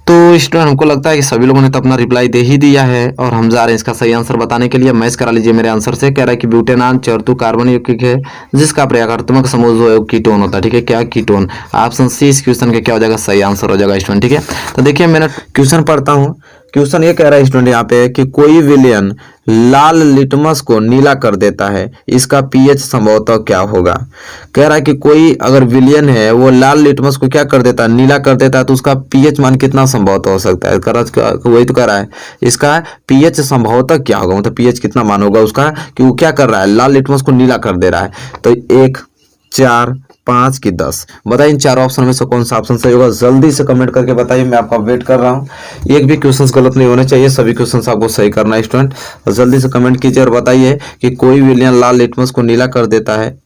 तो स्टूडेंट हमको लगता है कि सभी लोगों ने तो अपना रिप्लाई दे ही दिया है और हम जा रहे हैं इसका सही आंसर बताने के लिए। मैच करा लीजिए मेरे आंसर से। कह रहा है कि ब्यूटेनॉन चर्तु कार्बन यौगिक है जिसका प्रकार्यात्मक समूह जो है कीटोन होता है। ठीक है, क्या? कीटोन। ऑप्शन सी इस क्वेश्चन का क्या हो जाएगा? सही आंसर हो जाएगा स्टूडेंट। ठीक है, तो देखिए मैंने क्वेश्चन पढ़ता हूँ। क्वेश्चन ये कह रहा है स्टूडेंट यहाँ पे कि कोई विलयन लाल लिटमस को नीला कर देता है, इसका पीएच संभवतः क्या होगा? कह रहा है कि कोई अगर विलयन है वो लाल लिटमस को क्या कर देता है? नीला कर देता है, तो उसका पीएच मान कितना संभवतः हो सकता है? वही तो कह रहा है, इसका पीएच संभवतः क्या होगा, मतलब पीएच कितना मान होगा उसका, कि वो क्या कर रहा है? लाल लिटमस को नीला कर दे रहा है। तो 1, 4, 5 की 10। बताइए इन चारों ऑप्शन में से कौन सा ऑप्शन सही होगा? जल्दी से कमेंट करके बताइए, मैं आपका वेट कर रहा हूँ। एक भी क्वेश्चंस गलत नहीं होने चाहिए, सभी क्वेश्चंस आपको सही करना है स्टूडेंट। जल्दी से कमेंट कीजिए और बताइए कि कोई विलयन लाल लिटमस को नीला कर देता है,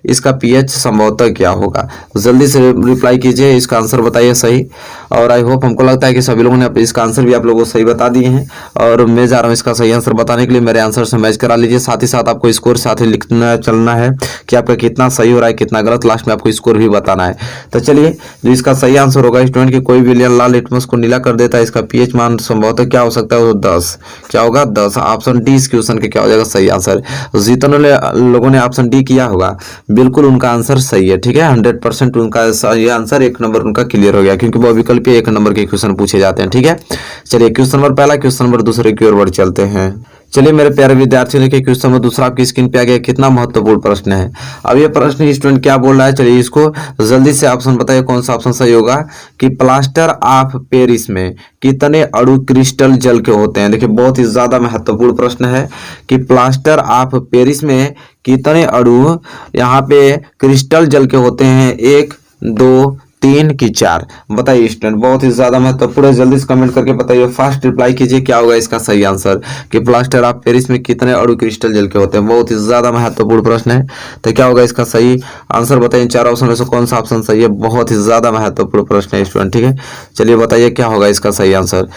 इसका पीएच संभवतः क्या होगा? जल्दी से रिप्लाई कीजिए, इसका आंसर बताइए सही। और आई होप, हमको लगता है कि सभी लोगों ने इसका आंसर भी आप लोगों को सही बता दिए हैं और मैं जा रहा हूँ इसका सही आंसर बताने के लिए। मेरे आंसर से मैच करा लीजिए, साथ ही साथ आपको स्कोर साथ ही लिखना चलना है कि आपका कितना सही हो रहा है कितना गलत, लास्ट में आपको स्कोर भी बताना है। तो चलिए, जो इसका सही आंसर होगा स्टूडेंट कि कोई विलयन लाल लिटमस को नीला कर देता है, इसका पीएच मान संभवतः क्या हो सकता है? वो 10। क्या होगा? 10। ऑप्शन डी इस क्वेश्चन के क्या हो जाएगा? सही आंसर। जितने लोगों ने ऑप्शन डी किया होगा बिल्कुल उनका आंसर सही है। ठीक है, 100% उनका सही आंसर, 1 नंबर उनका क्लियर हो गया, क्योंकि वो विकल्प 1 नंबर के क्वेश्चन पूछे जाते हैं। ठीक है, चलिए क्वेश्चन नंबर पहला, क्वेश्चन नंबर दूसरे की ओर बढ़ चलते हैं। चलिए मेरे प्यारे विद्यार्थियों, देखिए क्वेश्चन नंबर दूसरा आपकी स्क्रीन पे आ गया। कितना महत्वपूर्ण प्रश्न है। अब ये प्रश्न स्टूडेंट क्या बोल रहा है, चलिए इसको जल्दी से ऑप्शन बताइए कौन सा ऑप्शन सही होगा। कि प्लास्टर ऑफ पेरिस में कितने अणु क्रिस्टल जल के होते हैं? देखिए बहुत ही ज्यादा महत्वपूर्ण प्रश्न है कि प्लास्टर ऑफ पेरिस में कितने अणु यहाँ पे क्रिस्टल जल के होते हैं? 1, 2, 3 की 4। बताइए स्टूडेंट, बहुत ही ज्यादा महत्वपूर्ण है, जल्दी से कमेंट करके बताइए, फास्ट रिप्लाई कीजिए, क्या होगा इसका सही आंसर कि प्लास्टर ऑफ पेरिस में कितने अणु क्रिस्टल जल के होते हैं? बहुत ही ज्यादा महत्वपूर्ण प्रश्न है, तो क्या होगा इसका सही आंसर? बताइए इन 4 ऑप्शन में से कौन सा ऑप्शन सही है? बहुत ही ज्यादा महत्वपूर्ण प्रश्न है स्टूडेंट। ठीक है, चलिए बताइए क्या होगा इसका सही आंसर।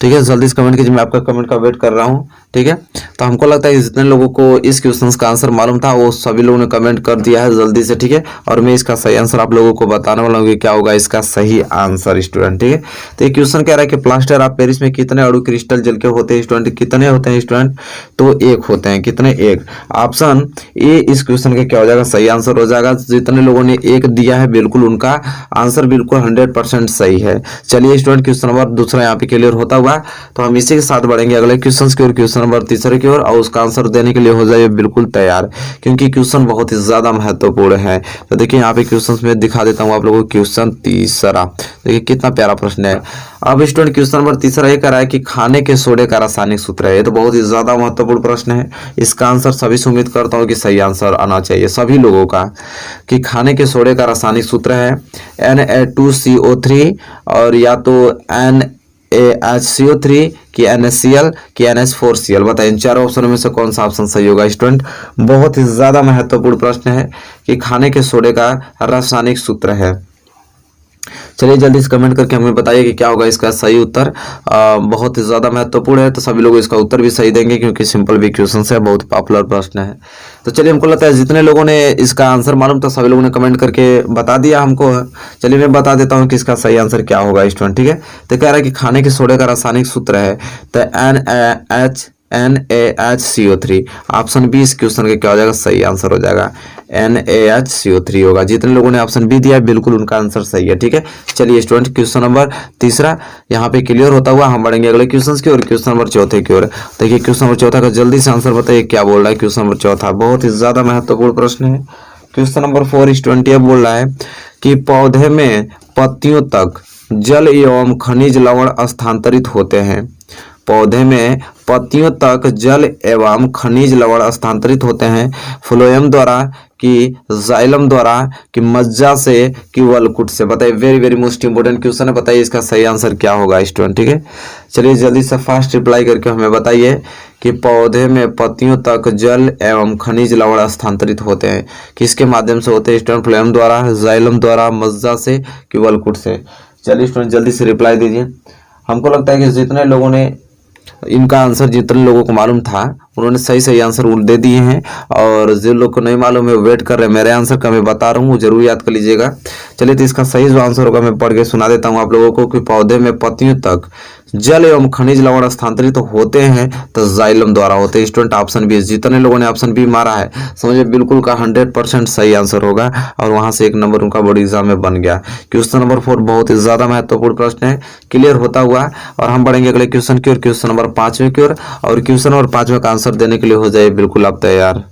ठीक है, जल्दी से कमेंट कीजिए, मैं आपका कमेंट का वेट कर रहा हूँ। ठीक है, तो हमको लगता है जितने लोगों को इस क्वेश्चन का आंसर मालूम था वो सभी लोगों ने कमेंट कर दिया है जल्दी से। ठीक है, और मैं इसका सही आंसर आप लोगों को बताने वाला हूँ कि क्या होगा इसका सही आंसर स्टूडेंट। ठीक है, तो ये क्वेश्चन कह रहा है कि प्लास्टर ऑफ पेरिस में कितने अणु क्रिस्टल जल के होते हैं स्टूडेंट? कितने होते हैं स्टूडेंट? तो 1 होते हैं। कितने? 1। ऑप्शन ए इस क्वेश्चन का क्या हो जाएगा? सही आंसर हो जाएगा। जितने लोगों ने 1 दिया है बिल्कुल उनका आंसर बिल्कुल 100% सही है। चलिए स्टूडेंट, क्वेश्चन नंबर दूसरा यहाँ पे क्लियर होता हुआ, तो हम इसी के साथ बढ़ेंगे अगले क्वेश्चन की ओर, क्वेश्चन नंबर तीसरे की ओर, और उसका आंसर देने के लिए हो जाइए बिल्कुल तैयार, क्योंकि क्वेश्चन बहुत ही ज्यादा महत्वपूर्ण है। तो देखिए यहाँ पे क्वेश्चन में दिखा देता हूँ आप लोगों को। क्वेश्चन तीसरा देखिए कितना प्यारा प्रश्न है। अब स्टूडेंट क्वेश्चन नंबर तीसरा ये कह रहा है कि खाने के सोडे का रासायनिक सूत्र है। ये तो बहुत ही ज्यादा महत्वपूर्ण प्रश्न है, इसका आंसर सभी से उम्मीद करता हूँ कि सही आंसर आना चाहिए सभी लोगों का। कि खाने के सोडे का रासायनिक सूत्र है Na2CO3 और या तो NaHCO3 की NaCl की NH4Cl। बताइए इन 4 ऑप्शनों में से कौन सा ऑप्शन सही होगा स्टूडेंट? बहुत ही ज्यादा महत्वपूर्ण प्रश्न है कि खाने के सोडे का रासायनिक सूत्र है। चलिए जल्दी से कमेंट करके हमें बताइए कि क्या होगा इसका सही उत्तर। बहुत ही ज्यादा महत्वपूर्ण है, तो सभी लोग इसका उत्तर भी सही देंगे क्योंकि सिंपल भी क्वेश्चन है, बहुत पॉपुलर प्रश्न है। तो चलिए हमको लगता है जितने लोगों ने इसका आंसर मालूम था सभी लोगों ने कमेंट करके बता दिया हमको। चलिए मैं बता देता हूँ कि इसका सही आंसर क्या होगा स्टूडेंट। ठीक है, तो कह रहा है कि खाने के सोडे का रासायनिक सूत्र है तो NaHCO3। ऑप्शन बी इस क्वेश्चन का क्या हो जाएगा, सही आंसर हो जाएगा, NaHCO3 होगा। जितने लोगों ने ऑप्शन बी दिया है बिल्कुल उनका आंसर सही है। ठीक है, चलिए स्टूडेंट क्वेश्चन नंबर तीसरा यहाँ पे क्लियर होता हुआ हम बढ़ेंगे अगले क्वेश्चन की ओर, क्वेश्चन नंबर चौथे की ओर। देखिए क्वेश्चन नंबर चौथा का जल्दी से आंसर बताइए क्या बोल रहा है। क्वेश्चन नंबर चौथा बहुत ही ज्यादा महत्वपूर्ण प्रश्न है। क्वेश्चन नंबर 4 स्टूडेंट ये बोल रहा है कि पौधे में पत्तियों तक जल एवं खनिज लवण स्थानांतरित होते हैं। पौधे में पत्तियों तक जल एवं खनिज लवण स्थानांतरित होते हैं फ्लोएम द्वारा कि जाइलम द्वारा कि मज्जा से कि वलकुट से। बताइए, very very most important question है। बताइए इसका सही आंसर क्या होगा स्टूडेंट। ठीक है, चलिए जल्दी से फास्ट रिप्लाई करके हमें बताइए कि पौधे में पत्तियों तक जल एवं खनिज लवण स्थानांतरित होते हैं, किसके माध्यम से होते हैं स्टूडेंट, फ्लोएम द्वारा, जाइलम द्वारा, मज्जा से कि वलकुट से। चलिए स्टूडेंट जल्दी से रिप्लाई दीजिए। हमको लगता है कि जितने लोगों ने इनका आंसर, जितने लोगों को मालूम था उन्होंने सही सही आंसर दे दिए हैं, और जिन लोग को नहीं मालूम है वेट कर रहे हैं मेरे आंसर का, मैं बता रहा हूँ, जरूर याद कर लीजिएगा। चलिए तो इसका सही जो आंसर होगा मैं पढ़ के सुना देता हूँ आप लोगों को कि पौधे में पत्तियों तक जल एवं खनिज लवण स्थानांतरित होते हैं तो जाइलम द्वारा होते हैं। स्टूडेंट ऑप्शन बी, जितने लोगों ने ऑप्शन बी मारा है समझे बिल्कुल का 100% सही आंसर होगा, और वहां से एक नंबर उनका बोर्ड एग्जाम में बन गया। क्वेश्चन नंबर 4 बहुत ही ज्यादा महत्वपूर्ण प्रश्न है, क्लियर होता हुआ, और हम बढ़ेंगे अगले क्वेश्चन की ओर, क्वेश्चन नंबर 5वें की ओर, और क्वेश्चन नंबर 5वें का आंसर देने के लिए हो जाए बिल्कुल आप तैयार।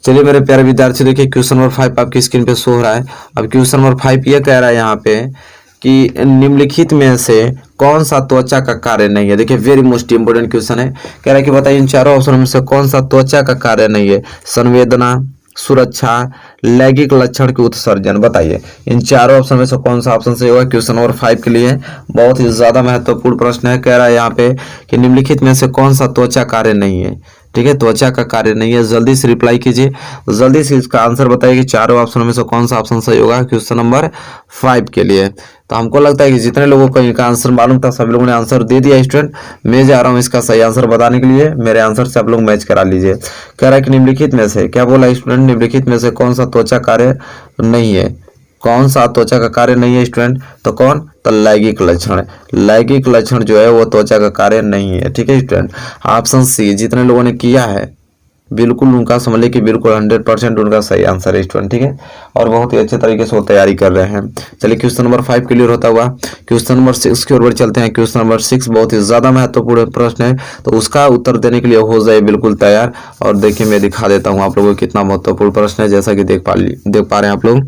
चलिए मेरे प्यारे विद्यार्थी, देखिए क्वेश्चन नंबर 5 आपकी स्क्रीन पे शो हो रहा है। अब क्वेश्चन नंबर 5 ये कह रहा है यहाँ पे कि निम्नलिखित में से कौन सा त्वचा का कार्य नहीं है। देखिए वेरी मोस्ट इंपोर्टेंट क्वेश्चन है, कह रहा है कि बताइए इन चारों ऑप्शन में से कौन सा त्वचा का कार्य नहीं है, संवेदना, सुरक्षा, लैंगिक लक्षण के उत्सर्जन। बताइए इन चारों ऑप्शन में से कौन सा ऑप्शन सही होगा क्वेश्चन नंबर 5 के लिए। बहुत ही ज्यादा महत्वपूर्ण प्रश्न है, कह रहा है यहाँ पे कि निम्नलिखित में से कौन सा त्वचा कार्य नहीं है। ठीक है, त्वचा का कार्य नहीं है, जल्दी से रिप्लाई कीजिए, जल्दी से इसका आंसर बताइए कि चारों ऑप्शन में से कौन सा ऑप्शन सही होगा क्वेश्चन नंबर 5 के लिए। तो हमको लगता है कि जितने लोगों को इनका आंसर मालूम था सभी लोगों ने आंसर दे दिया। स्टूडेंट मैं जा रहा हूँ इसका सही आंसर बताने के लिए, मेरे आंसर से आप लोग मैच करा लीजिए। कह रहा है कि निम्नलिखित में से, क्या बोला स्टूडेंट, निम्नलिखित में से कौन सा त्वचा कार्य नहीं है, कौन सा त्वचा का कार्य नहीं है स्टूडेंट, तो कौन, तो लैंगिक लक्षण। लैंगिक लक्षण जो है वो त्वचा का कार्य नहीं है। ठीक है स्टूडेंट, ऑप्शन सी जितने लोगों ने किया है बिल्कुल उनका समझ लीजिए कि बिल्कुल 100% उनका सही आंसर है स्टूडेंट। ठीक है, और बहुत ही अच्छे तरीके से वो तैयारी कर रहे हैं। चलिए क्वेश्चन नंबर 5 क्लियर होता हुआ क्वेश्चन नंबर 6 की ओर चलते हैं। क्वेश्चन नंबर 6 बहुत ही ज्यादा महत्वपूर्ण प्रश्न है, तो उसका उत्तर देने के लिए हो जाए बिल्कुल तैयार। और देखिए मैं दिखा देता हूँ आप लोगों को कितना महत्वपूर्ण प्रश्न है, जैसा कि देख पा रहे हैं आप लोग।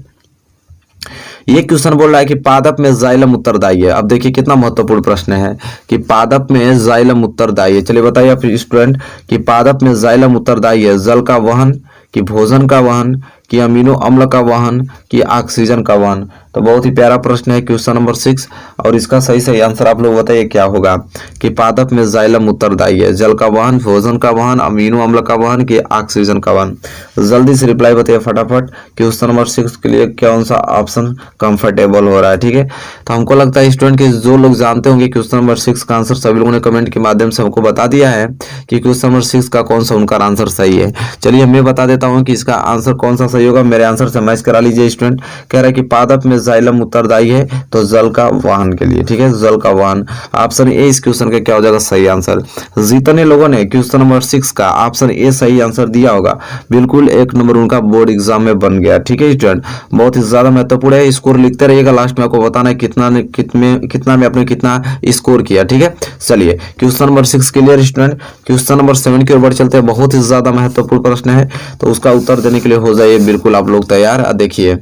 ये क्वेश्चन बोल रहा है कि पादप में जाइलम उत्तरदायी है। अब देखिए कितना महत्वपूर्ण प्रश्न है कि पादप में जाइलम उत्तरदायी है। चलिए बताइए आप स्टूडेंट कि पादप में जाइलम उत्तरदायी है जल का वहन, कि भोजन का वहन, कि अमीनो अम्ल का वहन, कि ऑक्सीजन का वहन। तो बहुत ही प्यारा प्रश्न है क्वेश्चन नंबर 6, और इसका सही आंसर आप लोग बताइए क्या होगा कि पादप में जाइलम उत्तरदायी है जल का वहन, भोजन का वहन, अमीनो अम्ल का वहन, कि ऑक्सीजन का वहन। जल्दी से रिप्लाई बताइए फटाफट, क्वेश्चन नंबर 6 के लिए कौन सा ऑप्शन कंफर्टेबल हो रहा है। ठीक है, तो हमको लगता है स्टूडेंट के जो लोग जानते होंगे क्वेश्चन नंबर 6 का आंसर, सभी लोगों ने कमेंट के माध्यम से हमको बता दिया है कि क्वेश्चन नंबर 6 का कौन सा उनका आंसर सही है। चलिए मैं बता देता हूँ कि इसका आंसर कौन सा सही होगा, मेरे आंसर से मैच करा लीजिए स्टूडेंट। कह रहा है कि पादप में जाइलम उत्तरदायी है तो जल का वाहन के लिए। ठीक है, जल का वाहन, ऑप्शन ए इस क्वेश्चन का क्या हो जाएगा सही आंसर। जितने लोगों ने क्वेश्चन नंबर 6 का ऑप्शन ए सही आंसर दिया होगा बिल्कुल एक नंबर उनका बोर्ड एग्जाम में बन गया। ठीक है स्टूडेंट, बहुत ही ज्यादा महत्वपूर्ण है, स्कोर लिखते रहिएगा, लास्ट में आपको बताना है कितना में आपने कितना स्कोर किया। ठीक है, चलिए question number 6 clear student. Question number 7 की ओर बढ़ चलते हैं, बहुत ही ज्यादा महत्वपूर्ण प्रश्न है, तो उसका उत्तर देने के लिए हो जाइए बिल्कुल आप लोग तैयार। देखिए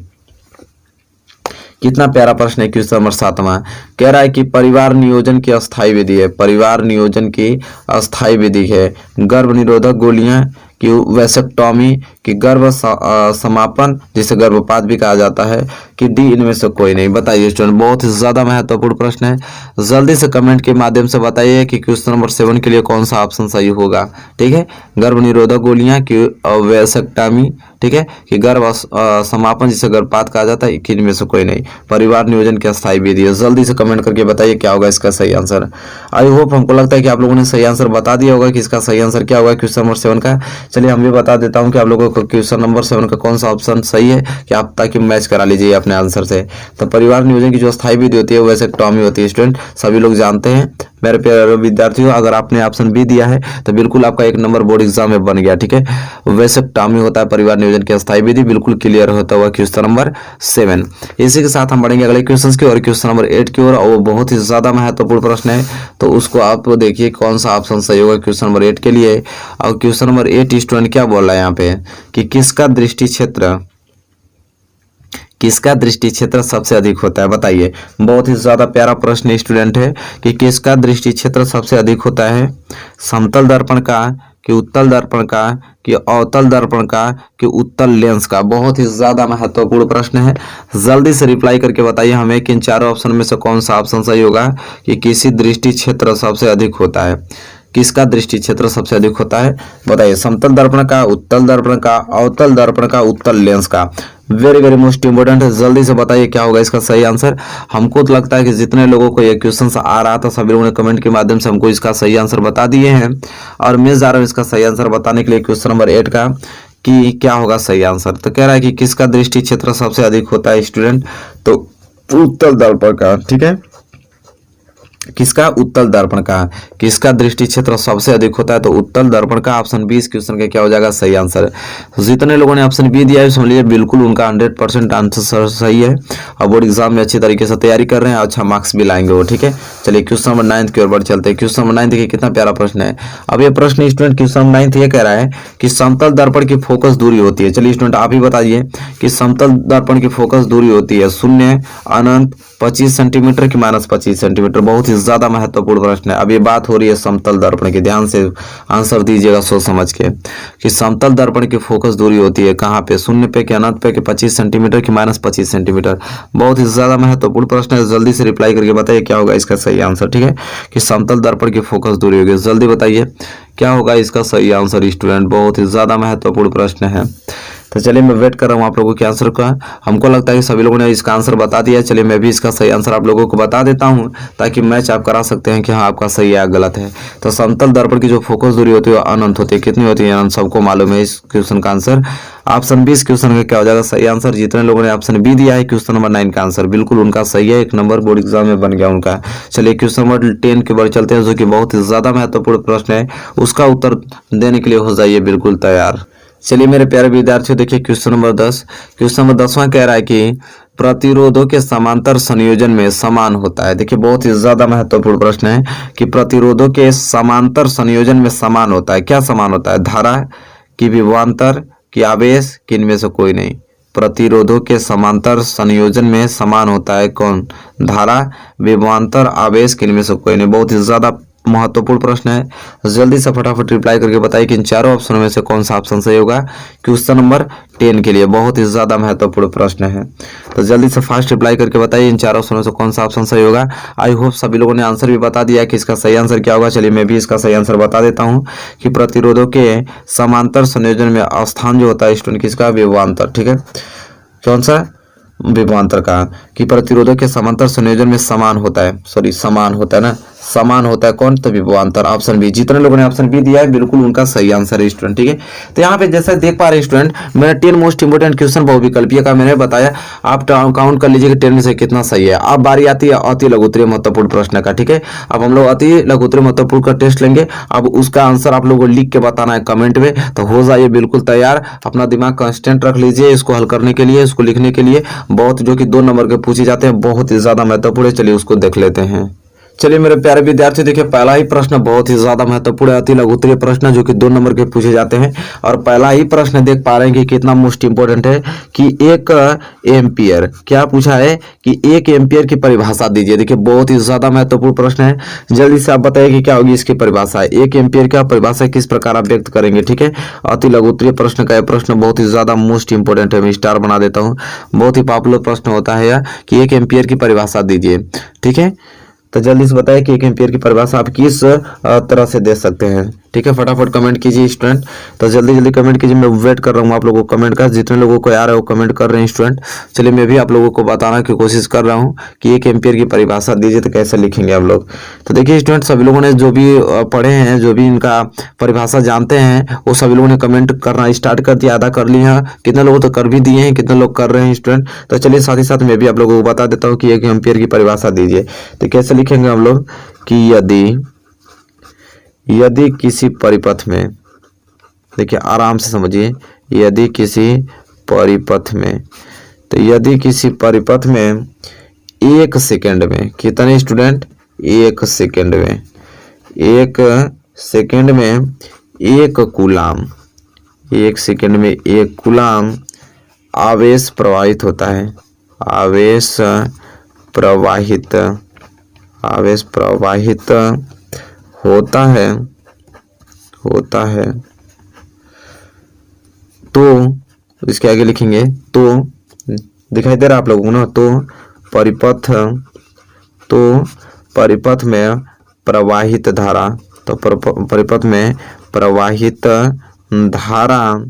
कितना प्यारा प्रश्न है क्वेश्चन नंबर 7वां। कह रहा है कि परिवार नियोजन की अस्थायी विधि है, परिवार नियोजन की अस्थायी विधि है गर्भ निरोधक गोलियां, कि वैसेक्टोमी, कि गर्भ समापन जिसे गर्भपात भी कहा जाता है, कि डी इनमें से कोई नहीं। बताइए स्टूडेंट, बहुत ही ज्यादा महत्वपूर्ण प्रश्न है, जल्दी से कमेंट के माध्यम से बताइए कि क्वेश्चन नंबर 7 के लिए कौन सा ऑप्शन सही होगा। ठीक है, गर्भ निरोधक गोलियां, कि वैसेक्टोमी, ठीक है, कि गर्भ समापन जिसे गर्भपात कहा जाता है, कि इनमें से कोई नहीं। परिवार नियोजन की अस्थायी विधि है, जल्दी से कमेंट करके बताइए क्या होगा इसका सही आंसर। आई होप हमको लगता है कि आप लोगों ने सही आंसर बता दिया होगा कि इसका सही आंसर क्या होगा क्वेश्चन नंबर 7 का। चलिए हम भी बता देता हूं कि आप लोगों को आपका क्वेश्चन नंबर 7 का कौन सा ऑप्शन सही है कि आप ताकि मैच करा लीजिए अपने आंसर से। तो परिवार नियोजन की जो स्थायी विधि होती है वैसे टॉमी होती है स्टूडेंट, सभी लोग जानते हैं। मेरे प्यारे विद्यार्थियों, अगर आपने ऑप्शन बी दिया है तो बिल्कुल आपका 1 नंबर बोर्ड एग्जाम में बन गया, ठीक है। वैसे टॉमी होता है परिवार नियोजन की स्थायी विधि, बिल्कुल क्लियर होता हुआ क्वेश्चन नंबर 7। इसी के साथ हम बढ़ेंगे अगले क्वेश्चन की ओर, क्वेश्चन नंबर 8 की ओर, और वो बहुत ही ज्यादा महत्वपूर्ण प्रश्न है, तो उसको आप देखिए कौन सा ऑप्शन सही होगा क्वेश्चन नंबर 8 के लिए। और क्वेश्चन नंबर 8 स्टूडेंट क्या बोल रहा है यहाँ पे कि किसका दृष्टि क्षेत्र सबसे अधिक होता है, बताइए। बहुत ही ज्यादा प्यारा प्रश्न स्टूडेंट है कि किसका दृष्टि क्षेत्र सबसे अधिक होता है, समतल दर्पण का कि उत्तल दर्पण का कि अवतल दर्पण का कि उत्तल लेंस का। बहुत ही ज्यादा महत्वपूर्ण प्रश्न है, जल्दी से रिप्लाई करके बताइए हमें कि इन चारों ऑप्शन में से कौन सा ऑप्शन सही होगा कि किसी दृष्टि क्षेत्र सबसे अधिक होता है, किसका दृष्टि क्षेत्र सबसे अधिक होता है, बताइए। समतल दर्पण का, उत्तल दर्पण का, अवतल दर्पण का, उत्तल लेंस का। वेरी वेरी मोस्ट इंपोर्टेंट है, जल्दी से बताइए क्या होगा इसका सही आंसर। हमको तो लगता है कि जितने लोगों को ये क्वेश्चन आ रहा था सभी लोगों ने कमेंट के माध्यम से हमको इसका सही आंसर बता दिए हैं, और मैं जा रहा हूँ इसका सही आंसर बताने के लिए क्वेश्चन नंबर 8 का कि क्या होगा सही आंसर। तो कह रहा है कि किसका दृष्टि क्षेत्र सबसे अधिक होता है स्टूडेंट, तो उत्तल दर्पण का, ठीक है। किसका, उत्तल दर्पण का। किसका दृष्टि क्षेत्र सबसे अधिक होता है, तो उत्तल दर्पण का। ऑप्शन बी इस क्वेश्चन का क्या हो जाएगा सही आंसर। तो जितने लोगों ने ऑप्शन बी दिया है समझ लीजिए बिल्कुल उनका 100% आंसर सही है, और बोर्ड एग्जाम में अच्छी तरीके से तैयारी कर रहे हैं, अच्छा मार्क्स भी लाएंगे वो, ठीक है। चलिए क्वेश्चन नंबर 9 की ओर बढ़ चलते हैं। क्वेश्चन नंबर 9 देखिए कितना प्यारा प्रश्न है। अब ये प्रश्न स्टूडेंट क्वेश्चन नंबर 9 ये कह रहा है कि समतल दर्पण की फोकस दूरी होती है। चलिए स्टूडेंट आप ही बताइए कि समतल दर्पण की फोकस दूरी होती है 0, अनंत, 25 सेंटीमीटर की -25 सेंटीमीटर। बहुत ही ज्यादा महत्वपूर्ण प्रश्न है। अब ये बात हो रही है समतल दर्पण की, ध्यान से आंसर दीजिएगा सोच समझ के कि समतल दर्पण की फोकस दूरी होती है कहाँ पे, 0 पे कि अनंत पे कि 25 सेंटीमीटर की -25 सेंटीमीटर। बहुत ही ज्यादा महत्वपूर्ण प्रश्न है, जल्दी से रिप्लाई करके बताइए क्या होगा इसका सही आंसर, ठीक है। कि समतल दर्पण की फोकस दूरी होगी, जल्दी बताइए क्या होगा इसका सही आंसर स्टूडेंट। बहुत ही ज्यादा महत्वपूर्ण प्रश्न है। तो चलिए मैं वेट कर रहा हूँ आप लोगों के आंसर का। हमको लगता है कि सभी लोगों ने इसका आंसर बता दिया। चलिए मैं भी इसका सही आंसर आप लोगों को बता देता हूँ ताकि मैच आप करा सकते हैं कि हाँ आपका सही है या गलत है। तो समतल दर्पण की जो फोकस दूरी होती है वो अनंत होती है। कितनी होती है, अनंत, सबको मालूम है। इस क्वेश्चन का आंसर ऑप्शन बी इस क्वेश्चन का क्या हो जाएगा सही आंसर। जितने लोगों ने ऑप्शन बी दिया है क्वेश्चन नंबर 9 का आंसर बिल्कुल उनका सही है, 1 नंबर बोर्ड एग्जाम में बन गया उनका। चलिए क्वेश्चन नंबर 10 के बारे चलते हैं जो कि बहुत ही ज्यादा महत्वपूर्ण प्रश्न है, उसका उत्तर देने के लिए हो जाइए बिल्कुल तैयार। चलिए मेरे प्यारे विद्यार्थियों देखिए क्वेश्चन नंबर 10। क्वेश्चन नंबर 10वां कह रहा है कि प्रतिरोधों के समांतर संयोजन में समान होता है। देखिए बहुत ही ज्यादा महत्वपूर्ण प्रश्न है कि प्रतिरोधों के समांतर संयोजन में समान होता है। क्या समान होता है, धारा कि विभवांतर कि आवेश कि इनमें से कोई नहीं। प्रतिरोधों के समांतर संयोजन में समान होता है कौन, धारा, विभवांतर, आवेश कि इनमें से कोई नहीं। बहुत ही ज्यादा महत्वपूर्ण प्रश्न है, जल्दी से फटाफट रिप्लाई करके बताइए कि इन चारों ऑप्शनों में से कौन सा ऑप्शन सही होगा क्वेश्चन नंबर 10 के लिए। बहुत ही ज्यादा महत्वपूर्ण प्रश्न है, तो जल्दी से फास्ट रिप्लाई करके बताइए इन चारों ऑप्शनों में से कौन सा ऑप्शन सही होगा। आई होप सभी लोगों ने आंसर भी बता दिया कि इसका सही आंसर क्या होगा। चलिए मैं भी इसका सही आंसर बता देता हूँ कि प्रतिरोधों के समांतर संयोजन में स्थान जो होता है स्टूडेंट किसका, विभवांतर, ठीक है। कौन सा, विभवांतर का। कि प्रतिरोधों के समांतर संयोजन में समान होता है, सॉरी समान होता है ना, समान होता है कौन, तो विभवांतर। ऑप्शन बी, जितने लोगों ने ऑप्शन बी दिया है बिल्कुल उनका सही आंसर है स्टूडेंट, ठीक है। तो यहाँ पे जैसा देख पा रहे हैं स्टूडेंट, मैंने 10 मोस्ट इंपोर्टेंट क्वेश्चन बहुविकल्पीय का मैंने बताया, आप काउंट कर लीजिए कि 10 में से कितना सही है। अब बारी आती है अति लघुत्तरीय महत्वपूर्ण प्रश्न का, ठीक है। अब हम लोग अति लघुत्तरीय महत्वपूर्ण का टेस्ट लेंगे। अब उसका आंसर आप लोगों को लिख के बताना है कमेंट में, तो हो जाइए बिल्कुल तैयार। अपना दिमाग कंस्टेंट रख लीजिए इसको हल करने के लिए, इसको लिखने के लिए। बहुत जो कि 2 नंबर के पूछे जाते हैं, बहुत ही ज्यादा महत्वपूर्ण है। चलिए उसको देख लेते हैं। चलिए मेरे प्यारे विद्यार्थी देखिए पहला ही प्रश्न बहुत ही ज्यादा महत्वपूर्ण है, अति लघुत्तरीय प्रश्न जो कि 2 नंबर के पूछे जाते हैं। और पहला ही प्रश्न देख पा रहे हैं कि कितना मोस्ट इंपोर्टेंट है कि 1 एम्पियर, क्या पूछा है कि 1 एम्पियर की परिभाषा दीजिए। देखिए बहुत ही ज्यादा महत्वपूर्ण प्रश्न है, जल्दी से आप बताइए कि क्या होगी इसकी परिभाषा। 1 एम्पियर का परिभाषा किस प्रकार आप व्यक्त करेंगे, ठीक है। अति लघुत्तरीय प्रश्न का यह प्रश्न बहुत ही ज्यादा मोस्ट इंपोर्टेंट है, मैं स्टार बना देता हूँ। बहुत ही पॉपुलर प्रश्न होता है यह कि 1 एम्पियर की परिभाषा दीजिए, ठीक है। तो जल्दी से बताइए कि 1 एम्पियर की परिभाषा आप किस तरह से दे सकते हैं। ठीक है, फटाफट कमेंट कीजिए स्टूडेंट। तो जल्दी जल्दी कमेंट कीजिए, मैं वेट कर रहा हूँ आप लोगों को कमेंट का। जितने लोगों को आ रहा है वो कमेंट कर रहे हैं स्टूडेंट। चलिए मैं भी आप लोगों को बताना की कोशिश कर रहा हूँ कि 1 एम्पियर की परिभाषा दीजिए तो कैसे लिखेंगे आप लोग। तो देखिए स्टूडेंट, सभी लोगों ने जो भी पढ़े हैं, जो भी इनका परिभाषा जानते हैं, वो सभी लोगों ने कमेंट करना स्टार्ट कर दिया, आधा कर लिया। कितने लोगों तो कर भी दिए हैं, कितने लोग कर रहे हैं स्टूडेंट। तो चलिए साथ ही साथ मैं भी आप लोगों को बता देता हूँ कि 1 एम्पियर की परिभाषा दीजिए। तो कैसे लिखेंगे हम लोग कि यदि किसी परिपथ में, देखिए आराम से समझिए, यदि किसी परिपथ में, तो यदि किसी परिपथ में 1 सेकंड में, कितने स्टूडेंट, 1 सेकंड में, 1 सेकंड में 1 कूलाम, 1 सेकंड में 1 कूलाम आवेश प्रवाहित होता है, आवेश प्रवाहित होता है, तो इसके आगे लिखेंगे, तो दिखाई दे रहा है आप लोगों को ना, तो परिपथ में प्रवाहित धारा, तो परिपथ में प्रवाहित धारा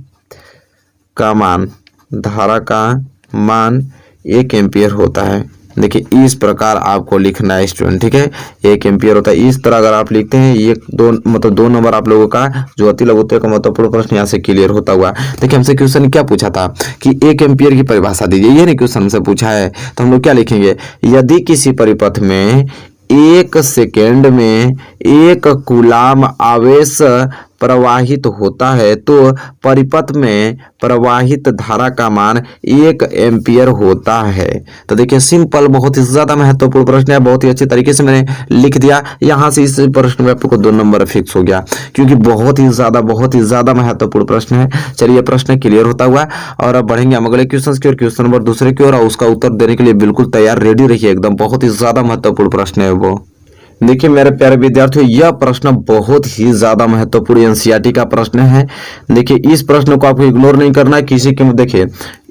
का मान 1 एम्पियर होता है। देखिए इस प्रकार आपको लिखना है स्टूडेंट, ठीक है, 1 एम्पियर होता है। इस तरह अगर आप लिखते हैं, ये दो नंबर आप लोगों का जो अति लघुत्तम का महत्वपूर्ण प्रश्न यहाँ से क्लियर होता हुआ। देखिए हमसे क्वेश्चन क्या पूछा था कि 1 एम्पियर की परिभाषा दीजिए, ये नहीं क्वेश्चन हमसे पूछा है। तो हम लोग क्या लिखेंगे, यदि किसी परिपथ में 1 सेकेंड में 1 कूलाम आवेश प्रवाहित होता है तो परिपथ में प्रवाहित धारा का मान 1 एम्पियर होता है। तो देखिए सिंपल, बहुत ही ज्यादा महत्वपूर्ण प्रश्न है, बहुत ही अच्छे तरीके से मैंने लिख दिया। यहाँ से इस प्रश्न में आपको 2 नंबर फिक्स हो गया, क्योंकि बहुत ही ज्यादा महत्वपूर्ण प्रश्न है। चलिए प्रश्न क्लियर होता हुआ, और अब बढ़ेंगे हम अगले क्वेश्चन की ओर, क्वेश्चन नंबर दूसरे की ओर, और उसका उत्तर देने के लिए बिल्कुल तैयार रेडी रहिए एकदम। बहुत ही ज्यादा महत्वपूर्ण प्रश्न है वो। देखिए मेरे प्यारे विद्यार्थियों, यह प्रश्न बहुत ही ज्यादा महत्वपूर्ण एनसीईआरटी का प्रश्न है। देखिए इस प्रश्न को आपको इग्नोर नहीं करना है किसी के। देखिए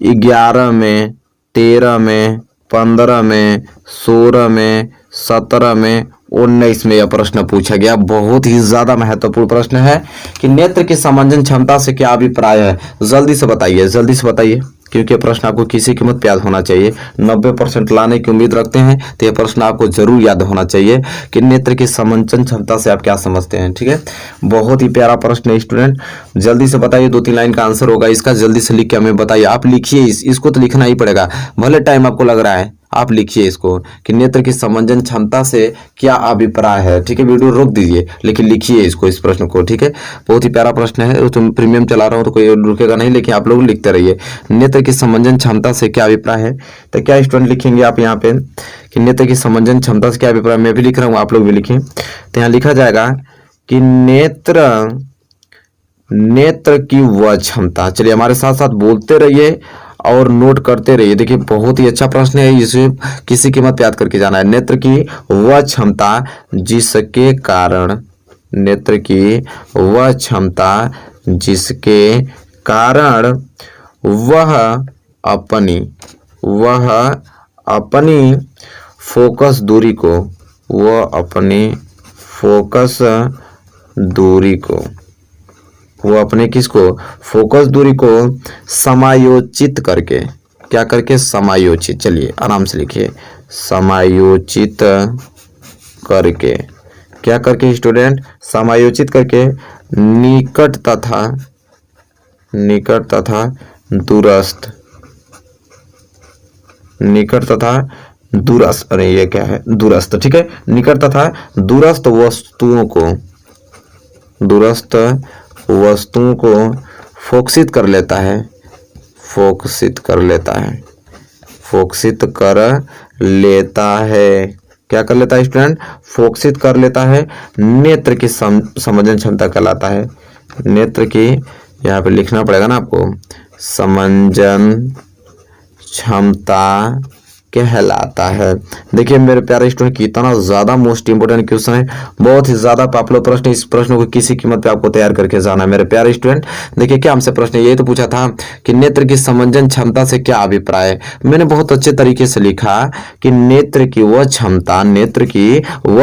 11 में, 13 में, 15 में, 16 में, 17 में, 19 में यह प्रश्न पूछा गया। बहुत ही ज्यादा महत्वपूर्ण प्रश्न है कि नेत्र की समंजन क्षमता से क्या अभिप्राय है। जल्दी से बताइए, क्योंकि प्रश्न आपको किसी कीमत पे याद होना चाहिए। 90% लाने की उम्मीद रखते हैं तो यह प्रश्न आपको जरूर याद होना चाहिए कि नेत्र की समंजन क्षमता से आप क्या समझते हैं। ठीक है, बहुत ही प्यारा प्रश्न है स्टूडेंट, जल्दी से बताइए। 2-3 लाइन का आंसर होगा इसका, जल्दी से लिख के हमें बताइए। आप लिखिए, इसको तो लिखना ही पड़ेगा, भले टाइम आपको लग रहा है। आप लिखिए इसको कि नेत्र की समंजन क्षमता से क्या अभिप्राय है। ठीक है, वीडियो रोक दीजिए लेकिन लिखिए इसको, इस प्रश्न को। ठीक है, बहुत ही प्यारा प्रश्न है। तो प्रीमियम चला रहा हूँ तो कोई रुकेगा नहीं, लेकिन आप लोग लिखते रहिए। नेत्र की समंजन क्षमता से क्या अभिप्राय है, तो क्या स्टूडेंट लिखेंगे आप यहाँ पे कि नेत्र की समंजन क्षमता से क्या अभिप्राय। मैं भी लिख रहा हूँ, आप लोग भी लिखें। तो यहाँ लिखा जाएगा कि नेत्र की वह क्षमता। चलिए हमारे साथ साथ बोलते रहिए और नोट करते रहिए। देखिए बहुत ही अच्छा प्रश्न है, इसे किसी कीमत याद करके जाना है। नेत्र की वह क्षमता जिसके कारण, नेत्र की वह क्षमता जिसके कारण वह अपनी फोकस दूरी को, वह अपनी फोकस दूरी को, वो अपने किसको, फोकस दूरी को समायोजित करके, क्या करके, समायोजित। चलिए आराम से लिखिए, समायोजित करके, क्या करके स्टूडेंट, समायोजित करके निकट तथा दूरस्थ, निकट तथा दूरस्थ, अरे ये क्या है, दूरस्थ। ठीक है, निकट तथा दूरस्थ वस्तुओं को, दूरस्थ वस्तुओं को फोकसित कर लेता है, फोकसित कर लेता है, फोकसित कर लेता है। क्या कर लेता है स्टूडेंट, फोकसित कर लेता है। नेत्र की समंजन क्षमता कहलाता है। नेत्र की, यहाँ पे लिखना पड़ेगा ना आपको, समंजन क्षमता कहलाता है। देखिए मेरे प्यारे स्टूडेंट, कितना ज्यादा मोस्ट इंपोर्टेंट क्वेश्चन है, बहुत ही ज्यादा पॉपुलर प्रश्न। इस प्रश्न को किसी कीमत पे आपको तैयार करके जाना है मेरे प्यारे स्टूडेंट। देखिए क्या हमसे प्रश्न यही तो पूछा था कि नेत्र की समंजन क्षमता से क्या अभिप्राय है। मैंने बहुत अच्छे तरीके से लिखा कि नेत्र की वह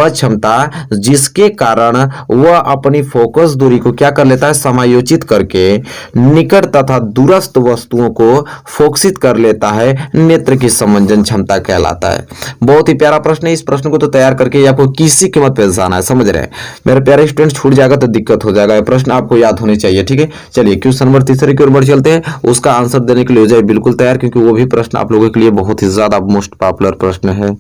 क्षमता जिसके कारण वह अपनी फोकस दूरी को क्या कर लेता है, समायोजित करके निकट तथा दूरस्थ वस्तुओं को फोकसित कर लेता है, नेत्र की समंजन क्षमता कहलाता है। बहुत ही प्यारा प्रश्न है। इस प्रश्न को तो तैयार करके आपको किसी कीमत पे जाना है, समझ रहे हैं मेरे प्यारे स्टूडेंट। छूट जाएगा तो दिक्कत हो जाएगा, ये प्रश्न आपको याद होने चाहिए, ठीक है। चलिए क्वेश्चन नंबर तीसरे की ओर बढ़ चलते हैं। उसका आंसर देने के लिए हो जाए बिल्कुल तैयार, क्योंकि वो भी प्रश्न आप लोगों के लिए बहुत ही ज्यादा मोस्ट पॉपुलर प्रश्न है।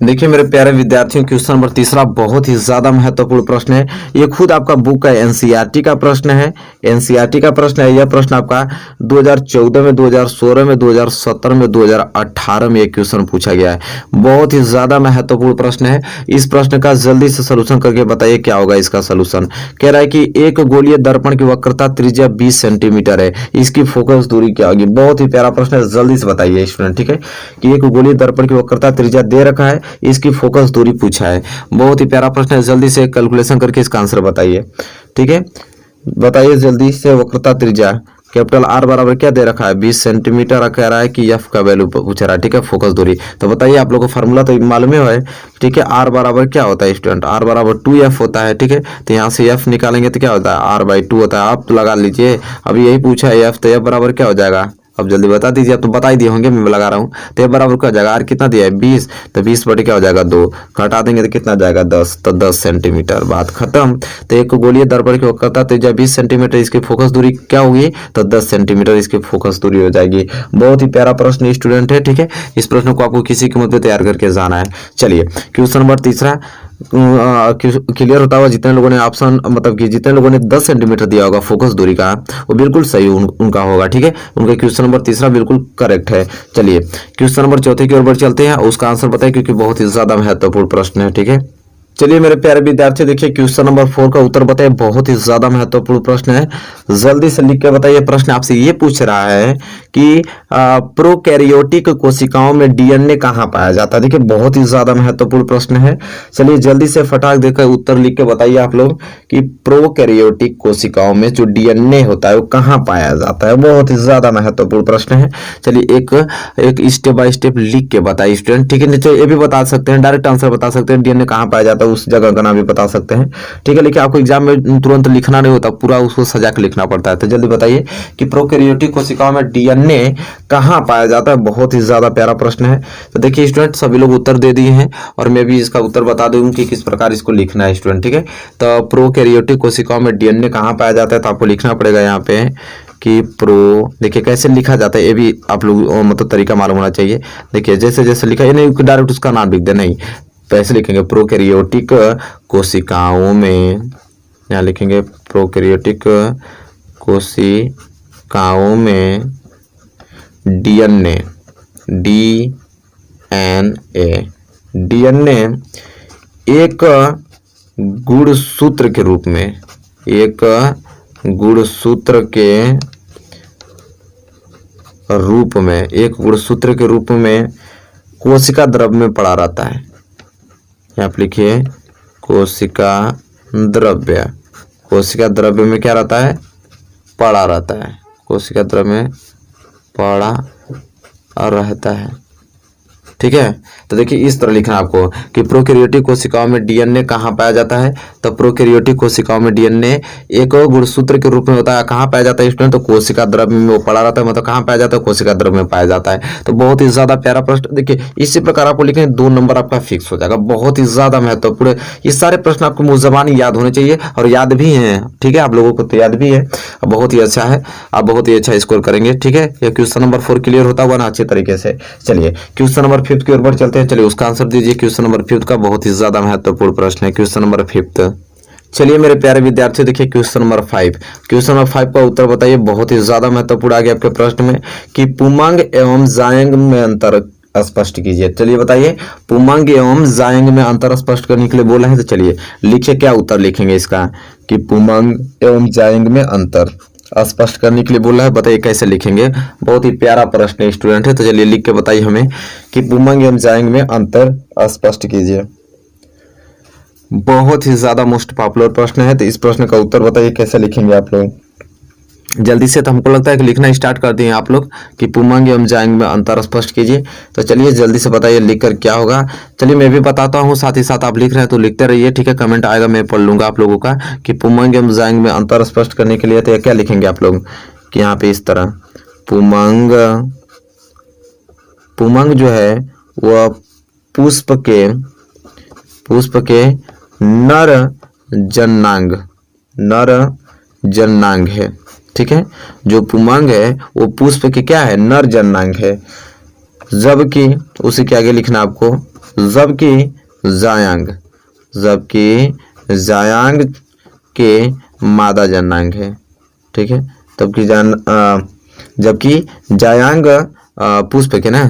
देखिए मेरे प्यारे विद्यार्थियों, क्वेश्चन नंबर तीसरा बहुत ही ज्यादा महत्वपूर्ण प्रश्न है। ये खुद आपका बुक का एनसीईआरटी का प्रश्न है, एनसीईआरटी का प्रश्न है। यह प्रश्न आपका 2014 में, 2016 में, 2017 में, 2018 में एक क्वेश्चन पूछा गया है। बहुत ही ज्यादा महत्वपूर्ण प्रश्न है। इस प्रश्न का जल्दी से सोल्यूशन करके बताइए क्या होगा इसका सोल्यूशन। कह रहा है कि एक गोलीय दर्पण की वक्रता त्रिज्या 20 सेंटीमीटर है, इसकी फोकस दूरी क्या होगी। बहुत ही प्यारा प्रश्न है, जल्दी से बताइए स्टूडेंट, ठीक है। कि एक गोलीय दर्पण की वक्रता त्रिज्या दे रखा है, इसकी फोकस दूरी पूछा है। बहुत ही प्यारा प्रश्न है, जल्दी से कैलकुलेशन करके इसका आंसर बताइए, ठीक है। बताइए जल्दी से। वक्रता त्रिज्या कैपिटल आर बराबर क्या दे रखा है, 20 सेंटीमीटर। कह रहा है कि एफ का वैल्यू पूछ रहा है, ठीक है। फोकस दूरी तो बताइए, आप लोगों को फार्मूला तो मालूम है, ठीक है। आर बराबर क्या होता है स्टूडेंट, आर बराबर 2f होता है, ठीक है। तो यहाँ से f निकालेंगे तो क्या होता है, r/2 होता है। आप तो लगा लीजिए, अभी यही पूछा है f, तो f बराबर क्या हो जाएगा, अब जल्दी बता दीजिए। अब तो बता ही दिए होंगे, मैं लगा रहा हूँ। तो बराबर क्या हो जाएगा, आर कितना दिया है 20, तो 20 बटे क्या हो जाएगा 2, घटा देंगे तो कितना जाएगा 10, तो 10 सेंटीमीटर। बात खत्म। तो एक गोलीय दर्पण की वक्रता त्रिज्या 20 सेंटीमीटर, इसकी फोकस दूरी क्या होगी, तो 10 सेंटीमीटर इसकी फोकस दूरी हो जाएगी। बहुत ही प्यारा प्रश्न स्टूडेंट है, ठीक है। इस प्रश्न को आपको किसी कीमत पे तैयार करके जाना है। चलिए क्वेश्चन नंबर तीसरा क्लियर होता हुआ जितने लोगों ने ऑप्शन, मतलब कि जितने लोगों ने 10 सेंटीमीटर दिया होगा फोकस दूरी का, वो बिल्कुल सही उनका होगा, ठीक है। उनका क्वेश्चन नंबर तीसरा बिल्कुल करेक्ट है। चलिए क्वेश्चन नंबर चौथे की ओर बढ़ चलते हैं, उसका आंसर बताइए, क्योंकि बहुत ही ज्यादा महत्वपूर्ण प्रश्न है, ठीक है। चलिए मेरे प्यारे विद्यार्थी, देखिए क्वेश्चन नंबर 4 का उत्तर बताइए। बहुत ही ज्यादा महत्वपूर्ण प्रश्न है, जल्दी से लिख के बताइए। प्रश्न आपसे ये पूछ रहा है कि प्रोकैरियोटिक कोशिकाओं में डीएनए कहाँ पाया जाता है। देखिए बहुत ही ज्यादा महत्वपूर्ण प्रश्न है। चलिए जल्दी से फटाक देकर उत्तर लिख के बताइए आप लोग कि प्रोकैरियोटिक कोशिकाओं में जो डीएनए होता है वो कहाँ पाया जाता है। बहुत ही ज्यादा महत्वपूर्ण प्रश्न है। चलिए एक स्टेप बाय स्टेप लिख के बताइए स्टूडेंट, ठीक है। नीचे ये भी बता सकते हैं, डायरेक्ट आंसर बता सकते हैं, डीएनए कहाँ पाया जाता है उस जगह का नाम भी बता सकते हैं, ठीक है। लेकिन आपको एग्जाम में तुरंत लिखना नहीं होता, पूरा उसको सजा के लिखना पड़ता है। तो जल्दी बताइए कि प्रोकैरियोटिक कोशिकाओं में डीएनए कहाँ पाया जाता है। बहुत ही ज्यादा प्यारा प्रश्न है। तो देखिए स्टूडेंट, सभी लोग उत्तर दे दिए हैं और मैं भी इसका उत्तर बता दूं कि किस प्रकार इसको लिखना है स्टूडेंट, ठीक है। तो प्रोकैरियोटिक कोशिकाओं में डीएनए कहाँ पाया जाता है, तो आपको लिखना पड़ेगा यहाँ पे कि देखिए कैसे लिखा जाता है, ये भी आप लोग मतलब तरीका मालूम होना चाहिए। देखिए जैसे जैसे लिखा है, नहीं डायरेक्ट उसका नाम लिख दे, नहीं पैसे लिखेंगे प्रोकैरियोटिक कोशिकाओं में, यहाँ लिखेंगे प्रोकैरियोटिक कोशिकाओं में डीएनए एक गुणसूत्र के रूप में, एक गुणसूत्र के रूप में कोशिका द्रव्य में पड़ा रहता है। यहाँ पे लिखिए कोशिका द्रव्य में क्या रहता है, पड़ा रहता है। कोशिका द्रव्य में पड़ा रहता है, ठीक है। तो देखिए इस तरह लिखना आपको कि प्रोकैरियोटिक कोशिकाओं में डीएनए कहाँ पाया जाता है। तो प्रोकैरियोटिक कोशिकाओं में डीएनए एक गुणसूत्र के रूप में होता है। कहाँ पाया जाता है स्टूडेंट, तो कोशिका द्रव्य में वो पड़ा रहता है, मतलब कहाँ पाया जाता है, कोशिका द्रव्य में पाया जाता है। तो बहुत ही ज्यादा प्यारा प्रश्न। देखिए इसी प्रकार आपको लिखें, 2 नंबर आपका फिक्स हो जाएगा। बहुत ही ज्यादा महत्वपूर्ण, ये सारे प्रश्न आपको मुंह ज़बानी याद होने चाहिए और याद भी हैं, ठीक है। आप लोगों को तो याद भी है, बहुत ही अच्छा है, आप बहुत ही अच्छा स्कोर करेंगे, ठीक है। ये क्वेश्चन नंबर 4 क्लियर होता हुआ ना अच्छे तरीके से। चलिए क्वेश्चन नंबर 5 की ओर बढ़ चलते हैं। चलिए उसका आंसर दीजिए। क्वेश्चन नंबर 5 का बहुत ही ज्यादा महत्वपूर्ण प्रश्न है, क्वेश्चन नंबर 5। चलिए मेरे प्यारे विद्यार्थियों, देखिए क्वेश्चन नंबर 5 का उत्तर बताइए। बहुत ही ज्यादा महत्वपूर्ण आ गया आपके प्रश्न में कि पुमंग एवं जायंग में अंतर स्पष्ट कीजिए। चलिए बताइए, पुमंग एवं जायंग में अंतर स्पष्ट करने के लिए बोला है। तो चलिए लिखिए, क्या उत्तर लिखेंगे इसका कि पुमंग एवं जायंग में अंतर। स्पष्ट करने के लिए बोला है, बताइए कैसे लिखेंगे। बहुत ही प्यारा प्रश्न है स्टूडेंट है, तो चलिए लिख के बताइए हमें कि पुमंग एवं जायंग में अंतर स्पष्ट कीजिए। बहुत ही ज्यादा मोस्ट पॉपुलर प्रश्न है, तो इस प्रश्न का उत्तर बताइए कैसे लिखेंगे आप लोग जल्दी से। तो हमको लगता है कि लिखना स्टार्ट कर दिए आप लोग कि पुमंग एवं जायंग में अंतर स्पष्ट कीजिए। तो चलिए जल्दी से बताइए लिखकर क्या होगा। चलिए मैं भी बताता हूँ, साथ ही साथ आप लिख रहे हैं तो लिखते रहिए, ठीक है। कमेंट आएगा मैं पढ़ लूंगा आप लोगों का कि पुमंग एवं जायंग में अंतर स्पष्ट करने के लिए तो क्या लिखेंगे आप लोग कि यहाँ पे इस तरह पुमंग, पुमंग जो है वह पुष्प के नर जननांग, नर जननांग है, ठीक है। जो पुमंग है वो पुष्प के क्या है, नर जननांग है। जबकि उसी के आगे लिखना आपको, जबकि जायांग, जबकि जायांग के मादा जननांग है, ठीक है। जबकि जायांग पुष्प के ना,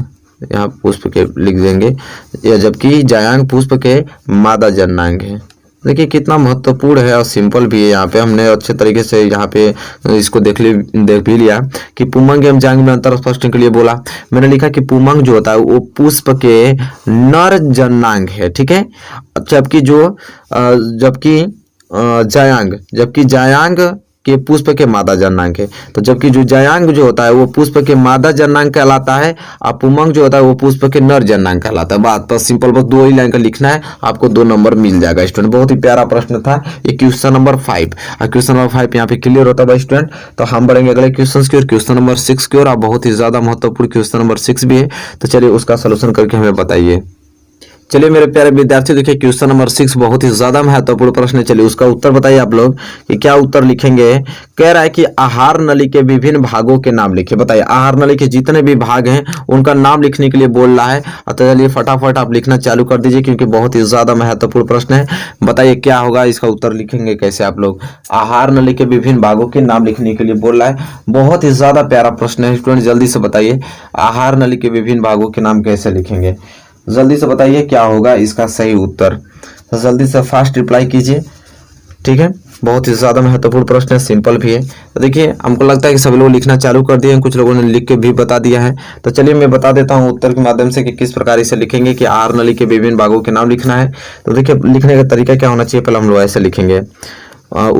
यहाँ पुष्प के लिख देंगे, या जबकि जायांग पुष्प के मादा जननांग है। देखिए कितना महत्वपूर्ण है और सिंपल भी है। यहाँ पे हमने अच्छे तरीके से यहाँ पे इसको देख भी लिया कि पुमंग एवं जायंग में अंतर स्पष्ट के लिए बोला। मैंने लिखा कि पुमंग जो होता है वो पुष्प के नर जननांग है, ठीक है। जबकि जायांग के पुष्प के मादा जननांग है। तो जबकि जो जायांग जो होता है वो पुष्प के मादा जननांग कहलाता है, और पुमंग जो होता है वो पुष्प के नर जननांग कहलाता है। बात बस सिंपल, बस 2 ही लाइन का लिखना है, आपको 2 नंबर मिल जाएगा स्टूडेंट। बहुत ही प्यारा प्रश्न था ये, क्वेश्चन नंबर 5। और क्वेश्चन नंबर 5 यहाँ पे क्लियर होता है स्टूडेंट। तो हम बढ़ेंगे अगले क्वेश्चन की ओर, क्वेश्चन नंबर 6 की ओर। और बहुत ही ज्यादा महत्वपूर्ण क्वेश्चन नंबर 6 भी है, तो चलिए उसका सोल्यूशन करके हमें बताइए। चलिए मेरे प्यारे विद्यार्थी, देखिए क्वेश्चन नंबर 6 बहुत ही ज्यादा महत्वपूर्ण प्रश्न है। चलिए उसका उत्तर बताइए आप लोग कि क्या उत्तर लिखेंगे। कह रहा है कि आहार नली के विभिन्न भागों के नाम लिखिए। बताइए आहार नली के जितने भी भाग हैं उनका नाम लिखने के लिए बोल रहा है। तो चलिए फटाफट आप लिखना चालू कर दीजिए, क्योंकि बहुत ही ज्यादा महत्वपूर्ण प्रश्न है। बताइए क्या होगा, इसका उत्तर लिखेंगे कैसे आप लोग। आहार नली के विभिन्न भागों के नाम लिखने के लिए बोल रहा है। बहुत ही ज्यादा प्यारा प्रश्न है स्टूडेंट, जल्दी से बताइए आहार नली के विभिन्न भागों के नाम कैसे लिखेंगे। जल्दी से बताइए क्या होगा इसका सही उत्तर। तो जल्दी से फास्ट रिप्लाई कीजिए, ठीक है। बहुत ही ज्यादा महत्वपूर्ण प्रश्न है, सिंपल भी है। तो देखिए हमको लगता है कि सभी लोग लिखना चालू कर दिए हैं, कुछ लोगों ने लिख के भी बता दिया है। तो चलिए मैं बता देता हूं उत्तर के माध्यम से कि किस प्रकार इसे लिखेंगे कि आहार नली के विभिन्न भागों के नाम लिखना है। तो देखिए लिखने का तरीका क्या होना चाहिए, पहले हम लोग ऐसे लिखेंगे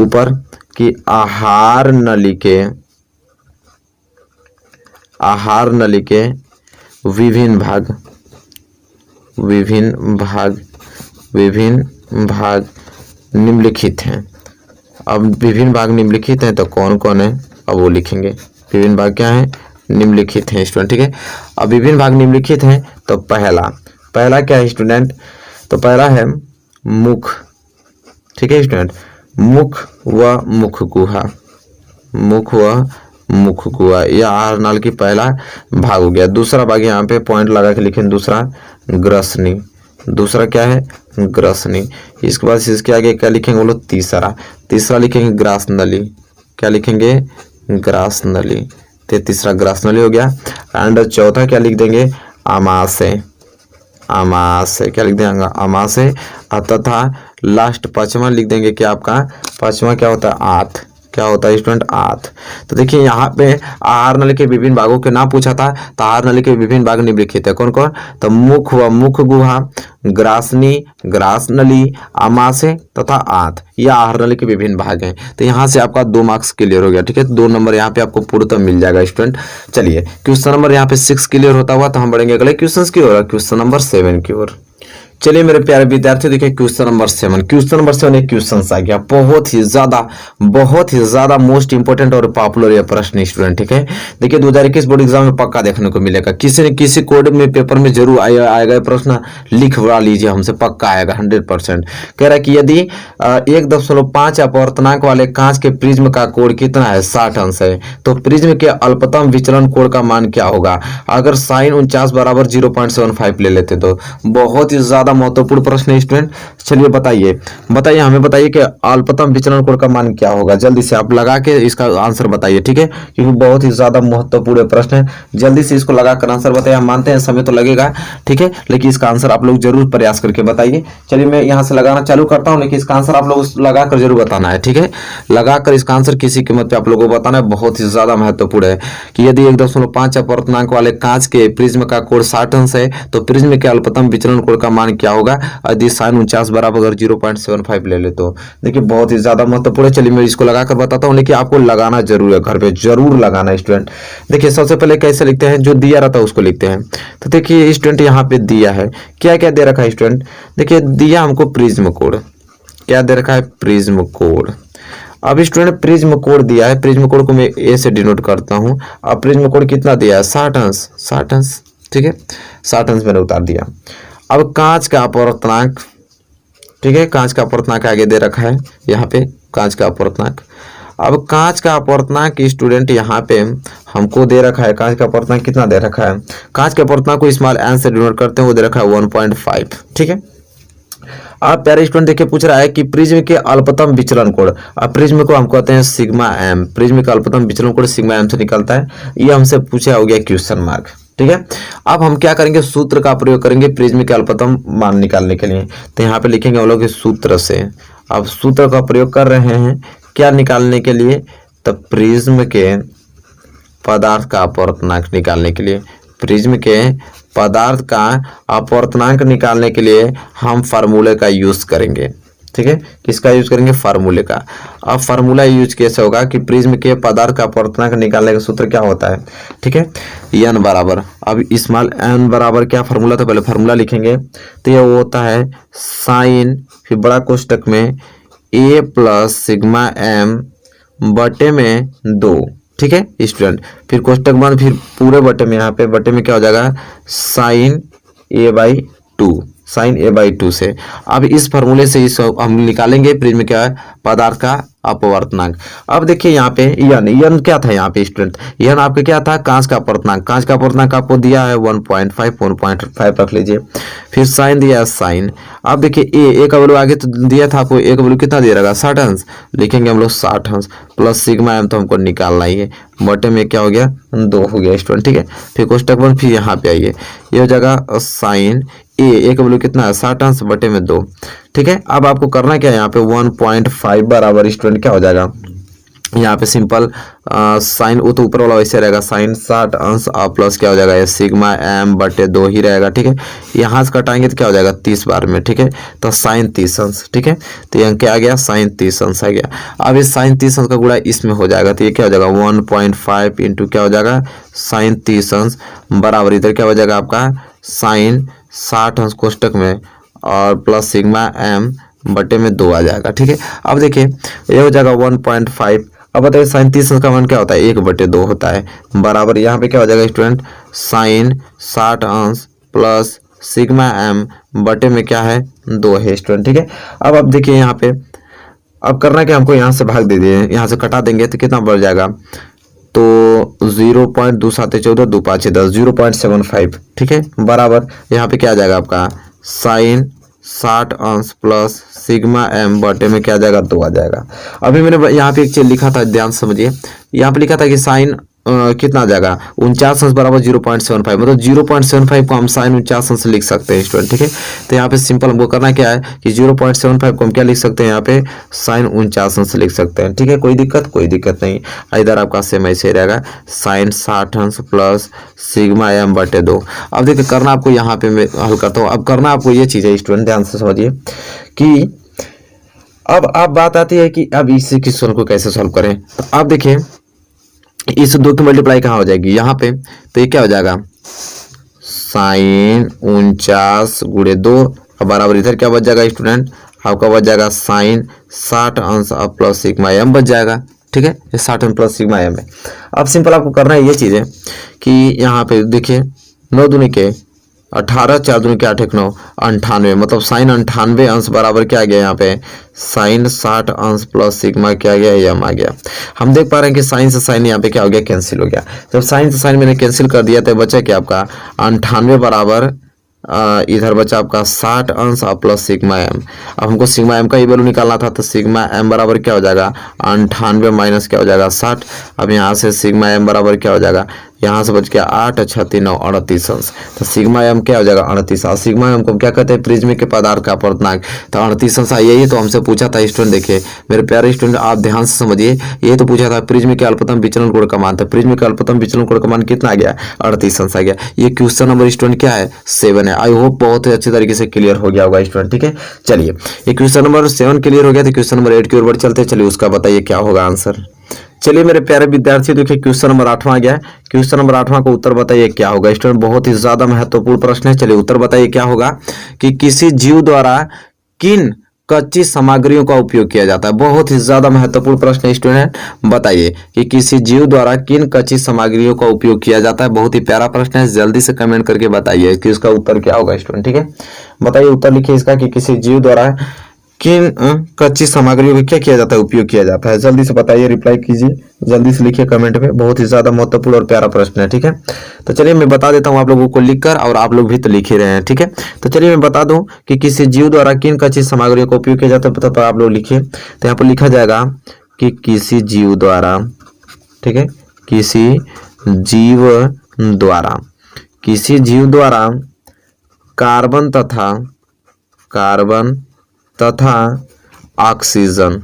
ऊपर कि आहार नली के विभिन्न भाग निम्नलिखित हैं। अब विभिन्न भाग निम्नलिखित हैं तो कौन कौन है, अब वो लिखेंगे। विभिन्न भाग क्या है, निम्नलिखित हैं स्टूडेंट, ठीक है। अब विभिन्न भाग निम्नलिखित हैं तो पहला क्या है स्टूडेंट, तो पहला है मुख, ठीक है स्टूडेंट। मुख व मुख गुहा, यह आहार नाल की पहला भाग हो गया। दूसरा भाग यहाँ पे पॉइंट लगा के लिखें, दूसरा ग्रसनी, दूसरा क्या है ग्रसनी। इसके बाद इसके आगे क्या लिखेंगे बोलो, तीसरा लिखेंगे ग्रास नली। क्या लिखेंगे, ग्रास नली। तो तीसरा ग्रास नली हो गया। एंड चौथा क्या लिख देंगे, आमाशय, क्या लिख देंगे, आमाशय। तथा लास्ट पांचवा लिख देंगे कि आपका पांचवा क्या होता है, आंत। क्या होता है स्टूडेंट, आंत। तो देखिए यहाँ पे आहार नली के विभिन्न भागों के नाम पूछा था, तो आहार नली के विभिन्न भाग निम्नलिखित है। कौन कौन, तो मुख व मुख गुहा, ग्रासनी, ग्रास नली, आमाशय तथा आंत, यह आहार नली के विभिन्न भाग हैं। तो यहाँ से आपका 2 मार्क्स क्लियर हो गया, ठीक है। 2 नंबर यहाँ पे आपको पूर्णतः मिल जाएगा स्टूडेंट। चलिए क्वेश्चन नंबर यहाँ पे 6 क्लियर होता हुआ, तो हम बढ़ेंगे अगले क्वेश्चन की ओर, क्वेश्चन नंबर 7 की ओर। चलिए मेरे प्यारे विद्यार्थी, देखिए क्वेश्चन नंबर 7 एक क्वेश्चन आ गया, बहुत ही ज्यादा मोस्ट इंपोर्टेंट और पॉपुलर ये प्रश्न स्टूडेंट, ठीक है। देखिए 2021 बोर्ड एग्जाम में पक्का देखने को मिलेगा, किसी न किसी कोड में पेपर में जरूर आएगा प्रश्न, लिखवा लीजिए हमसे, पक्का आएगा 100%। कह रहा है कि यदि 1.5 अपवर्तनांक वाले कांच के प्रिज्म का कोण कितना है, 60 अंश है, तो प्रिज्म के अल्पतम विचलन कोण का मान क्या होगा। अगर साइन 49 बराबर 0.75 ले लेते तो बहुत ही ज्यादा ज्यादा महत्वपूर्ण प्रश्न है स्टूडेंट। चलिए बताइए हमें बताइए कि अल्पतम विचलन कोण का मान क्या होगा। जल्दी से आप लगा के इसका आंसर बताइए, ठीक है, क्योंकि बहुत ही ज्यादा महत्वपूर्ण प्रश्न है। जल्दी से इसको लगाकर आंसर बताइए। हम मानते हैं समय तो लगेगा, ठीक है, लेकिन इसका आंसर आप लोग जरूर प्रयास करके बताइए। चलिए मैं यहाँ से लगाना चालू करता हूँ, लेकिन इसका आंसर आप लोग लगाकर जरूर बताना है, ठीक है। लगाकर इसका आंसर किसी कीमत पे आप लोगों को बताना है। बहुत ही ज्यादा महत्वपूर्ण है कि यदि 1.5 अपूर्णांक वाले कांच के प्रिज्म का कोण 60 अंश है तो प्रिज्म के अल्पतम विचलन कोण का मान क्या होगा यदि sin 49 बराबर अगर 0.75 ले ले तो। देखिए बहुत ही ज्यादा महत्वपूर्ण है। चलिए मैं इसको लगाकर बताता हूँ, लेकिन आपको लगाना जरूर है, घर पे जरूर लगाना स्टूडेंट। देखिए सबसे पहले कैसे लिखते हैं, जो दिया रहता है उसको लिखते हैं। तो देखिए स्टूडेंट यहाँ पे दिया है, क्या क्या दे रखा है स्टूडेंट। देखिए दिया हमको प्रिज्म कोण, क्या दे रखा है, प्रिज्म कोण। अब स्टूडेंट प्रिज्म कोण दिया है, प्रिज्म कोण को मैं ए से डिनोट करता हूं। अब प्रिज्म कोण कितना दिया है, 60 अंश, 60 अंश, ठीक है, 60 अंश मैंने उतार दिया। अब कांच का अपवर्तनांक, ठीक है, कांच का अपवर्तनांक आगे दे रखा है यहाँ पे, कांच का अपवर्तनांक। अब कांच का अपवर्तनांक स्टूडेंट यहाँ पे हमको दे रखा है, कांच का अपवर्तनांक कितना दे रखा है, कांच के अपवर्तनांक को स्मॉल एन से डिनोट करते हैं, वो दे रखा है 1.5, ठीक है। आप प्यारे स्टूडेंट देखिए पूछ रहा है कि प्रिज्म के अल्पतम विचलन कोण। अब प्रिज्म को हम कहते हैं सिग्मा एम, प्रिज्म का अल्पतम विचलन कोण सिग्मा एम से निकलता है। ये हमसे पूछा हो गया क्वेश्चन मार्क, ठीक है। अब हम क्या करेंगे, सूत्र का प्रयोग करेंगे प्रिज्म के अल्पतम मान निकालने के लिए। तो यहाँ पे लिखेंगे हम लोग सूत्र से। अब सूत्र का प्रयोग कर रहे हैं क्या निकालने के लिए, तो प्रिज्म के पदार्थ का अपवर्तनांक निकालने के लिए। प्रिज्म के पदार्थ का अपवर्तनांक निकालने के लिए हम फार्मूले का यूज करेंगे, ठीक है। किसका यूज करेंगे, फार्मूले का। अब फार्मूला यूज कैसे होगा कि प्रिज्म के पदार्थ का अपवर्तनांक निकालने का सूत्र क्या होता है, ठीक है, एन बराबर, अब स्मॉल एन बराबर क्या फार्मूला, तो पहले फार्मूला लिखेंगे। तो ये होता है साइन, फिर बड़ा कोष्टक में ए प्लस सिग्मा एम बटे में 2, ठीक है स्टूडेंट। फिर कोष्टक बंद, फिर पूरे बटे में, यहाँ पे बटे में क्या हो जाएगा, sine A by 2, sine A by 2 से। अब इस फार्मूले से इस हम निकालेंगे प्रिज्म क्या है, पदार्थ का अपवर्तनांक। अब देखिए यहाँ पे यन क्या था यहाँ पे स्टूडेंट, यन आपका क्या था, कांच का अपवर्तनांक। कांच का अपवर्तनांक आपको दिया है 1.5 रख लीजिए। फिर साइन दिया है साइन। अब देखिए ए का वैल्यू आगे तो दिया था आपको, ए का वैल्यू कितना दिया रहेगा, 60 अंश, लिखेंगे हम लोग 60 अंश प्लस सिग्मा एम तो हमको निकालना ही है, बटे में क्या हो गया, 2 हो गया स्टूडेंट, ठीक है। फिर कोष्टक बंद, फिर यहाँ पे आइए, ये हो जाएगा साइन ए का वैल्यू कितना है, 60 अंश बटे में 2, ठीक है। अब आपको करना क्या है, यहाँ पे 1.5 बराबर स्टूडेंट क्या हो जाएगा, यहाँ पे सिंपल साइन, वो तो ऊपर वाला वैसे रहेगा, साइन 60 अंश प्लस क्या हो जाएगा, ये सिग्मा एम बटे 2 ही रहेगा, ठीक है। यहाँ से कटाएंगे तो क्या हो जाएगा, 30 बार में, ठीक है, तो साइन 30 अंश, ठीक है। तो यहाँ क्या आ गया, साइन 30 अंश आ गया। अब इस साइन 30 अंश का गुणा इसमें हो जाएगा, तो ये क्या हो जाएगा 1.5 इंटू क्या हो जाएगा, साइन 30 अंश बराबर इधर क्या हो जाएगा आपका साइन 60 अंश कोष्टक में और प्लस सिग्मा एम बटे में 2 आ जाएगा, ठीक है। अब देखिए ये हो जाएगा 1.5। अब बताइए साइन 30 अंश का मान क्या होता है, 1/2 होता है, बराबर यहाँ पे क्या हो जाएगा स्टूडेंट, साइन 60 अंश प्लस सिग्मा एम बटे में क्या है, 2 है स्टूडेंट, ठीक है। अब आप देखिए यहाँ पे, अब करना क्या, हमको यहाँ से भाग दे दिए, यहाँ से कटा देंगे तो कितना बढ़ जाएगा, तो 0.2 2 5 10 0.75, ठीक है, बराबर यहाँ पे क्या आ जाएगा आपका साइन 60 अंश प्लस सिग्मा एम बटे में क्या आ जाएगा, 2 आ जाएगा। अभी मैंने यहाँ पे एक चीज लिखा था, ध्यान समझिए, यहाँ पे लिखा था कि साइन कितना आ जाएगा 49 अंश बराबर 0.75, मतलब 0.75 को हम साइन 49 अंश लिख सकते हैं स्टूडेंट, ठीक है। तो यहाँ पे सिंपल हमको करना क्या है कि 0.75 को हम क्या लिख सकते हैं, यहाँ पे साइन 49 अंश लिख सकते हैं, ठीक है। कोई दिक्कत नहीं, इधर आपका सेम ऐसे ही रहेगा, साइन 60 अंश प्लस सिग्मा एम बटे 2। अब देखिए करना आपको, यहाँ पे मैं हल करता हूँ। अब करना आपको ये चीज़ है स्टूडेंट, ध्यान से समझिए कि अब बात आती है कि अब इस क्वेश्चन को कैसे सॉल्व करें। तो आप देखिए इस 2 की मल्टीप्लाई कहाँ हो जाएगी, यहाँ पे, तो ये क्या हो जाएगा साइन 49 गुणे 2 बराबर इधर क्या बच जाएगा स्टूडेंट, आपका बच जाएगा साइन 60 अंश प्लस सिग्मा एम बच जाएगा, ठीक है। ये 60 अंश प्लस सिग्मा एम है। अब सिंपल आपको करना है ये चीज़ है कि यहाँ पे देखिए 9 दूनी के 18 4 दूनी के 8 1 9 98, मतलब साइन 98 अंश बराबर क्या आ गया, यहाँ पे साइन 60 अंश प्लस सिग्मा क्या आ गया, एम आ गया। हम देख पा रहे हैं कि साइन से साइन यहाँ पे क्या हो गया, कैंसिल हो गया। जब साइन से साइन मैंने कैंसिल कर दिया तो बचा क्या आपका 98 बराबर इधर बचा आपका 60 अंश और प्लस सिग्मा एम। अब हमको सिग्मा एम का ही वैल्यू निकालना था, तो सिग्मा एम बराबर क्या हो जाएगा 98 माइनस क्या हो जाएगा 60। अब यहाँ से सिग्मा एम बराबर क्या हो जाएगा, यहाँ से बच गया 8 36 9 38 अंश। तो सिग्मा एम क्या हो जाएगा 38। और सिग्मा एम को क्या कहते हैं, प्रिज्म के पदार्थ का अपर्तनांक। तो 38 अंश यही तो हमसे पूछा था स्टूडेंट। देखिए मेरे प्यारे स्टूडेंट, आप ध्यान से समझिए, यही तो पूछा था प्रिज्म के अल्पतम विचलन कोण का मान था। प्रिज्म के अल्पतम विचलन कोण का मान कितना आ गया 38 अंश आ गया। ये क्वेश्चन नंबर स्टूडेंट क्या है 7 है। आई होप बहुत ही अच्छे तरीके से क्लियर हो गया होगा स्टूडेंट। ठीक है, चलिए ये क्वेश्चन नंबर 7 क्लियर हो गया, तो क्वेश्चन नंबर 8 की ओर बढ़ चलते हैं। चलिए उसका बताइए क्या होगा आंसर। चलिए मेरे प्यारे विद्यार्थी, देखिए क्वेश्चन नंबर 8वां आ गया है। क्वेश्चन नंबर 8वां का उत्तर बताइए क्या होगा स्टूडेंट। बहुत ही ज्यादा महत्वपूर्ण प्रश्न है। चलिए उत्तर बताइए क्या होगा कि किसी जीव द्वारा किन कच्ची सामग्रियों का उपयोग किया जाता है। बहुत ही ज्यादा महत्वपूर्ण प्रश्न है स्टूडेंट। बताइए कि किसी जीव द्वारा किन कच्ची सामग्रियों का उपयोग किया जाता है। बहुत ही प्यारा प्रश्न है, जल्दी से कमेंट करके बताइए कि उसका उत्तर क्या होगा स्टूडेंट। ठीक है, बताइए उत्तर लिखिए इसका कि किसी जीव द्वारा किन कच्ची सामग्रियों का क्या किया जाता है, उपयोग किया जाता है। जल्दी से बताइए, रिप्लाई कीजिए, जल्दी से लिखिए कमेंट में। बहुत ही ज्यादा महत्वपूर्ण और प्यारा प्रश्न है। ठीक है, तो चलिए मैं बता देता हूँ आप लोगों को लिखकर, और आप लोग भी तो लिख ही रहे हैं। ठीक है, तो चलिए मैं बता दूं कि किसी जीव द्वारा किन कच्ची सामग्रियों का उपयोग किया जाता है, तो आप लोग लिखिए। तो यहाँ पर लिखा जाएगा कि किसी जीव द्वारा, ठीक है, किसी जीव द्वारा, किसी जीव द्वारा कार्बन तथा ऑक्सीजन,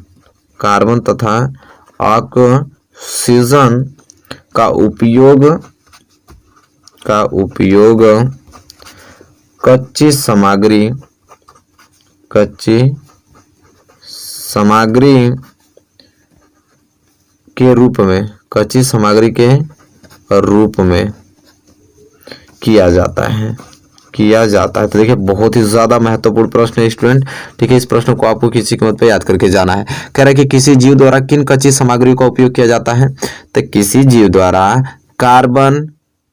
कार्बन तथा ऑक्सीजन का उपयोग कच्ची सामग्री के रूप में, कच्ची सामग्री के रूप में किया जाता है। तो देखिए बहुत ही ज्यादा महत्वपूर्ण प्रश्न है स्टूडेंट। ठीक है, इस प्रश्न को आपको किसी कीमत पे याद करके जाना है। कह रहा है कि किसी जीव द्वारा किन कच्ची सामग्री का उपयोग किया जाता है, तो किसी जीव द्वारा कार्बन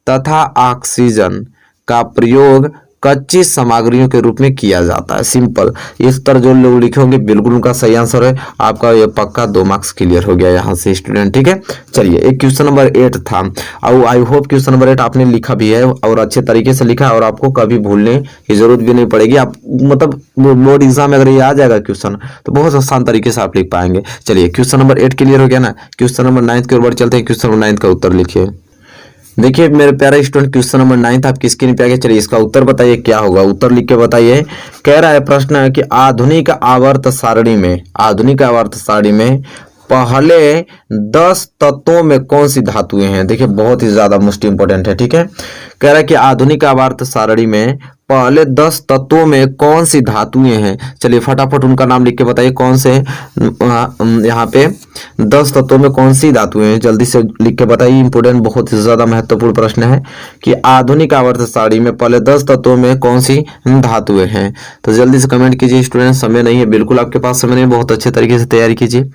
तथा ऑक्सीजन का प्रयोग कच्ची सामग्रियों के रूप में किया जाता है। सिंपल, इस तरह जो लोग लिखे होंगे बिल्कुल उनका सही आंसर है। आपका ये पक्का 2 मार्क्स क्लियर हो गया यहाँ से स्टूडेंट। ठीक है, चलिए एक क्वेश्चन नंबर 8 था, और आई होप क्वेश्चन नंबर 8 आपने लिखा भी है और अच्छे तरीके से लिखा, और आपको कभी भूलने की जरूरत भी नहीं पड़ेगी। आप मतलब बोर्ड एग्जाम में अगर ये आ जाएगा क्वेश्चन, तो बहुत आसान तरीके से आप लिख पाएंगे। चलिए क्वेश्चन नंबर 8 क्लियर हो गया ना। क्वेश्चन नंबर 9 की ओर बढ़ चलते हैं। क्वेश्चन नंबर 9 का उत्तर लिखिए। देखिए मेरे प्यारे स्टूडेंट, क्वेश्चन नंबर 9 आप किसके नहीं पे आ गए। चलिए इसका उत्तर बताइए क्या होगा, उत्तर लिख के बताइए। कह रहा है प्रश्न है कि आधुनिक आवर्त सारणी में पहले 10 तत्वों में कौन सी धातुएं हैं। देखिए बहुत ही ज्यादा मोस्ट इंपोर्टेंट है। ठीक है, कह रहा है कि आधुनिक आवर्त सारणी में पहले 10 तत्वों में कौन सी धातुएं हैं। चलिए फटाफट उनका नाम लिख के बताइए, कौन से यहाँ पे 10 तत्वों में कौन सी धातुएं हैं, जल्दी से लिख के बताइए। इंपोर्टेंट, बहुत ही ज्यादा महत्वपूर्ण प्रश्न है कि आधुनिक आवर्त सारणी में पहले 10 तत्वों में कौन सी धातुएं हैं। तो जल्दी से कमेंट कीजिए स्टूडेंट, समय नहीं है, बिल्कुल आपके पास समय नहीं, बहुत अच्छे तरीके से तैयारी कीजिए।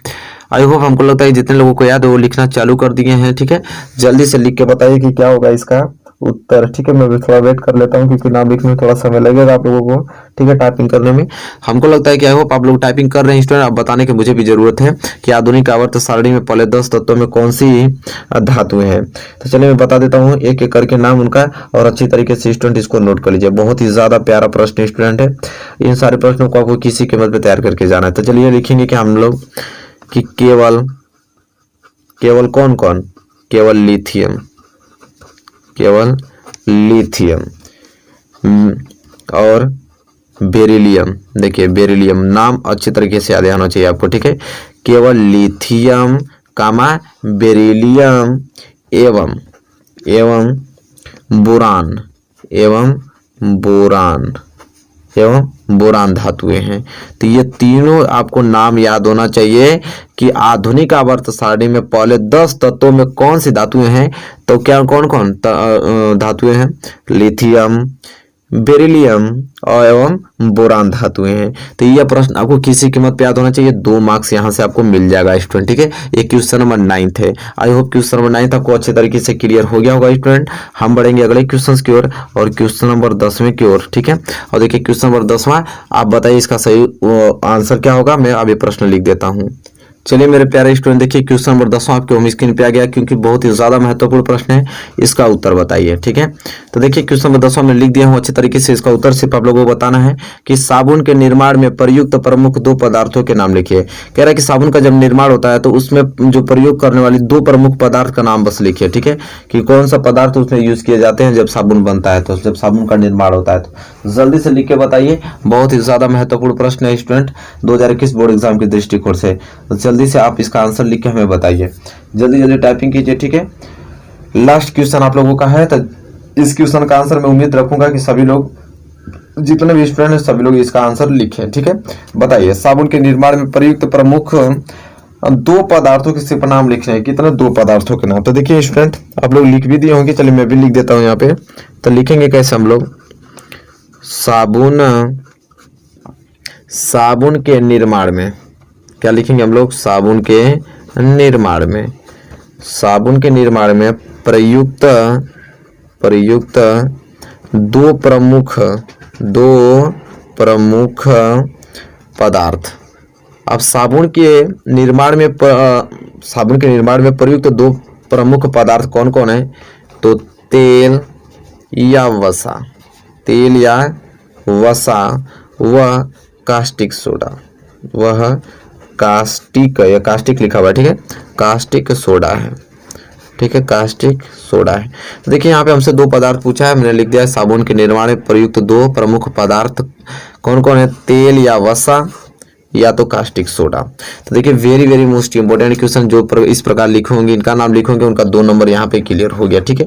आई होप, हमको लगता है जितने लोगों को याद है वो लिखना चालू कर दिए हैं। ठीक है, जल्दी से लिख के बताइए कि क्या होगा इसका उत्तर। ठीक है, मैं भी थोड़ा वेट कर लेता हूँ क्योंकि नाम लिखने में थोड़ा समय लगेगा आप लोगों को। ठीक है, टाइपिंग करने में हमको लगता है कि आई होप आप लोग टाइपिंग कर रहे हैं स्टूडेंट। अब बताने की मुझे भी जरूरत है कि आधुनिक आवर्त सारणी में पहले 10 तत्वों में कौन सी धातुएं हैं। तो चलिए मैं बता देता हूँ एक एक करके नाम उनका, और अच्छी तरीके से स्टूडेंट इसको नोट कर लीजिए। बहुत ही ज्यादा प्यारा प्रश्न स्टूडेंट है। इन सारे प्रश्नों को आपको किसी कीमत पे तैयार करके जाना है। तो चलिए लिखेंगे कि हम लोग कि केवल कौन कौन, केवल लिथियम और बेरिलियम। देखिए बेरिलियम नाम अच्छी तरीके से याद होना चाहिए आपको। ठीक है, केवल लिथियम कामा बेरिलियम एवं बोरान धातुएं हैं। तो ये तीनों आपको नाम याद होना चाहिए कि आधुनिक आवर्त सारणी में पहले 10 तत्वों में कौन सी धातुएं हैं। तो क्या कौन कौन धातुएं हैं, लिथियम, बेरिलियम और एवं बोरान धातुएं हैं। तो यह प्रश्न आपको किसी कीमत पे याद होना चाहिए। 2 मार्क्स यहाँ से आपको मिल जाएगा स्टूडेंट। ठीक है, ये क्वेश्चन नंबर 9 है। आई होप क्वेश्चन नंबर 9 आपको अच्छे तरीके से क्लियर हो गया होगा स्टूडेंट। हम बढ़ेंगे अगले क्वेश्चन की ओर, और क्वेश्चन नंबर 10वें की ओर। ठीक है, और देखिए क्वेश्चन नंबर 10वां, आप बताइए इसका सही आंसर क्या होगा। मैं अभी प्रश्न लिख देता हूँ। चलिए मेरे प्यारे स्टूडेंट, देखिए क्वेश्चन नंबर 10 आपके होम स्क्रीन पे आ गया, क्योंकि बहुत ही ज्यादा महत्वपूर्ण प्रश्न है। इसका उत्तर बताइए, ठीक है। तो देखिए क्वेश्चन नंबर 10 में लिख दिया हूँ अच्छे तरीके से। इसका उत्तर सिर्फ आप लोगों को बताना है कि साबुन के निर्माण में प्रयुक्त प्रमुख दो पदार्थों के नाम लिखिए। कह रहा है कि साबुन का जब निर्माण होता है तो उसमें जो प्रयोग करने वाली दो प्रमुख पदार्थ का नाम बस लिखिए, ठीक है, कि कौन सा पदार्थ उसमें यूज किए जाते हैं जब साबुन बनता है, तो जब साबुन का निर्माण होता है। तो जल्दी से लिख के बताइए, बहुत ही ज्यादा महत्वपूर्ण प्रश्न है स्टूडेंट 2021 बोर्ड एग्जाम के दृष्टिकोण से। तो जल्दी से आप इसका आंसर लिख के हमें बताइए, जल्दी जल्दी टाइपिंग कीजिए, ठीक है। लास्ट क्वेश्चन आप लोगों का है, तो इस क्वेश्चन का आंसर मैं उम्मीद रखूंगा कि सभी लोग, जितने भी स्टूडेंट हैं सभी लोग इसका आंसर लिखें, ठीक है। बताइए, साबुन के निर्माण में प्रयुक्त प्रमुख दो पदार्थों के सिर्फ नाम लिख रहे हैं, कितने? दो पदार्थों के नाम। तो देखिए स्टूडेंट, आप लोग लिख भी दिए होंगे, चलिए मैं भी लिख देता हूं यहाँ पे। तो लिखेंगे कैसे हम लोग? साबुन के निर्माण में क्या लिखेंगे हम लोग? साबुन के निर्माण में प्रयुक्त दो प्रमुख पदार्थ। अब साबुन के निर्माण में प्रयुक्त दो प्रमुख पदार्थ कौन कौन है? तो तेल या वसा, वह कास्टिक सोडा, कास्टिक लिखा हुआ है, ठीक है, कास्टिक सोडा है, ठीक है, कास्टिक सोडा है। तो देखिए यहाँ पे हमसे दो पदार्थ पूछा है, हमने लिख दिया है साबुन के निर्माण में प्रयुक्त दो प्रमुख पदार्थ कौन कौन है? तेल या वसा या तो कास्टिक सोडा। तो देखिए very very most important question, जो इस प्रकार लिखोगे, इनका नाम लिखोगे, उनका 2 नंबर यहाँ पे क्लियर हो गया, ठीक है।